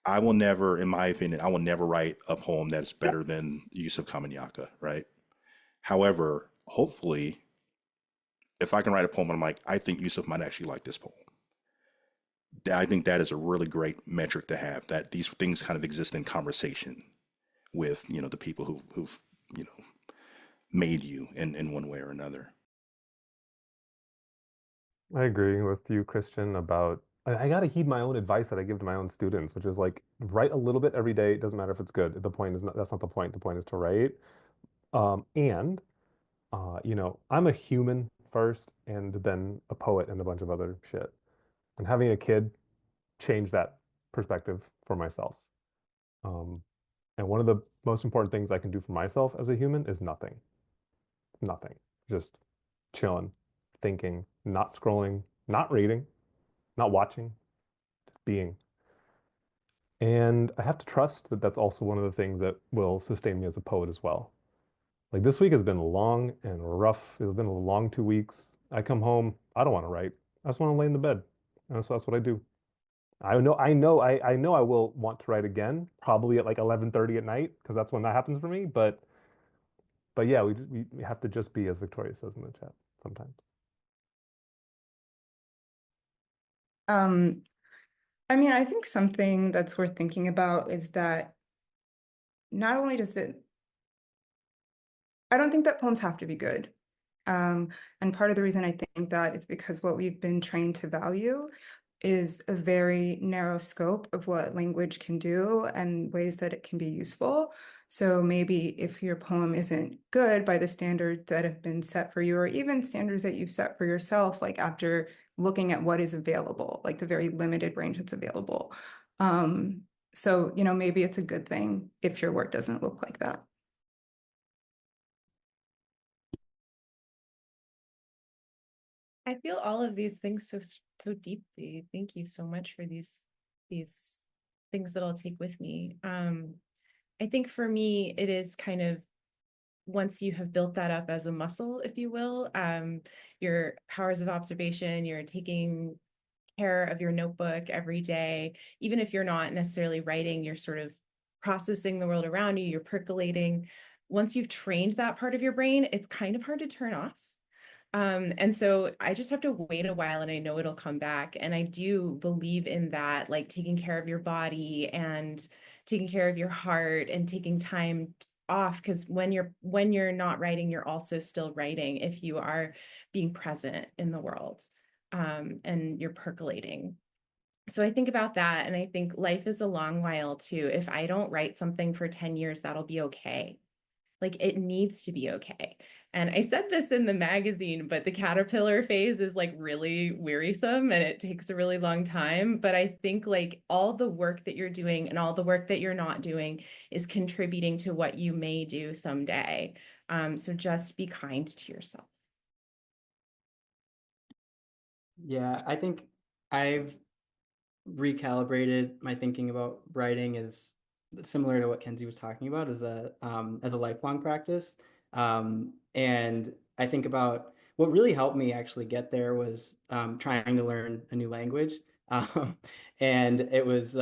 I will never, in my opinion, I will never write a poem that's better than Yusuf Kamanyaka, right? However, hopefully, if I can write a poem and I'm like, I think Yusuf might actually like this poem. I think that is a really great metric to have, that these things kind of exist in conversation with, the people who've, made you in one way or another. I agree with you, Christian, about I got to heed my own advice that I give to my own students, which is like write a little bit every day. It doesn't matter if it's good. The point is not, that's not the point. The point is to write. And I'm a human first and then a poet and a bunch of other shit. And having a kid changed that perspective for myself. And one of the most important things I can do for myself as a human is nothing. Nothing. Just chilling, thinking, not scrolling, not reading, not watching, just being. And I have to trust that that's also one of the things that will sustain me as a poet as well. Like this week has been long and rough. It's been a long 2 weeks. I come home, I don't want to write. I just want to lay in the bed. And so that's what I do. I know I will want to write again, probably at like 11:30 at night, because that's when that happens for me. But yeah, we have to just be, as Victoria says in the chat, sometimes. I think something that's worth thinking about is that not only does it, I don't think that poems have to be good. And part of the reason I think that is because what we've been trained to value is a very narrow scope of what language can do and ways that it can be useful. So maybe if your poem isn't good by the standards that have been set for you, or even standards that you've set for yourself, like after looking at what is available, like the very limited range that's available. So, maybe it's a good thing if your work doesn't look like that. I feel all of these things so deeply. Thank you so much for these things that I'll take with me. I think for me, it is kind of, once you have built that up as a muscle, if you will, your powers of observation, you're taking care of your notebook every day, even if you're not necessarily writing, you're sort of processing the world around you, you're percolating. Once you've trained that part of your brain, it's kind of hard to turn off. And so I just have to wait a while, and I know it'll come back. And I do believe in that, like taking care of your body and taking care of your heart and taking time off, because when you're not writing, you're also still writing if you are being present in the world, and you're percolating. So I think about that, and I think life is a long while too. If I don't write something for 10 years, that'll be okay. Like, it needs to be okay. And I said this in the magazine, but the caterpillar phase is like really wearisome and it takes a really long time. But I think like all the work that you're doing and all the work that you're not doing is contributing to what you may do someday. So just be kind to yourself. Yeah, I think I've recalibrated my thinking about writing is similar to what Kenzie was talking about as a lifelong practice. And I think about what really helped me actually get there was trying to learn a new language. And it was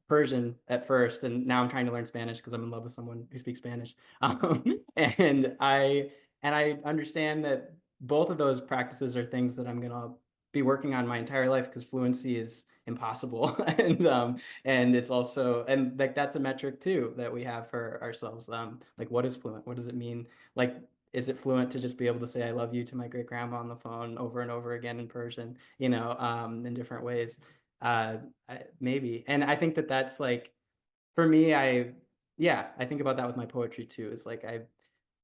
Persian at first, and now I'm trying to learn Spanish because I'm in love with someone who speaks Spanish. And I understand that both of those practices are things that I'm gonna be working on my entire life, because fluency is impossible. And it's also, and like that's a metric too that we have for ourselves. Like, what is fluent? What does it mean? Like, is it fluent to just be able to say I love you to my great grandma on the phone over and over again in Persian, in different ways? Maybe. And I think that that's like, for me, I think about that with my poetry too. It's like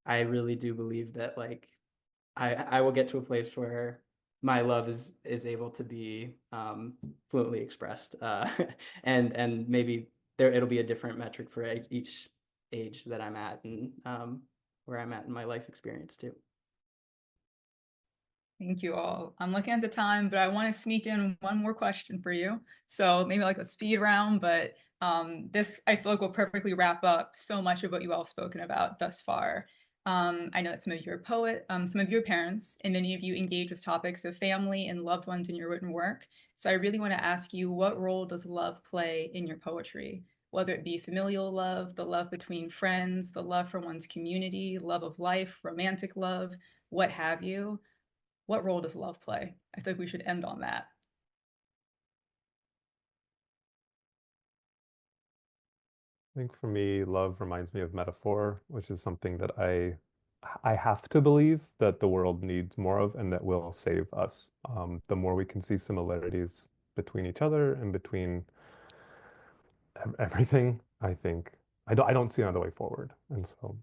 I really do believe that like I will get to a place where my love is able to be fluently expressed, and maybe it'll be a different metric for each age that I'm at, and where I'm at in my life experience too. Thank you all. I'm looking at the time, but I want to sneak in one more question for you. So maybe like a speed round, but this I feel like will perfectly wrap up so much of what you all have spoken about thus far. I know that some of you are poet, some of you are parents, and many of you engage with topics of family and loved ones in your written work. So I really want to ask you, what role does love play in your poetry? Whether it be familial love, the love between friends, the love for one's community, love of life, romantic love, what have you. What role does love play? I think we should end on that. I think for me, love reminds me of metaphor, which is something that I have to believe that the world needs more of and that will save us. The more we can see similarities between each other and between everything, I think I don't see another way forward. And so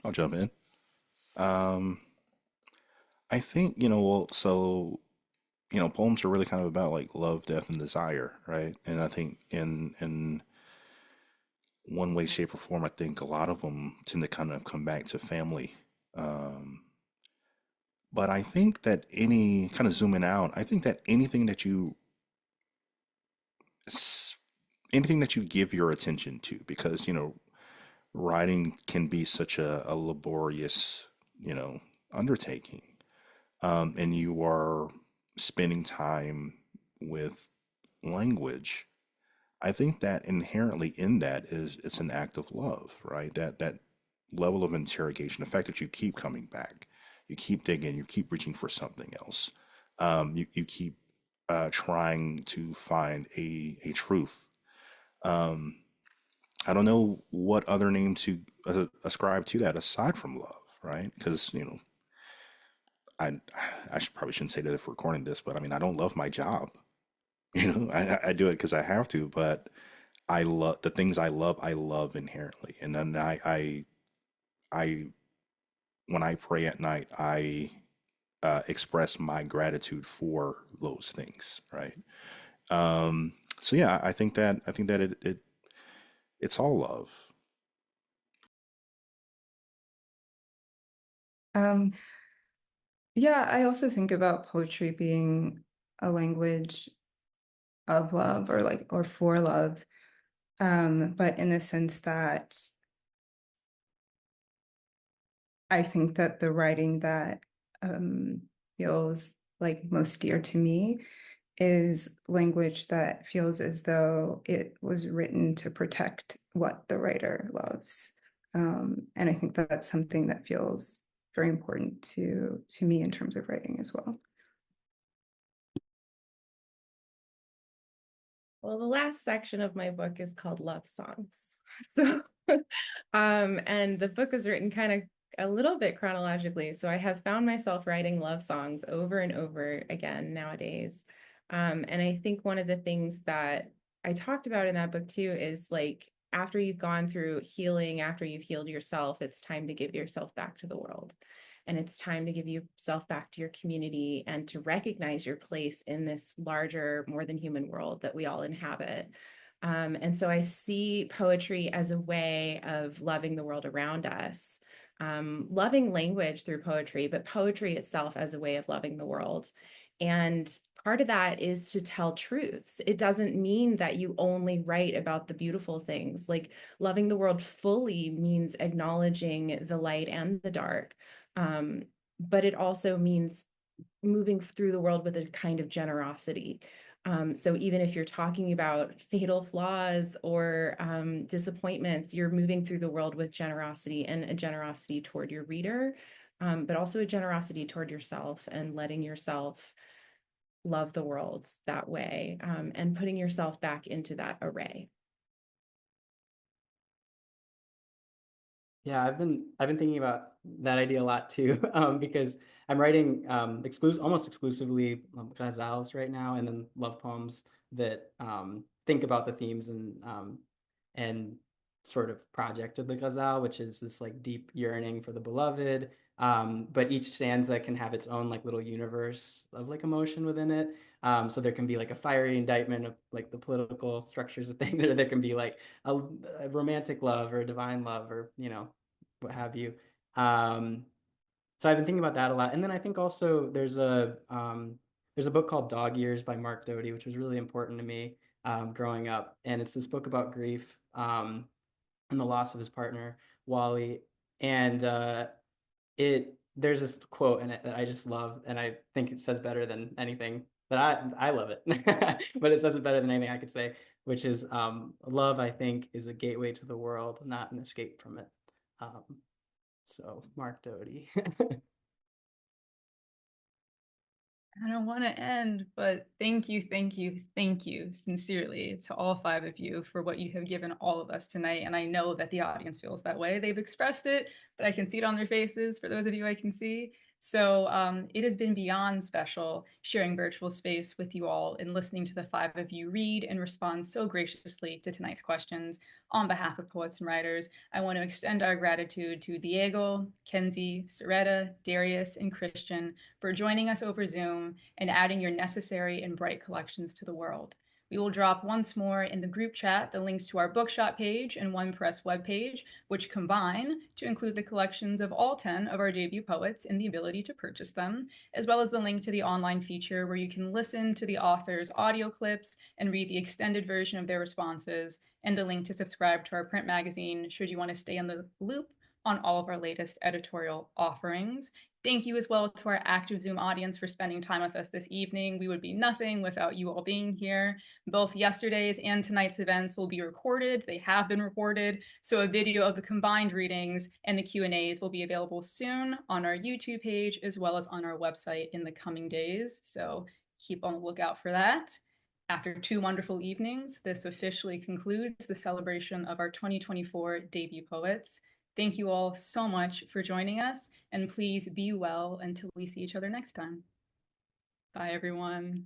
I'll jump in. Um, I think, poems are really kind of about like love, death, and desire, right? And I think in one way, shape, or form, I think a lot of them tend to kind of come back to family. Um, but I think that any kind of zooming out, I think that s- anything that you give your attention to, because writing can be such a laborious, undertaking, and you are spending time with language. I think that inherently in that is it's an act of love, right? That level of interrogation, the fact that you keep coming back, you keep digging, you keep reaching for something else, you keep trying to find a truth. Um, I don't know what other name to ascribe to that aside from love, right? Because I probably shouldn't say that if recording this, but I mean I don't love my job. I do it because I have to, but I love the things I love inherently. And then I when I pray at night, I express my gratitude for those things, right? So yeah, I think that it's all love. Yeah, I also think about poetry being a language of love or for love, but in the sense that I think that the writing that feels like most dear to me is language that feels as though it was written to protect what the writer loves. And I think that that's something that feels very important to me in terms of writing as well. Well, the last section of my book is called Love Songs. So, and the book was written kind of a little bit chronologically. So I have found myself writing love songs over and over again nowadays. And I think one of the things that I talked about in that book too is like after you've gone through healing, after you've healed yourself, it's time to give yourself back to the world. And it's time to give yourself back to your community and to recognize your place in this larger, more than human world that we all inhabit. And so I see poetry as a way of loving the world around us, loving language through poetry, but poetry itself as a way of loving the world. And part of that is to tell truths. It doesn't mean that you only write about the beautiful things. Like loving the world fully means acknowledging the light and the dark. But it also means moving through the world with a kind of generosity. So even if you're talking about fatal flaws or disappointments, you're moving through the world with generosity and a generosity toward your reader, but also a generosity toward yourself and letting yourself love the world that way, and putting yourself back into that array. Yeah, I've been thinking about that idea a lot too, because I'm writing almost exclusively ghazals right now, and then love poems that think about the themes and sort of project of the ghazal, which is this like deep yearning for the beloved. But each stanza can have its own like little universe of like emotion within it. So there can be like a fiery indictment of like the political structures of things, or there can be like a romantic love or a divine love, or what have you. So I've been thinking about that a lot. And then I think also there's a book called Dog Years by Mark Doty, which was really important to me growing up. And it's this book about grief and the loss of his partner, Wally. And there's this quote in it that I just love, and I think it says better than anything that I love it, but it says it better than anything I could say, which is love, I think, is a gateway to the world, not an escape from it. So Mark Doty. I don't want to end, but thank you sincerely to all five of you for what you have given all of us tonight. And I know that the audience feels that way. They've expressed it, but I can see it on their faces for those of you I can see. So it has been beyond special sharing virtual space with you all and listening to the five of you read and respond so graciously to tonight's questions. On behalf of poets and writers, I want to extend our gratitude to Diego, Kenzie, Saretta, Darius, and Christian for joining us over Zoom and adding your necessary and bright collections to the world. We will drop once more in the group chat the links to our bookshop page and One Press webpage, which combine to include the collections of all 10 of our debut poets and the ability to purchase them, as well as the link to the online feature where you can listen to the author's audio clips and read the extended version of their responses, and a link to subscribe to our print magazine should you want to stay in the loop on all of our latest editorial offerings. Thank you as well to our active Zoom audience for spending time with us this evening. We would be nothing without you all being here. Both yesterday's and tonight's events will be recorded. They have been recorded. So a video of the combined readings and the Q&As will be available soon on our YouTube page, as well as on our website in the coming days. So keep on the lookout for that. After 2 wonderful evenings, this officially concludes the celebration of our 2024 debut poets. Thank you all so much for joining us, and please be well until we see each other next time. Bye, everyone.